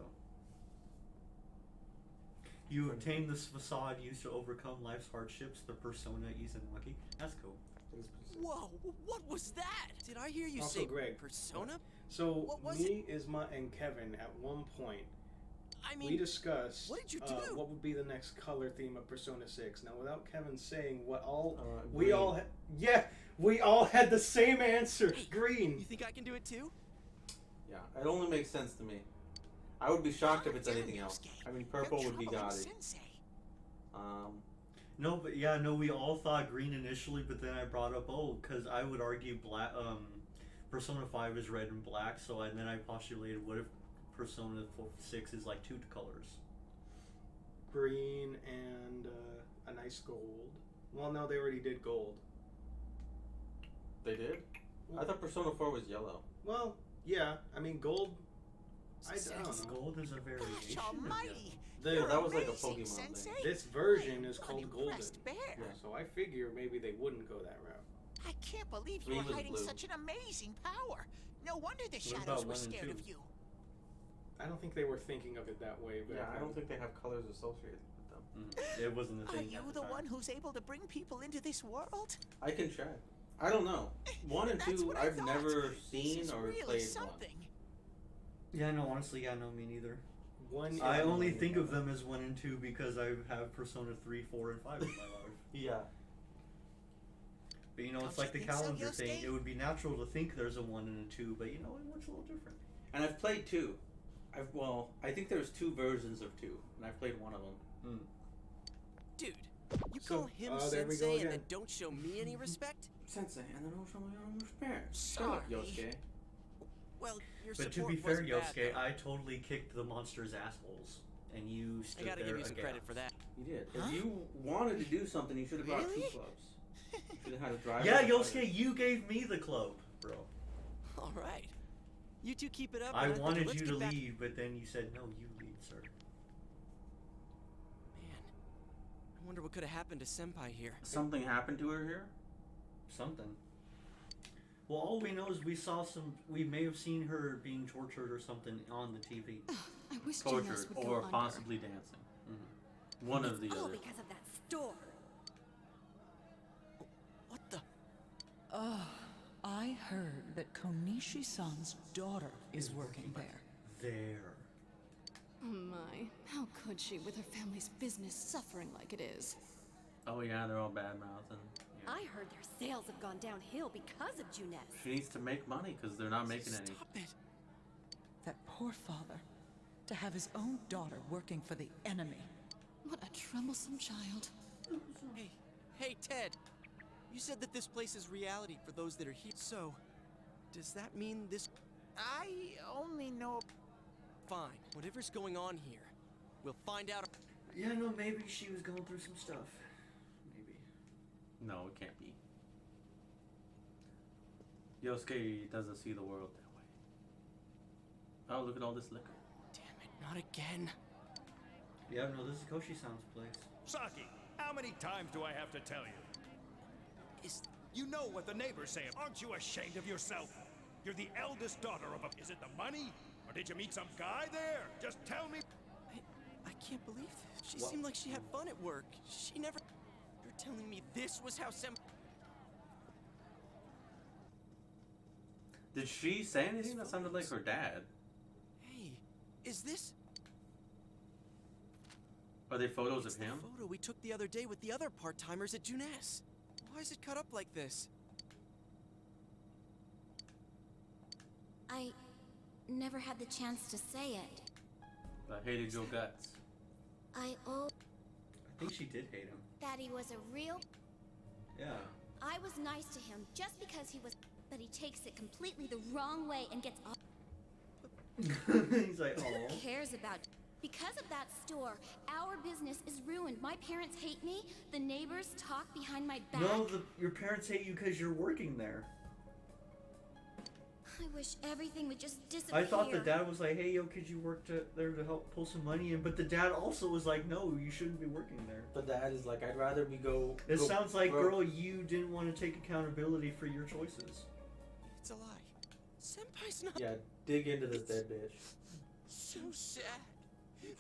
You obtain this facade used to overcome life's hardships, the Persona Izanagi. That's cool. Whoa, what was that? Did I hear you Also, say Greg, Persona? So, What was me, Isma, and Kevin, at one point, I mean, we discussed what did you do? what would be the next color theme of Persona 6. Now, without Kevin saying what all... we green. all... we all had the same answer. Green. You think I can do it too? Yeah, it only makes sense to me. I would be shocked if it's anything else. I mean, purple would be gaudy. No, but yeah, no, we all thought green initially, but then I brought up, because I would argue black, Persona 5 is red and black, and then I postulated, what if Persona 6 is like 2 colors? Green and a nice gold. Well, no, they already did gold. They did? I thought Persona 4 was yellow. Well, Yeah, I mean, gold. I don't know. Gold is a variation. Gosh almighty! That was like a amazing, Pokemon Sensei. thing. This version is I'm called Golden. impressed bear. So I figure maybe they wouldn't go that route. I can't believe Three you're was hiding blue. such an amazing power. No wonder the What shadows about were 1 and scared 2? of you. I don't think they were thinking of it that way. But Yeah, I don't think they have colors associated with them. It wasn't a Are thing. you at the time. one who's able to bring people into this world? I can check. I don't know. 1 and That's 2, what I I've thought. never This seen is or really played something. Yeah, no, honestly, yeah, no, me neither. One. I is only one. think of them as 1 and 2 because I have Persona 3, 4, and 5 in my life. Yeah. But you know, it's Don't like the you think so, calendar thing. Yosuke? It would be natural to think there's a 1 and a 2, but you know, it looks a little different. And I've played 2. I think there's 2 versions of 2, and I've played one of them. Dude, you So, call him there we go sensei and again. then don't show me any respect? Sensei, and then don't show me any respect. Shut Sorry. up, Yosuke. Well, your But to support be fair, wasn't bad, Yosuke, though. I totally kicked the monster's assholes, and you I stood gotta there give you some credit aghast. for that. You did. Huh? If you wanted to do something, you should have brought 2 Really? clubs. You should have had a driver. Yeah, and a Yosuke, fighter. you gave me the club, bro. All right. You two keep it up. I and let the wanted let's you get to back- leave, but then you said, no, you lead, sir. Man, I wonder what could have happened to Senpai here. Something happened to her here? Something. Well, all we know is we may have seen her being tortured or something on the TV. I wish Tortured Jonas would go or under. possibly dancing. Mm-hmm. One of the All other. because of that store. What the? I heard that Konishi-san's daughter is working there. There. Oh my, how could she with her family's business suffering like it is? Oh yeah, they're all bad mouthing. Yeah. I heard their sales have gone downhill because of Juness. She needs to make money because they're not making any. Stop it. That poor father. To have his own daughter working for the enemy. What a troublesome child. Hey, Ted. You said that this place is reality for those that are here. So, does that mean this? I only know. Fine. Whatever's going on here, we'll find out. Yeah, no, maybe she was going through some stuff. Maybe. No, it can't be. Yosuke doesn't see the world that way. Oh, look at all this liquor. Damn it, not again. Yeah, no, this is Koshi-san's place. Saki, how many times do I have to tell you? You know what the neighbors say. Aren't you ashamed of yourself? You're the eldest daughter of a... Is it the money? Or did you meet some guy there? Just tell me. I can't believe this. She seemed like she had fun at work. She never... You're telling me this was how Did she say anything that sounded like her dad? Hey, is this... Are they photos It's of the him? photo we took the other day with the other part-timers at Juness. Why is it cut up like this? I never had the chance to say it. I hated your guts. I I think she did hate him. that he was a real. Yeah. I was nice to him just because he was, but he takes it completely the wrong way and gets all. He's like, Who oh. cares about? Because of that store, our business is ruined. My parents hate me. The neighbors talk behind my back. No, your parents hate you because you're working there. I wish everything would just disappear. I thought the dad was like, hey, yo, could you work there to help pull some money in? But the dad also was like, no, you shouldn't be working there. The dad is like, I'd rather we go. It go sounds like, broke." girl, you didn't want to take accountability for your choices. It's a lie. Senpai's not... Yeah, dig into this dead bitch. So sad.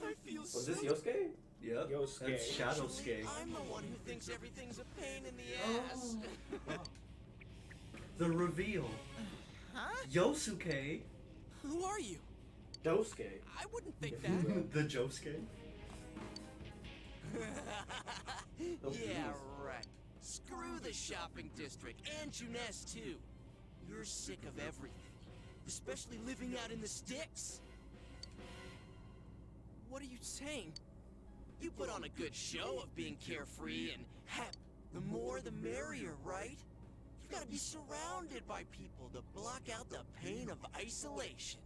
I feel Was so... this Yosuke? Yep. Yosuke. That's Shadowsuke. I'm the one who thinks everything's a pain in the ass. The reveal. Huh? Yosuke. Who are you? Dosuke. I wouldn't think that. The Josuke. Yeah, right. Screw the shopping district and Juness too. You're sick of everything, especially living out in the sticks. What are you saying? You put on a good show of being carefree and happy. The more the merrier, right? You gotta be surrounded by people to block out the pain of isolation.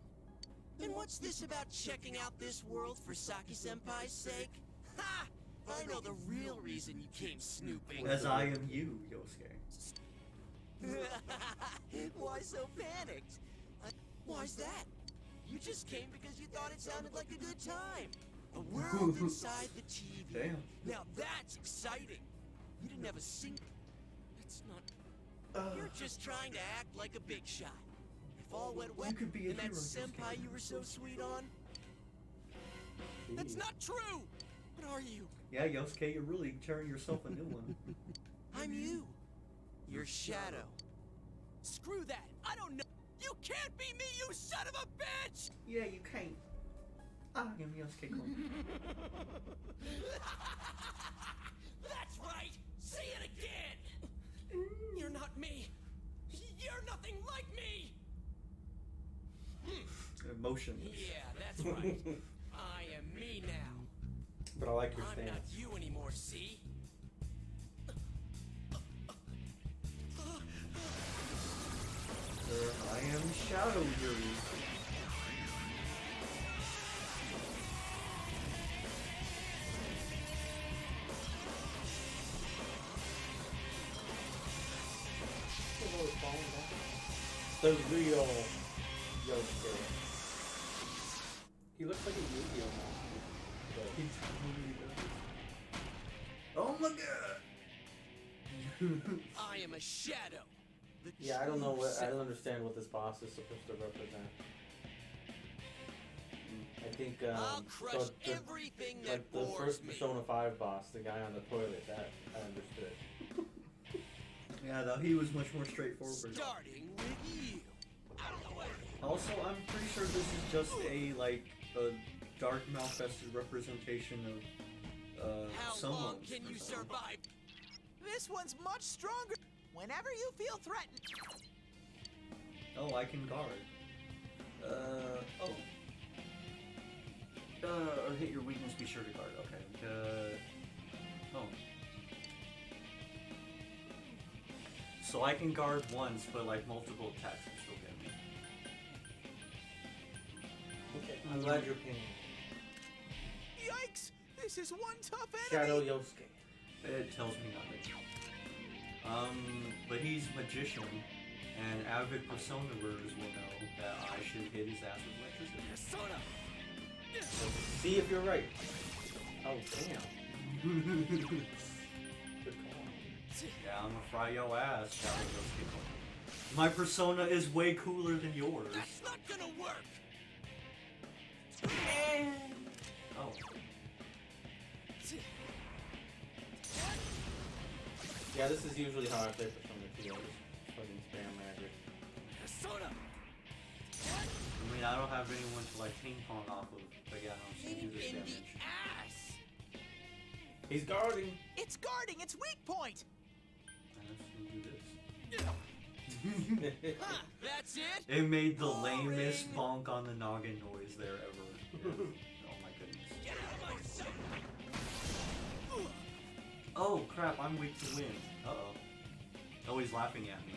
And what's this about checking out this world for Saki-senpai's sake? Ha! I know the real reason you came snooping. As I am you, Yosuke. Why so panicked? Why's that? You just came because you thought it sounded like a good time. A world inside the TV. Damn. Now that's exciting. You didn't have a single... It's not... You're just trying to act like a big shot. If all went well, could be a and that hero, senpai you were so sweet on... That's not true! What are you? Yeah, Yosuke, you're really tearing yourself a new one. I'm you. Your shadow. Screw that. I don't know. You can't be me, you son of a bitch! Yeah, you can't. I am Yosuke. That's right. Say it again. You're not me. You're nothing like me. Emotionless. Yeah, that's right. I am me now. But I like your I'm stance. not you anymore, see? I am Shadow Yuri. The real Yosuke. He looks like a Yu-Gi-Oh monster. He totally does. Oh my god! I am a shadow. The Yeah, I don't know what. I true don't understand what this boss is supposed to represent. I think I'll crush everything that like the bores first me. Persona 5 boss, the guy on the toilet, that I understood. Yeah, though he was much more straightforward. Starting with you. Also, I'm pretty sure this is just a dark malfested representation of How someone. long can you survive? This one's much stronger. Whenever you feel threatened. Oh, I can guard. Or hit your weakness, be sure to guard. Okay. Oh. So I can guard once, but like multiple attacks will still get me. Okay, I'm glad you're paying. Yikes! This is one tough Shadow enemy. Yosuke. It tells me nothing. But he's magician, and avid personaers will know that I should hit his ass with electricity. See if you're right. Oh damn. Good call. Yeah, I'm gonna fry your ass, Shadow Yosuke. My persona is way cooler than yours. That's not gonna work. Oh. Yeah, this is usually how I play Persona 2. I just fucking spam magic. I mean, I don't have anyone to like ping pong off of, but yeah, I'm just gonna do this damage. Ass. He's guarding. It's guarding its weak point. I'm just gonna do this. Huh, that's it? It made the lamest bonk on the noggin noise there ever. Yeah. Oh my goodness. Get out of my sight. Oh crap, I'm weak to wind. Uh-oh. Oh, he's laughing at me.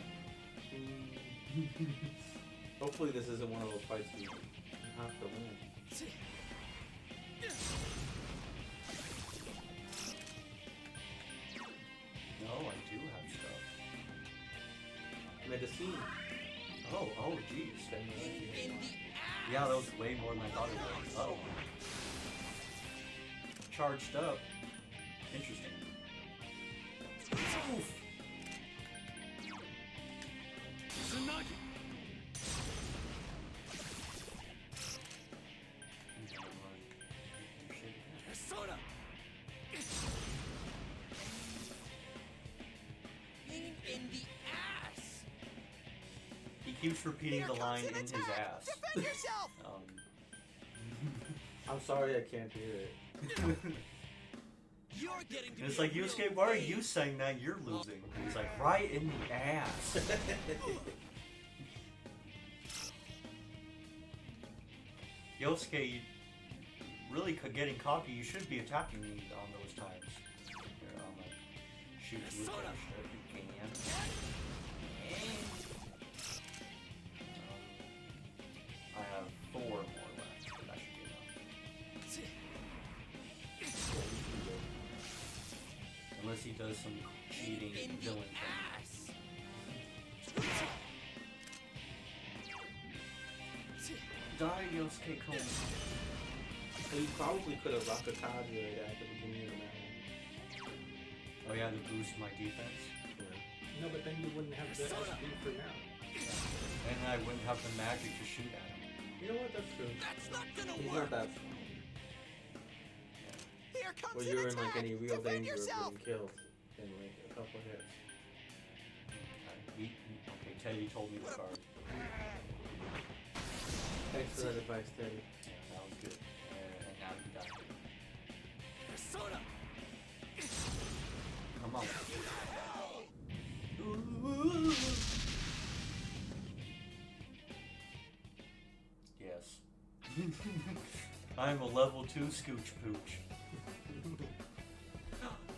Hopefully this isn't one of those fights you have to win. No, I do have stuff. Medicine. Oh, jeez. Yeah, that was way more than I thought it was. Uh-oh. Charged up. Interesting. Oof. Tsunagi. Persona. Pain in the ass. He keeps repeating the line in his ass. Defend yourself. I'm sorry I can't hear it. You're getting to And it's be like, a real Yusuke, why are pain. you saying that? You're losing. And he's like, right in the ass. Yosuke, you really getting cocky. You should be attacking me on those times. Here, I'm like, shoot you with that shit if you can. I have 4 more left, but that should be enough. Unless he does some cheating villain thing. die, Yosuke Kun. He probably could have Rakataji it at the beginning of the match. Oh yeah, to boost my defense. No, but then you wouldn't have the SP for now. And I wouldn't have the magic to shoot at him. You know what? That's true. That's not gonna He's work. not that strong. Here comes Well, an you're in attack. like any real Defend danger yourself. of getting killed in like a couple hits. Okay, Teddy told me the card. Thanks for that advice, Teddy. Yeah, that was good. And now he died. Persona. Come on. Yes. I'm a level 2 Scooch Pooch.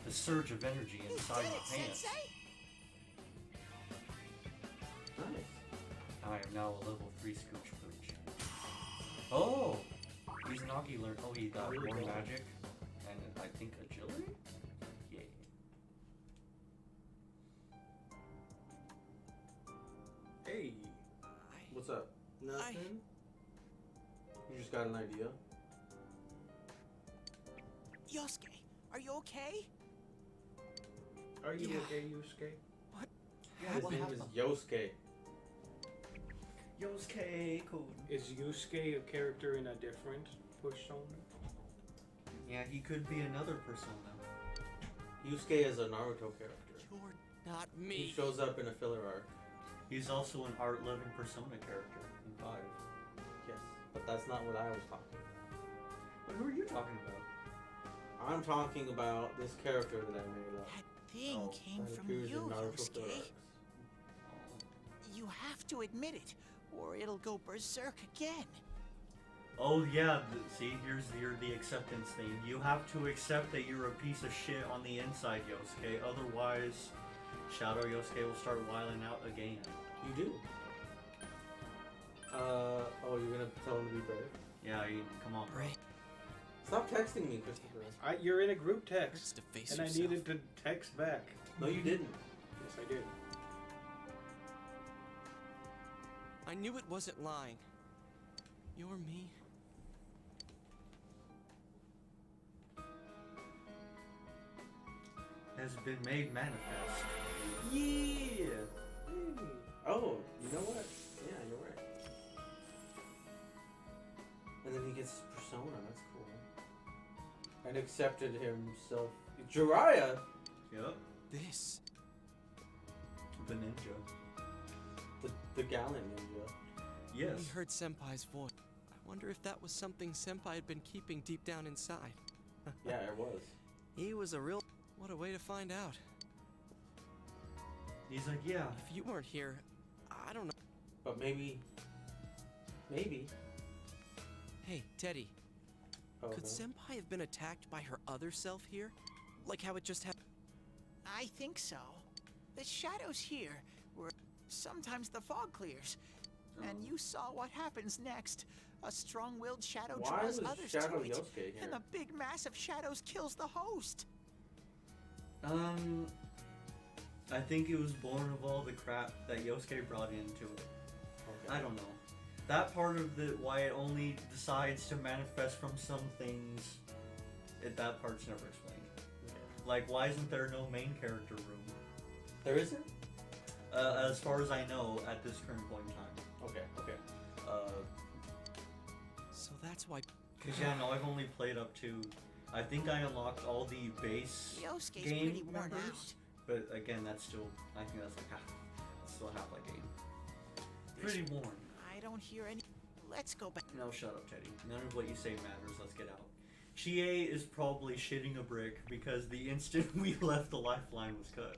The surge of energy inside my pants. Nice. I am now a level 3 Scooch Pooch. Oh! Izanagi learned. Oh, he got more magic. And I think agility? Yeah. Hey. What's up? Nothing? You just got an idea? Yosuke, are you okay? Are you okay, Yusuke? What? His name is Yosuke. Yosuke-kun. Is Yusuke a character in a different Persona? Yeah, he could be another persona. Yusuke is a Naruto character. You're not me. He shows up in a filler arc. He's also an art-loving persona character in 5. Yes, but that's not what I was talking But who are you talking about? about. I'm talking about this character that I made up. That thing came that from appears you, in Naruto filler Yosuke. arcs. You have to admit it, or it'll go berserk again. Oh yeah, see, here's the acceptance thing. You have to accept that you're a piece of shit on the inside, Yosuke. Otherwise, Shadow Yosuke will start wiling out again. You do? Oh, you're gonna tell him to be brave? Yeah, come on, bro. Stop texting me, Christopher. You're in a group text, to face and yourself. I needed to text back. No, you didn't. Yes, I did. I knew it wasn't lying. You're me. Has been made manifest. Yeah! Oh, you know what? Yeah, you're right. And then he gets his persona, that's cool. And accepted himself. Jiraiya! Yep. This. The ninja. The Gallant ninja. Yes. We heard Senpai's voice. I wonder if that was something Senpai had been keeping deep down inside. Yeah, it was. He was a real... What a way to find out. He's like, yeah. If you weren't here, I don't know. But maybe... Maybe. Hey, Teddy. Oh, Could no. Senpai have been attacked by her other self here? Like how it just happened? I think so. The shadows here, where sometimes the fog clears. And you saw what happens next. A strong-willed shadow Why draws was others Shadow to it. Yosuke here? And the big mass of shadows kills the host. I think it was born of all the crap that Yosuke brought into it. Okay. I don't know. That part of why it only decides to manifest from some things, that part's never explained. Like, why isn't there no main character room? There isn't? As far as I know, at this current point in time. Okay. So that's why... Cause yeah, no, I've only played up to... I think I unlocked all the base Yosuke's game pretty worn members. out. But again, that's still... I think that's like half. That's still half like game. Pretty worn. I don't hear any... Let's go back. No, shut up, Teddy. None of what you say matters. Let's get out. Chie is probably shitting a brick because the instant we left, the lifeline was cut.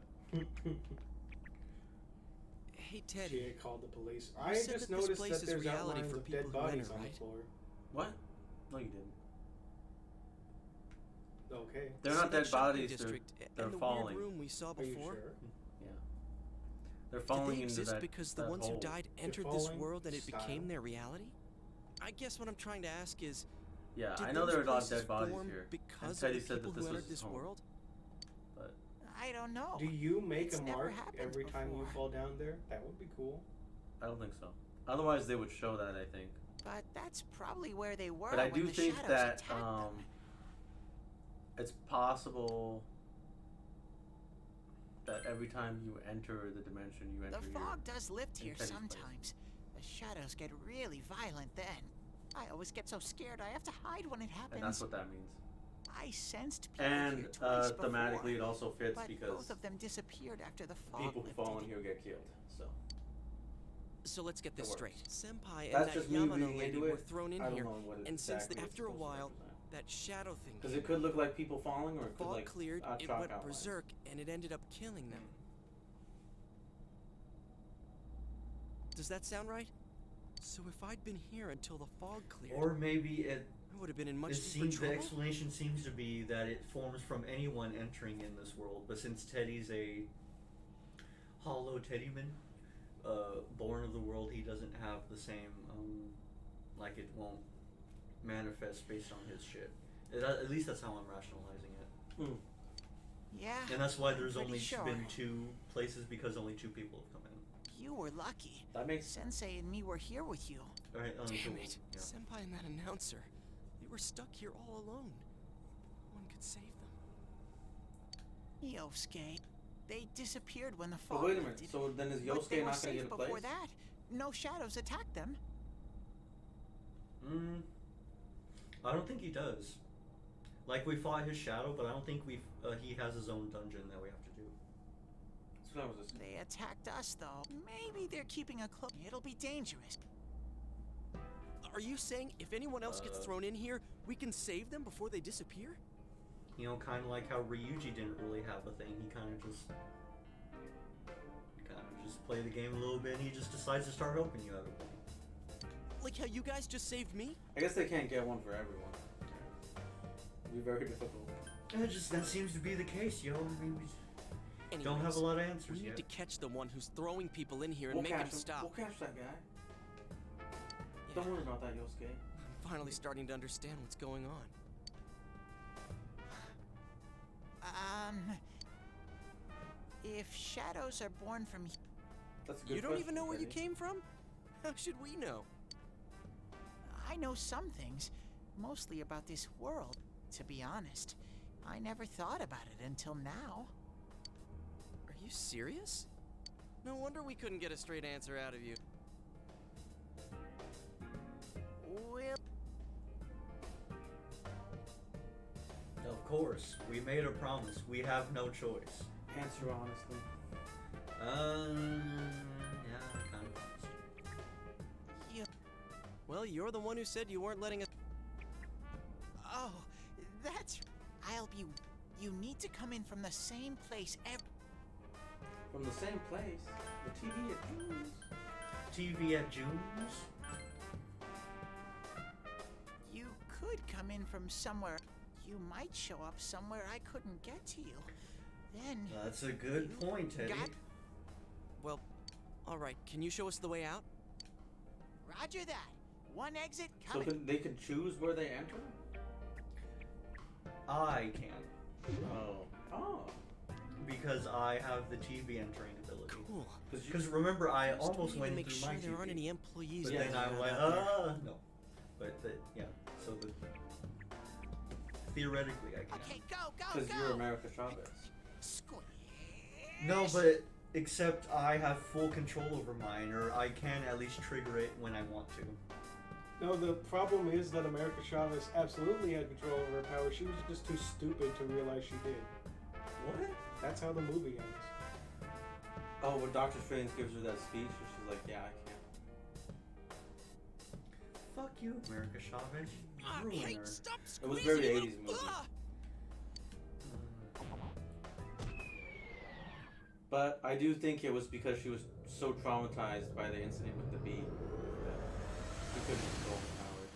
Hey, Teddy. Chie called the police. You I said just that this noticed place that is there's reality outlines for of people dead who enter, bodies on right? the floor. What? No, you didn't. Okay. They're not See that dead shopping bodies, district they're and the falling. weird room we saw Are you before? sure? Yeah. They're Did falling they into exist that because the that ones hole. who died They're entered this falling world and it style. became their reality? I guess what I'm trying to ask is, Yeah, did I know those there are a lot of places dead bodies form here. because Teddy of the said people that this who was entered his this home. world? But I don't know. Do you make It's a never mark happened every time you before. fall down there? That would be cool. I don't think so. Otherwise, they would show that, I think. But that's probably where they were But I when do the think shadows that attacked them. it's possible that every time you enter the dimension, you enter The here. fog does lift here Teddy's place. sometimes. The shadows get really violent then. I always get so scared I have to hide when it happens. And that's what that means. I sensed people And here twice thematically, before, it also fits but because both of them disappeared after the fog people who lifted. fall in here get killed. So let's get this It straight. works. Senpai and That's that just me Yamano reading lady into it. were thrown in I don't here, know what and since exactly it's after a supposed to while, represent. that shadow thing Because came it could look like people falling, or it could fog like cleared, it chalk went outlines. berserk, and it ended up killing them. Does that sound right? So if I'd been here until the fog cleared, Or maybe it. I would have been in much It deeper seems the trouble. explanation seems to be that it forms from anyone entering in this world, but since Teddy's a hollow Teddyman, born of the world, he doesn't have the same like it won't manifest based on his shit. At least that's how I'm rationalizing it. Yeah. And that's why I'm there's pretty only sure. been 2 places because only 2 people have come in. You were lucky. That makes Sensei and me were here with you. Right? Damn it! Senpai and that announcer, they were stuck here all alone. No one could save them. Yosuke. They disappeared when the But fog wait a minute. lifted. So then is But they Yosuke were not going safe to get a place? before that. No shadows attacked them. I don't think he does. Like, we fought his shadow, but I don't think he has his own dungeon that we have to do. So that was just... They attacked us, though. Maybe they're keeping a close. It'll be dangerous. Are you saying if anyone else gets thrown in here, we can save them before they disappear? You know, kind of like how Ryuji didn't really have a thing. He kind of just play the game a little bit, and he just decides to start helping you out of it. Like how you guys just saved me? I guess they can't get one for everyone. It'd be very difficult. That seems to be the case, yo. I mean, we don't have a Anyways, lot of answers we need yet. to catch the one who's throwing people in here and We'll make catch him him. stop. We'll catch that guy. Yeah. Don't worry about that, Yosuke. I'm finally starting to understand what's going on. If shadows are born from That's a good You don't even question, know where you Teddy. came from? How should we know? I know some things, mostly about this world. To be honest, I never thought about it until now. Are you serious? No wonder we couldn't get a straight answer out of you. Well, Of course, we made a promise. We have no choice. Answer honestly. Yeah, kind of promised. Well, you're the one who said you weren't letting us. oh, that's. I'll be. You need to come in from the same place From the same place. The TV at June's. TV at June's? You could come in from somewhere. You might show up somewhere I couldn't get to you. Then. That's a good point, Teddy. Well, alright, can you show us the way out? Roger that. One exit So coming. they can choose where they enter? I can. Oh. Because I have the TV entering ability. Cool. Because remember, I First, almost we need to went make through sure my there TV. aren't any employees But running then I around went, out there. no. But yeah, so theoretically I can. Okay, go. Because you're America Chavez. No, but except I have full control over mine, or I can at least trigger it when I want to. No, the problem is that America Chavez absolutely had control over her power. She was just too stupid to realize she did. What? That's how the movie ends. Oh, when Doctor Strange gives her that speech, and she's like, yeah, I can't. Fuck you, America Chavez. You ruined her. Stop It was very 80s movie. But I do think it was because she was so traumatized by the incident with the bee that she couldn't control her powers.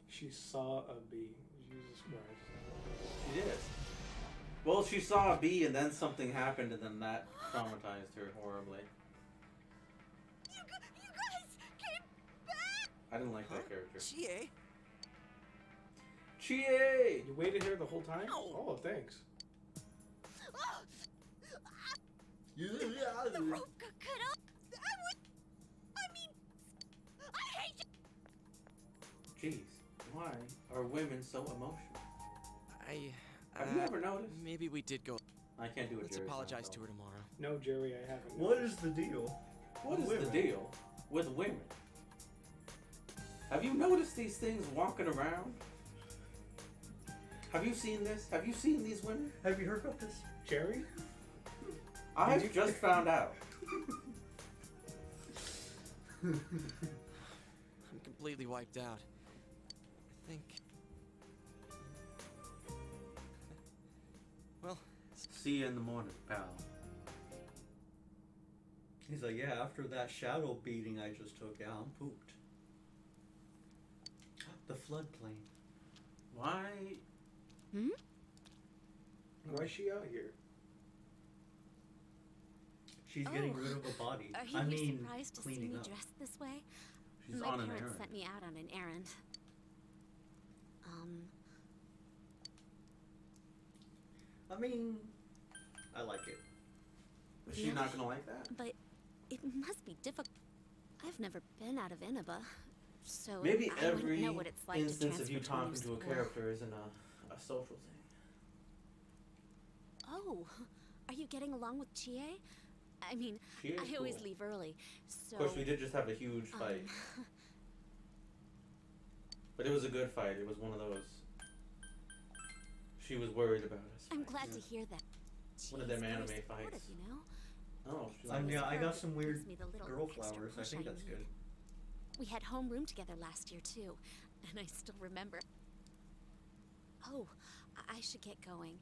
She saw a bee. Jesus Christ. She did. Well, she saw a bee and then something happened and then that traumatized her horribly. You guys came back! I didn't like that character. Chie? Chie! You waited here the whole time? Oh, thanks. The rope got cut off. I hate you. Jeez, why are women so emotional? Have you ever noticed? Maybe we did go. I can't do it. Let's apologize to her tomorrow. No, Jerry, I haven't. What is the deal? What is women? the deal with women? Have you noticed these things walking around? Have you seen this? Have you seen these women? Have you heard about this, Jerry? I've just found out. I'm completely wiped out. I think. Well, see you in the morning, pal. He's like, yeah, after that shadow beating I just took, yeah, I'm pooped. The floodplain. Why? Hmm? Why is she out here? She's getting rid of a body. Are you I mean, surprised to see cleaning me up. dressed this way? She's My on an parents errand. sent me out on an errand. I mean, I like it. Is she not gonna like that? But it must be difficult. I've never been out of Inaba, so Maybe I wouldn't every know what it's like instance to of you transfer to a new talking to a school. character isn't a social thing. Oh, are you getting along with Chie? I mean, Chie is I always cool. leave early, so. Of course, we did just have a huge fight. But it was a good fight. It was one of those. She was worried about us. I'm glad to hear that. One of them Chie's very anime supportive, fights. You know? Oh, she's Yeah, I got Gives some weird me the little girl extra flowers. I push think I that's need. good. We had homeroom together last year too, and I still remember. Oh, I should get going.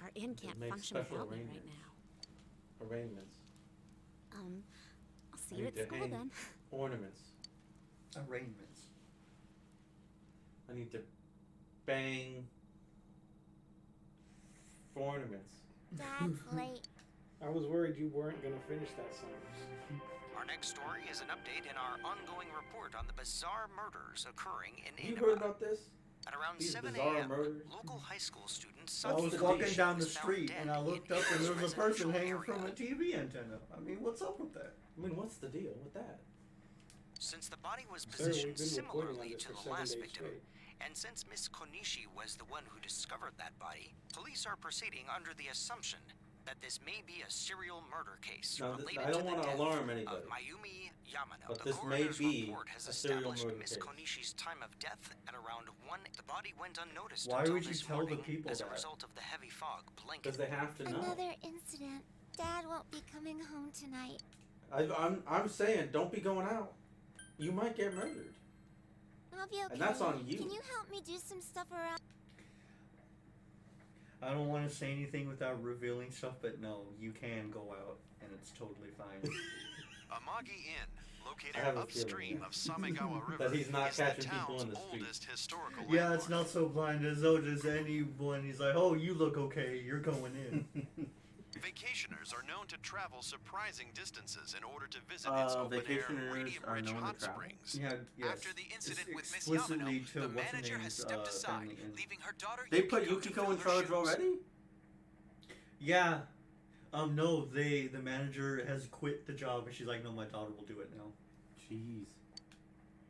Our inn Just can't make function special without me right arrangements. now. Arrangements. I'll see I you need at to school hang then. Ornaments. Arrangements. I need to bang ornaments. Dad's late. I was worried you weren't gonna finish that sentence. Our next story is an update in our ongoing report on the bizarre murders occurring in You Inaba. heard about this? At around These 7 bizarre a.m., murders? local high school students I was Saki walking Fukushi down the was found street dead and I looked in up and there was a Inaba's person hanging residential from a area. TV antenna. I mean, what's up with that? I mean, what's the deal with that? Since the body was Sir, we've positioned been reporting on similarly this to for the 7 last days victim, straight. and since Miss Konishi was the one who discovered that body, police are proceeding under the assumption that this may be a serial murder case Now, related I don't to the want to death alarm of anybody, Mayumi Yamano. but The this may coroner's be report has a serial established murder Miss case. Konishi's time of death at around 1. The body went unnoticed Why until would you this tell the morning people as a that? result of the heavy fog Because blanketing. they have to know. Another incident. Dad won't be coming home tonight. I'm saying, don't be going out. You might get murdered. I'll be okay. And that's on you. Can you help me do some stuff around? I don't want to say anything without revealing stuff, but no, you can go out and it's totally fine. Amagi Inn, located I have a upstream feeling of Samegawa River, that he's not is the catching people town's in the street. oldest historical Yeah, landmark. it's not so blind as though does anyone. He's like, oh, you look okay, you're going in. Vacationers are known to travel surprising distances in order to visit its open-air Vacationers are radium-rich known hot to travel. springs. Yeah, yes. After the incident It's with Miss explicitly Yamano, to the what's her manager has name's, stepped aside, family in. leaving her daughter They put Yukiko to Yukiko fill in her charge shoes. already? Yeah. No, the manager has quit the job and she's like, no, my daughter will do it now. Jeez.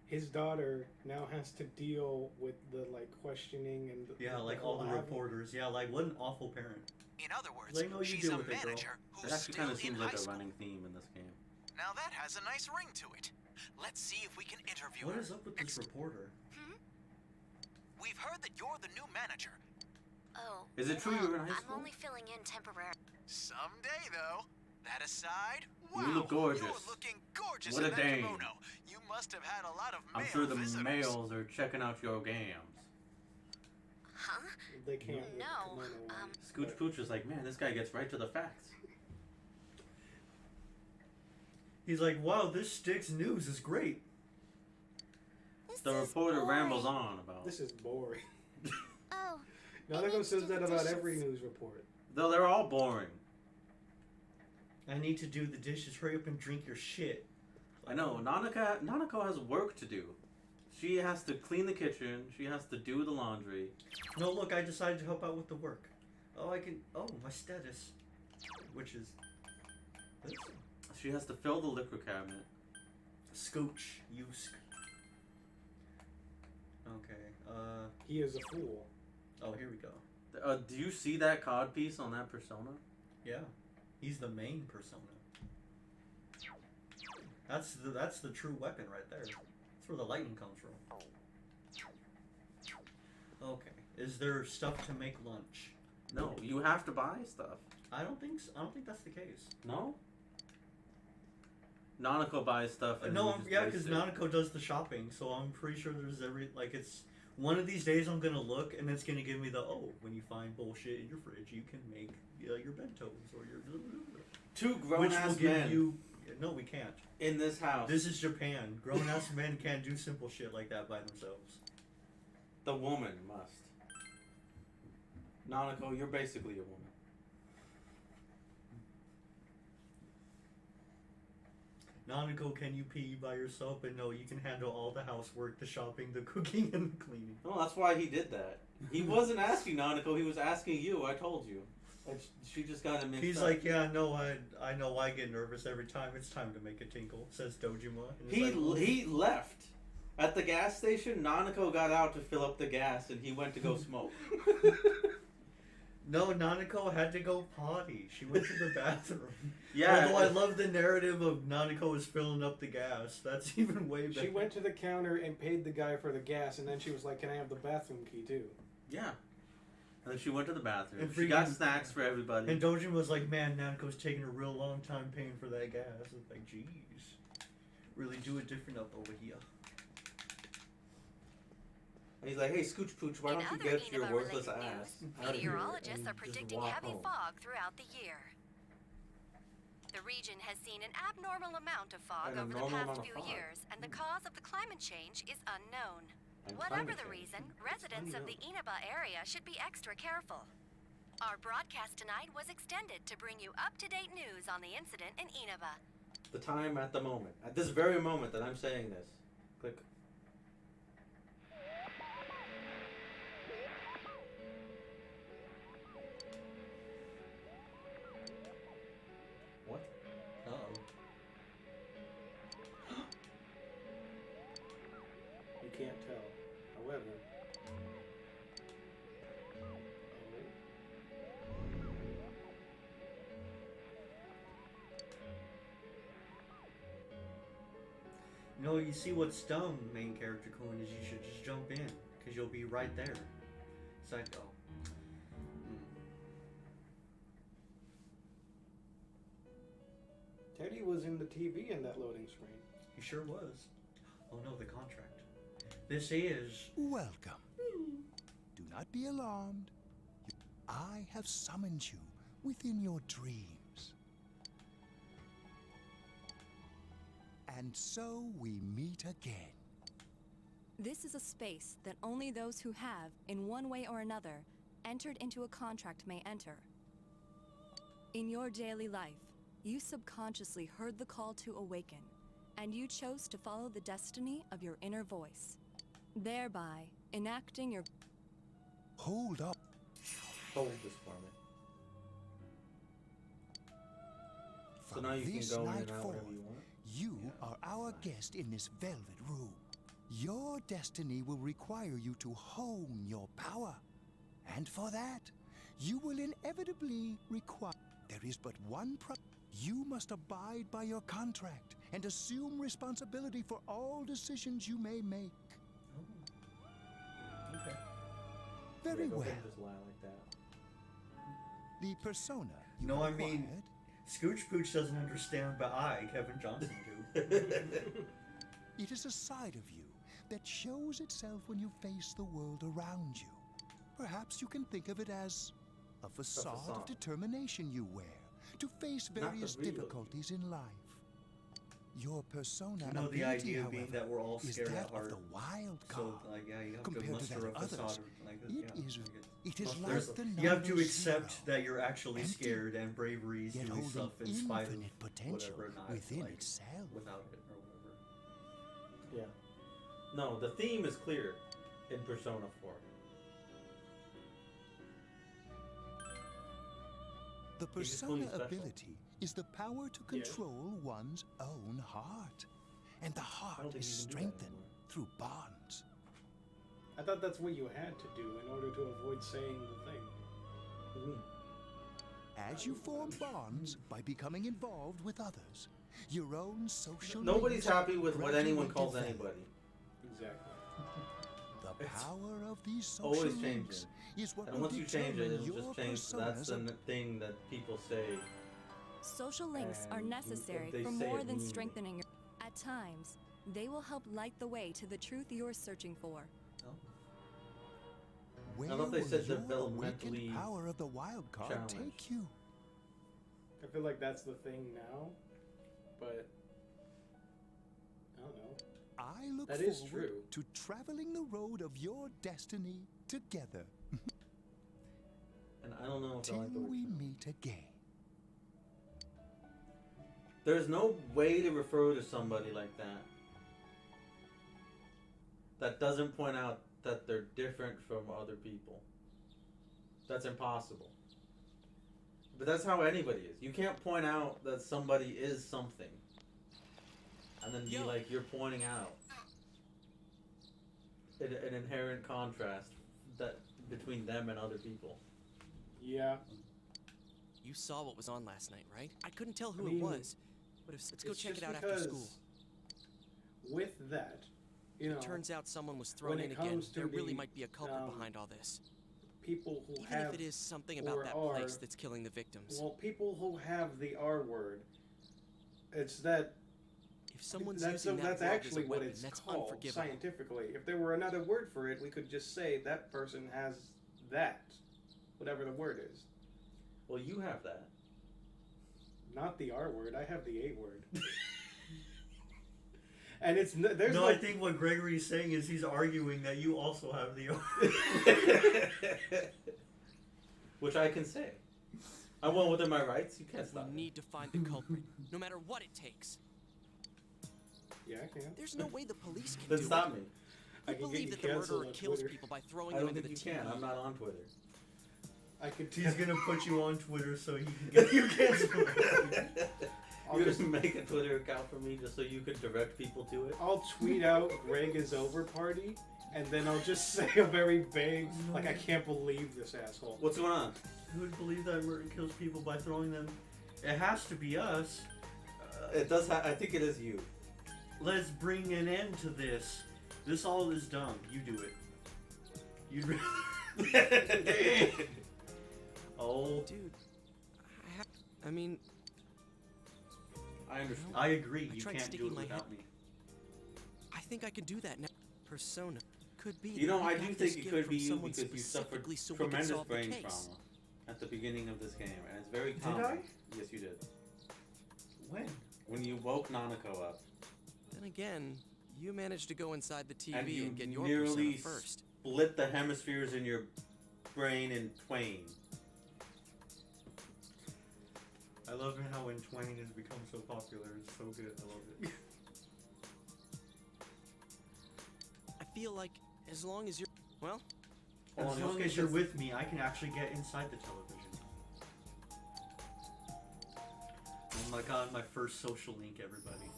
His daughter now has to deal with the questioning and Yeah, like all the reporters. Yeah, like what an awful parent. In other words, Like, no, you she's deal a with it, girl. manager It who's actually still kind of in seems high like a school. running theme in this game. Now that has a nice ring to it. Let's see if we can interview What her. is up with this reporter? We've heard that you're the new manager. Oh. Is it true you were in high I'm school? only filling in temporarily. Someday, though. That aside, wow, You look gorgeous. You're looking gorgeous What in a that dame. kimono. You must have had a lot of I'm male sure the visitors. males are checking out your gams. Huh? They can't. No. Scooch Pooch is like, man, this guy gets right to the facts. He's like, wow, this Styx news is great. The reporter rambles on about. This is boring. Oh. Nanako says that about every news report. Though they're all boring. I need to do the dishes. Hurry up and drink your shit. I know. Nanako has work to do. She has to clean the kitchen. She has to do the laundry. No, look, I decided to help out with the work. Oh, I can. Oh, my status. Which is. This? She has to fill the liquor cabinet. Scooch. You. Okay. He is a fool. Oh, here we go. Do you see that cod piece on that persona? Yeah, he's the main persona. That's the true weapon right there. That's where the lightning comes from. Okay. Is there stuff to make lunch? No, you have to buy stuff. I don't think so. I don't think that's the case. No. Nanako buys stuff. And No, yeah, because Nanako does the shopping, so I'm pretty sure there's it's one of these days I'm gonna look and it's gonna give me the when you find bullshit in your fridge, you can make your bentos or your two grown ass men. No, we can't. In this house. This is Japan. Grown ass men can't do simple shit like that by themselves. The woman must. Nanako, you're basically a woman. Nanako, can you pee by yourself? But no, you can handle all the housework, the shopping, the cooking, and the cleaning. No, that's why he did that. He wasn't asking Nanako, he was asking you, I told you. She just got him mixed He's up. like, yeah, no, I know I get nervous every time it's time to make a tinkle, says Dojima. He left. At the gas station, Nanako got out to fill up the gas and he went to go smoke. No, Nanako had to go potty. She went to the bathroom. Yeah. Although I love the narrative of Nanako is filling up the gas. That's even way better. She went to the counter and paid the guy for the gas, and then she was like, "Can I have the bathroom key too?" Yeah. And then she went to the bathroom. And She got snacks for everybody. And Dojin was like, man, Nanako's taking a real long time paying for that gas. It's like, geez. Really do it different up over here. And he's like, hey, Scooch Pooch, why don't you get your worthless ass out of here Meteorologists and are just predicting walk heavy home. fog throughout the year. The region has seen an abnormal amount of fog over the past few years, and the cause of the climate change is unknown. And Whatever climate the change. reason, residents of the Inaba area should be extra careful. Our broadcast tonight was extended to bring you up-to-date news on the incident in Inaba. The time at the moment. At this very moment that I'm saying this. Click. What? Uh-oh. You can't tell. However, You know, you see what's dumb, main character Kun, is you should just jump in, because you'll be right there. Psycho. Teddy was in the TV in that loading screen. He sure was. Oh no, the contract. This is... Welcome. Do not be alarmed. I have summoned you within your dreams. And so we meet again. This is a space that only those who have, in one way or another, entered into a contract may enter. In your daily life, you subconsciously heard the call to awaken, and you chose to follow the destiny of your inner voice, thereby enacting your... Hold up. Hold this for me. So now you this can go in night and out forward, whenever you want? You are our guest in this velvet room. Your destiny will require you to hone your power. And for that, you will inevitably require... There is but one You must abide by your contract and assume responsibility for all decisions you may make. Okay. Very Yeah, go well. ahead and just lie like that. The persona you No, I acquired mean, Scooch Pooch doesn't understand, but I, Kevin Johnson, do. It is a side of you that shows itself when you face the world around you. Perhaps you can think of it as a facade of facade. determination you wear to face Not the various real difficulties in life. Your persona You know, the ability, idea however, being that we're all is scared that at of heart. the wild card. So, like, yeah, you have compared to to muster that a of facade. others. Like, It is Well, like the you have to number accept zero. that you're actually Empty, scared, and bravery is yet doing holding stuff in spite of infinite potential whatever, not within like, itself. without it or whatever. Yeah. No, the theme is clear in Persona 4. The He's just fully persona special. ability is the power to control one's own heart. And the I heart don't think is you can do that strengthened anymore. through bonds. I thought that's what you had to do in order to avoid saying the thing. As you form bonds by becoming involved with others, your own social Nobody's needs happy with what anyone gradually calls develop. anybody. Exactly. The power of these social Always changing. links is what And will once you change it, determine it'll your just change. That's personas the thing that people say. Social links are And necessary they for say more it than meanly. strengthening your. At times, they will help light the way to the truth you're searching for. Where I thought they will said your developmentally awakened power of the wild card challenged. take you? I feel like that's the thing now, but I don't know. I look That forward is true. to traveling the road of your destiny together And I don't know if I till like the word we challenge. meet again. There's no way to refer to somebody like that that doesn't point out that they're different from other people. That's impossible. But that's how anybody is. You can't point out that somebody is something and then be like, you're pointing out an inherent contrast that between them and other people. Yeah. You saw what was on last night, right? I couldn't tell who I mean, it was. But let's go it's check just it out after because school. With that, you know, It turns out someone was thrown when in it again. comes to There really the, might be a culprit behind all this. people who Even have if it is something or about that are, place that's killing the victims. well, people who have the R word, it's that. If someone's that's using that that's word as a actually what weapon, it's that's called unforgivable. scientifically. If there were another word for it, we could just say that person has that, whatever the word is. Well, you have that. Not the R word. I have the A word. And it's there's No, I think what Gregory's saying is he's arguing that you also have the Which I can say. I won within my rights. You can't stop We me. need to find the culprit, no matter what it takes. Yeah, I can. There's no way the police can Then do stop it. me. I You can believe get that you the canceled murderer on kills Twitter. people by throwing I them don't into think the you TV. can. I'm not on Twitter. I could. He's gonna put you on Twitter so he can get you canceled. You're gonna make a Twitter account for me just so you could direct people to it? I'll tweet out Greg is over party, and then I'll just say a very vague, like, I can't believe this asshole. What's going on? Who would believe that murder kills people by throwing them? It has to be us. It does. I think it is you. Let's bring an end to this. This all is dumb. You do it. You'd rather. Oh, Dude, I mean, I understand. I agree. I You tried can't sticking do it my without head- me. I think I can do that now. Persona could be. You know, that I we do got think this it gift could from be you someone because you suffered specifically so we could tremendous solve the brain case. trauma at the beginning of this game, and it's very Did common. I? Yes, you did. When you woke Nanako up. Then again, you managed to go inside the And TV you and get your nearly persona first. split the hemispheres in your brain in twain. I love how when Twain has become so popular, it's so good. I love it. I feel like as long as you're, well, As long as you're with me, I can actually get inside the television. I'm like on my first social link, everybody.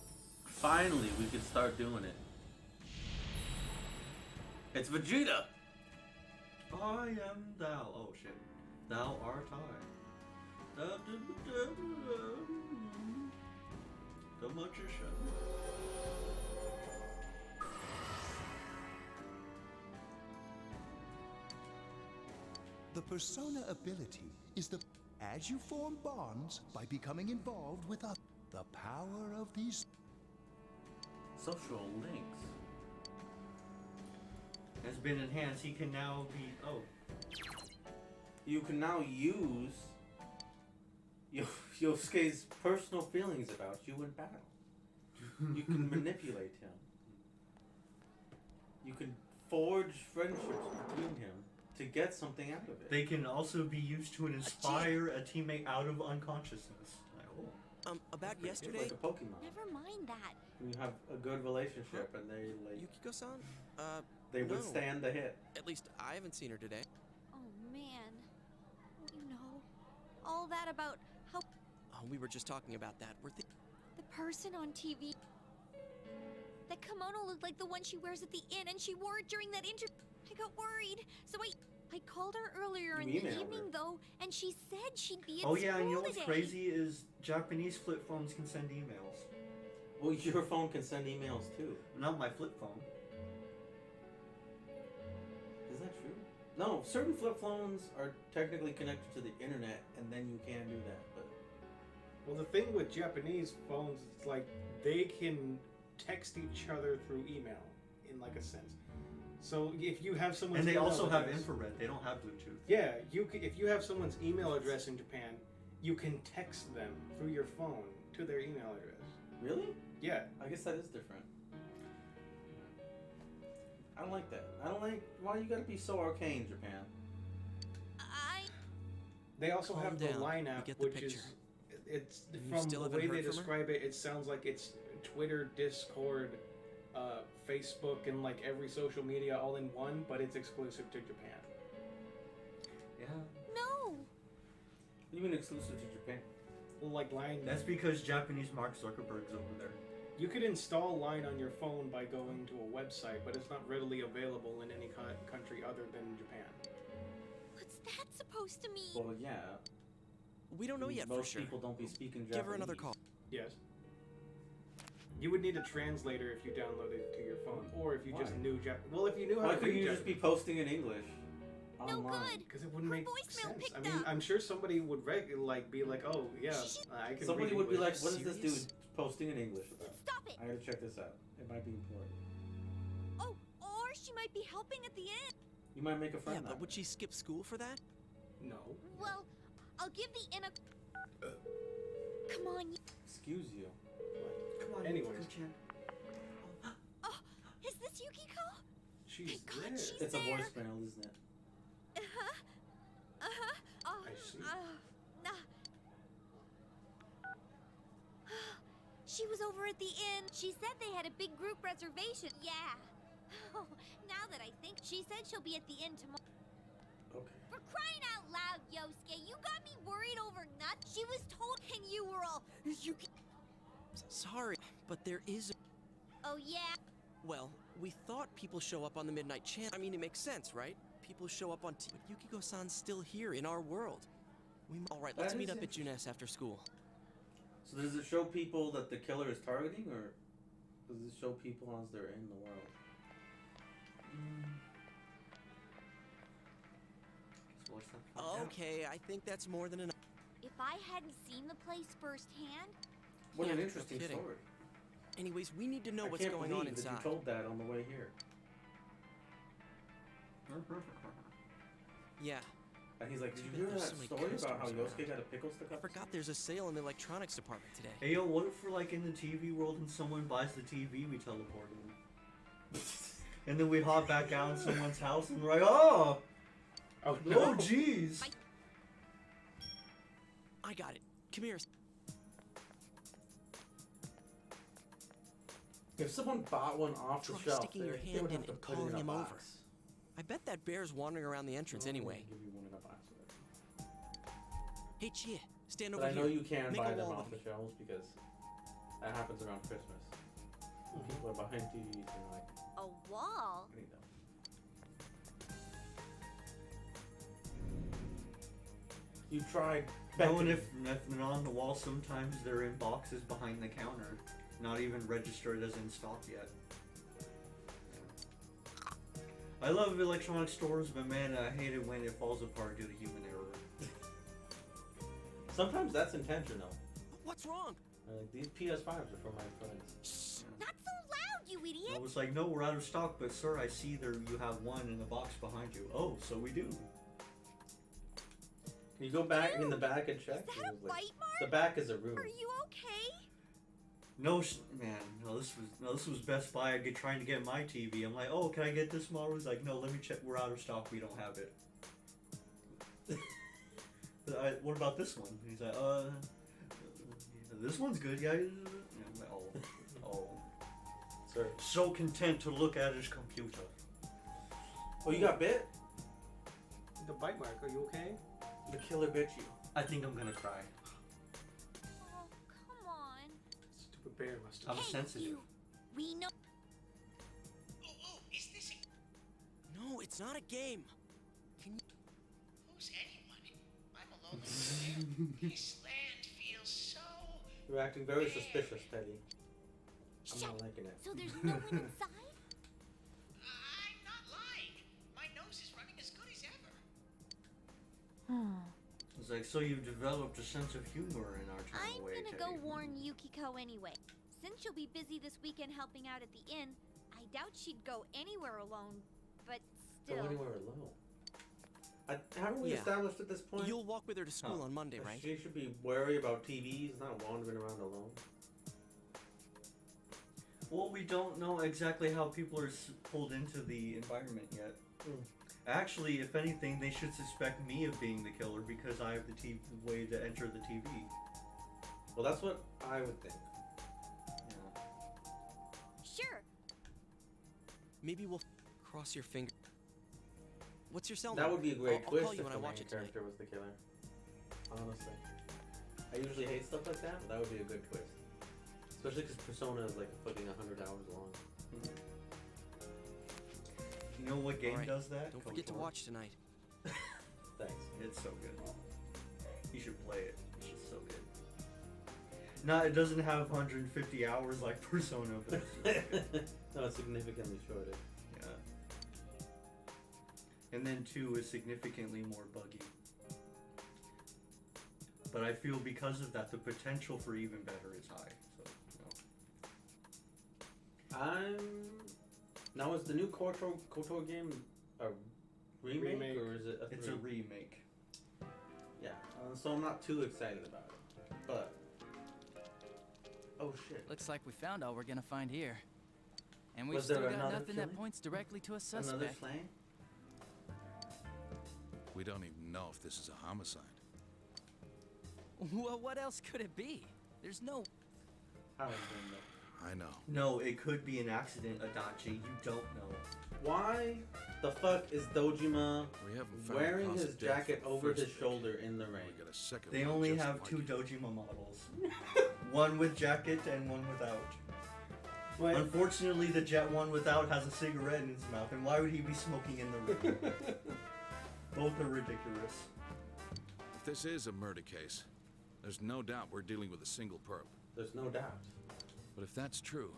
Finally, we can start doing it. It's Vegeta! I am thou. Oh shit. Thou art I. The magician. The persona ability is the as you form bonds by becoming involved with others. The power of these social links has been enhanced. He can now be. Oh. You can now use Yosuke's personal feelings about you in battle. You can manipulate him. You can forge friendships between him to get something out of it. They can also be used to inspire a teammate out of unconsciousness. about yesterday. Like a Pokemon. Never mind that. You have a good relationship, and they like. Yukiko-san? They no. withstand the hit. At least I haven't seen her today. Oh man. You know, all that about how Oh, we were just talking about that. the person on TV. That kimono looked like the one she wears at the inn, and she wore it during that interview. I got worried, so I called her earlier in You the emailed evening her. though, and she said she'd be at Oh school yeah, and you know what's today. crazy is Japanese flip phones can send emails. Well, your phone can send emails too. Not my flip phone. Is that true? No, certain flip phones are technically connected to the internet, and then you can do that. But Well, the thing with Japanese phones, it's like they can text each other through email, in like a sense. So if you have someone's And they email also have address- infrared. They don't have Bluetooth. Yeah, if you have someone's email address in Japan, you can text them through your phone to their email address. really? Yeah. I guess that is different. I don't like that. I don't like why you gotta be so arcane, Japan. They also Calm have the down. line We app, get the which picture. is it's You from still the haven't way they heard from her? describe it. It sounds like it's Twitter, Discord, Facebook, and like every social media all in one, but it's exclusive to Japan. Yeah. No. What do you mean exclusive to Japan? Well, like Line. That's because Japanese Mark Zuckerberg's over there. You could install Line on your phone by going to a website, but it's not readily available in any country other than Japan. What's that supposed to mean? Well, yeah. We don't know yet for Most sure. people don't be speaking Japanese. Give her another call. Yes. You would need a translator if you downloaded it to your phone, or if you just Why? knew Well, if you knew how Why to couldn't read you just be posting in English? No Online? good. Because it wouldn't make voicemail sense. picked I mean, up. I'm sure somebody would be like, oh yeah, I can. Somebody read would be like, English. what is this Serious? dude posting in English about? Stop it. I gotta check this out. It might be important. Oh, or she might be helping at the end. You might make a Yeah, friend. but would she skip school for that? No. Well, I'll give the in a. Come on. Excuse you. Come on. Anyways. Oh, is this Yukiko? She's Thank God there. she's It's a there. voicemail, isn't it? Oh, I see. nah. She was over at the inn. She said they had a big group reservation. Yeah. Oh, now that I think, she said she'll be at the inn tomorrow. Okay. For crying out loud, Yosuke, you got me worried over nuts. She was told, and you were all, Sorry, but there is. Oh yeah. Well, we thought people show up on the Midnight Channel. I mean, it makes sense, right? People show up on But Yukiko-san's still here in our world. All right, let's That meet is up at Junes after school. So does it show people that the killer is targeting, or does it show people as they're in the world? Okay, I think that's more than enough. If I hadn't seen the place firsthand, What an Yeah, interesting no kidding. story. Anyways, we need to know I what's can't going on believe that inside. you told that on the way here. Yeah. And he's like, did you Too hear bad that there's so many story about how customers Yosuke got a pickle stick I up? forgot there's a sale in the electronics department today. Hey yo, what if we're like in the TV world and someone buys the TV, we teleport in? And then we hop back out in someone's house and we're like, oh! Oh no, jeez! I got it. Come here. If someone bought one off the Try shelf, sticking your they hand would in have to and put it calling in a him over. box. I bet that bear's wandering around the entrance anyway. Give you one in a box with it. Hey, Chia, stand But over I here. know you can Make buy a them wall off with the shelves because that happens around Christmas. People are buying TVs and like, a wall. I need them. You tried. No, and if they're on the wall, sometimes they're in boxes behind the counter, not even registered as in stock yet. I love electronic stores, but man, I hate it when it falls apart due to human error. Sometimes that's intentional. What's wrong? Like, these PS5s are for my friends. Not so loud, you idiot. I was like, no, we're out of stock, but sir, I see there you have one in the box behind you. Oh, so we do. Can you go back in the back and check? Is that a bite mark? The back is a room. Are you okay? No, man, no, this was Best Buy. I get trying to get my TV. I'm like, oh, can I get this model? He's like, no, let me check. We're out of stock. We don't have it. What about this one? He's like, this one's good, yeah. I'm like, oh, Sir. So content to look at his computer. Oh, you got bit? The bite mark. Are you okay? The killer bit you. I think I'm gonna cry. Oh, come on. Stupid bear must have. I'm sensitive. We know. Oh, is this No, No, it's not a game. Can you... Who's anyone? I'm alone with you. This land feels so... You're acting very suspicious, Teddy. I'm not liking it. So there's no one inside? I'm not lying. My nose is running as good as ever. It's like, so you've developed a sense of humor in our time I'm away, gonna Teddy. go warn Yukiko anyway. Since she'll be busy this weekend helping out at the inn, I doubt she'd go anywhere alone. But still. Go anywhere alone. Haven't we established at this point? You'll walk with her to school on Monday, right? She should be worried about TVs, not wandering around alone. Well, we don't know exactly how people are pulled into the environment yet. Actually, if anything, they should suspect me of being the killer because I have the way to enter the TV. Well, that's what I would think. Yeah. Sure. Maybe we'll cross your finger. What's your cell That number? would be a great I'll twist call you if when the I main watch it tonight. character was the killer. Honestly. I usually hate stuff like that, but that would be a good twist. Especially because Persona is like fucking 100 hours long. You know what game Alright, does that? Don't forget to watch tonight. Thanks. It's so good. You should play it. It's just so good. No, it doesn't have 150 hours like Persona, but it's so good. No, it's significantly shorter. Yeah. And then 2 is significantly more buggy. But I feel because of that, the potential for even better is high. So, Now, is the new KOTOR game a remake, or is it a it's a remake. Yeah, so I'm not too excited about it. But oh shit! Looks like we found all we're gonna find here, and we've Was still there got another nothing killing? that points directly to a Another suspect. flame? We don't even know if this is a homicide. Well, what else could it be? There's no. I know. No, it could be an accident, Adachi. You don't know. Why the fuck is Dojima We haven't found wearing cause his of death jacket for over first his shoulder in the rain? We got a second They one only just have like 2 it. Dojima models. One with jacket and one without. Wait. Unfortunately, the one without has a cigarette in his mouth, and why would he be smoking in the rain? Both are ridiculous. If this is a murder case, there's no doubt we're dealing with a single perp. There's no doubt. But if that's true,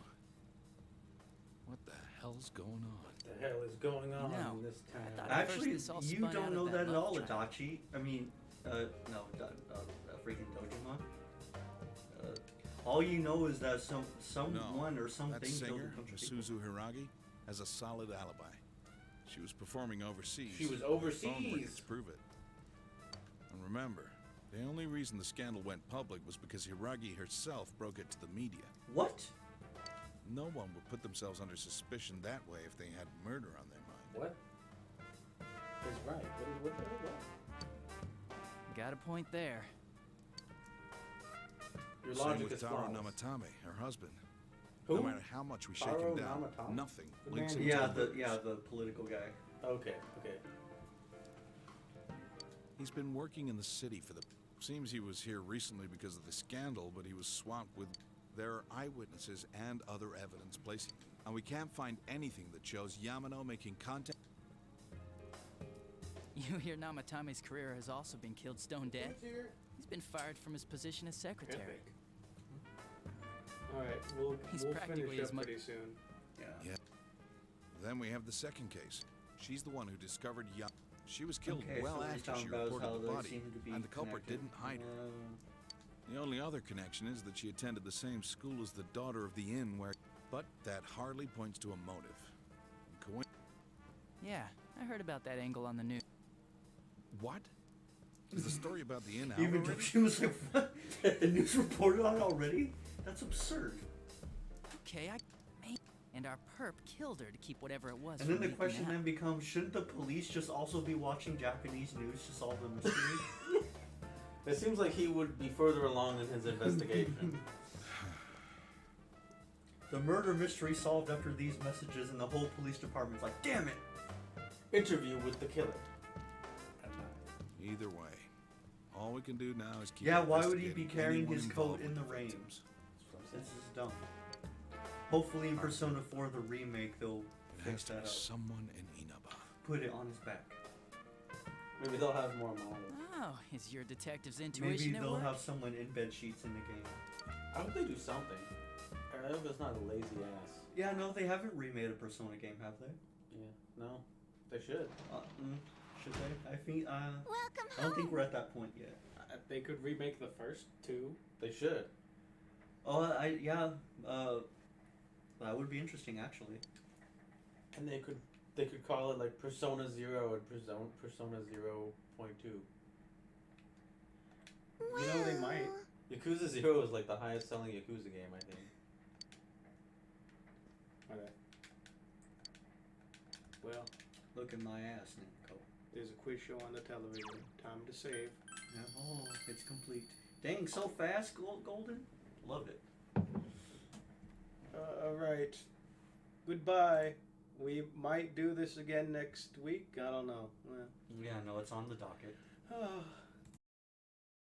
what the hell's going on? What the hell is going on No. in this town? thought at first Actually, this all you spun out don't of know that at love all, triangle. Adachi. I mean, no, freaking Dojima. All you know is that someone or That something killed singer, a bunch of people. Suzu Hiragi, has a solid alibi. She was performing overseas. She was Her phone overseas. records prove it. And remember, the only reason the scandal went public was because Hiragi herself broke it to the media. What? No one would put themselves under suspicion that way if they had murder on their mind. What? He's right. What the hell? What? Got a point there. Your Same logic with is Taro flawless. Namatame, her husband. Who? No matter how much we shake Taro him down, Namatame? nothing The links man him who- to Yeah, the murders. The political guy. Okay. He's been working in the city for the... Seems he was here recently because of the scandal, but he was swamped with... There are eyewitnesses and other evidence placing... And we can't find anything that shows Yamano making contact... You hear Namatame's career has also been killed stone dead? He's been fired from his position as secretary. Epic. Alright, we'll He's finish practically up as much- pretty soon. Yeah. Then we have the second case. She's the one who discovered Yam... She was killed Okay, well so we're after talking she about reported how the they body, seem to be and the culprit connected. didn't hide her. The only other connection is that she attended the same school as the daughter of the inn where... But that hardly points to a motive. Yeah, I heard about that angle on the news. What? Is the story about the inn out Even already? Doshi was like, what? The news reported on it already? That's absurd. Okay, and our perp killed her to keep whatever it was. And then from the leaking question out. then becomes, shouldn't the police just also be watching Japanese news to solve the mystery? It seems like he would be further along in his investigation. The murder mystery solved after these messages, and the whole police department's like, damn it! Interview with the killer. Either way, all we can do now is keep Yeah, why would he be investigating carrying anyone his involved coat in with the rain? victims. This is dumb. Hopefully in Persona 4, the remake, they'll It fix has to that be up. someone in Inaba. put it on his back. Maybe they'll have more models. Oh, is your detective's intuition Maybe at they'll work? have someone in bed sheets in the game. I hope they do something. I hope it's not a lazy ass. Yeah, no, they haven't remade a Persona game, have they? Yeah, no, they should. Should they? I think. Welcome I don't think we're at that point yet. They could remake the first two. They should. Oh, that would be interesting actually. And they could call it like Persona 0 and Persona 0.2. You know they might. Yakuza 0 is like the highest selling Yakuza game, I think. Okay. Well, look at my ass, Nico. There's a quiz show on the television. Time to save. Yeah, oh, it's complete. Dang, so fast, Golden. Love it. All right. Goodbye. We might do this again next week. I don't know. Yeah, no, it's on the docket.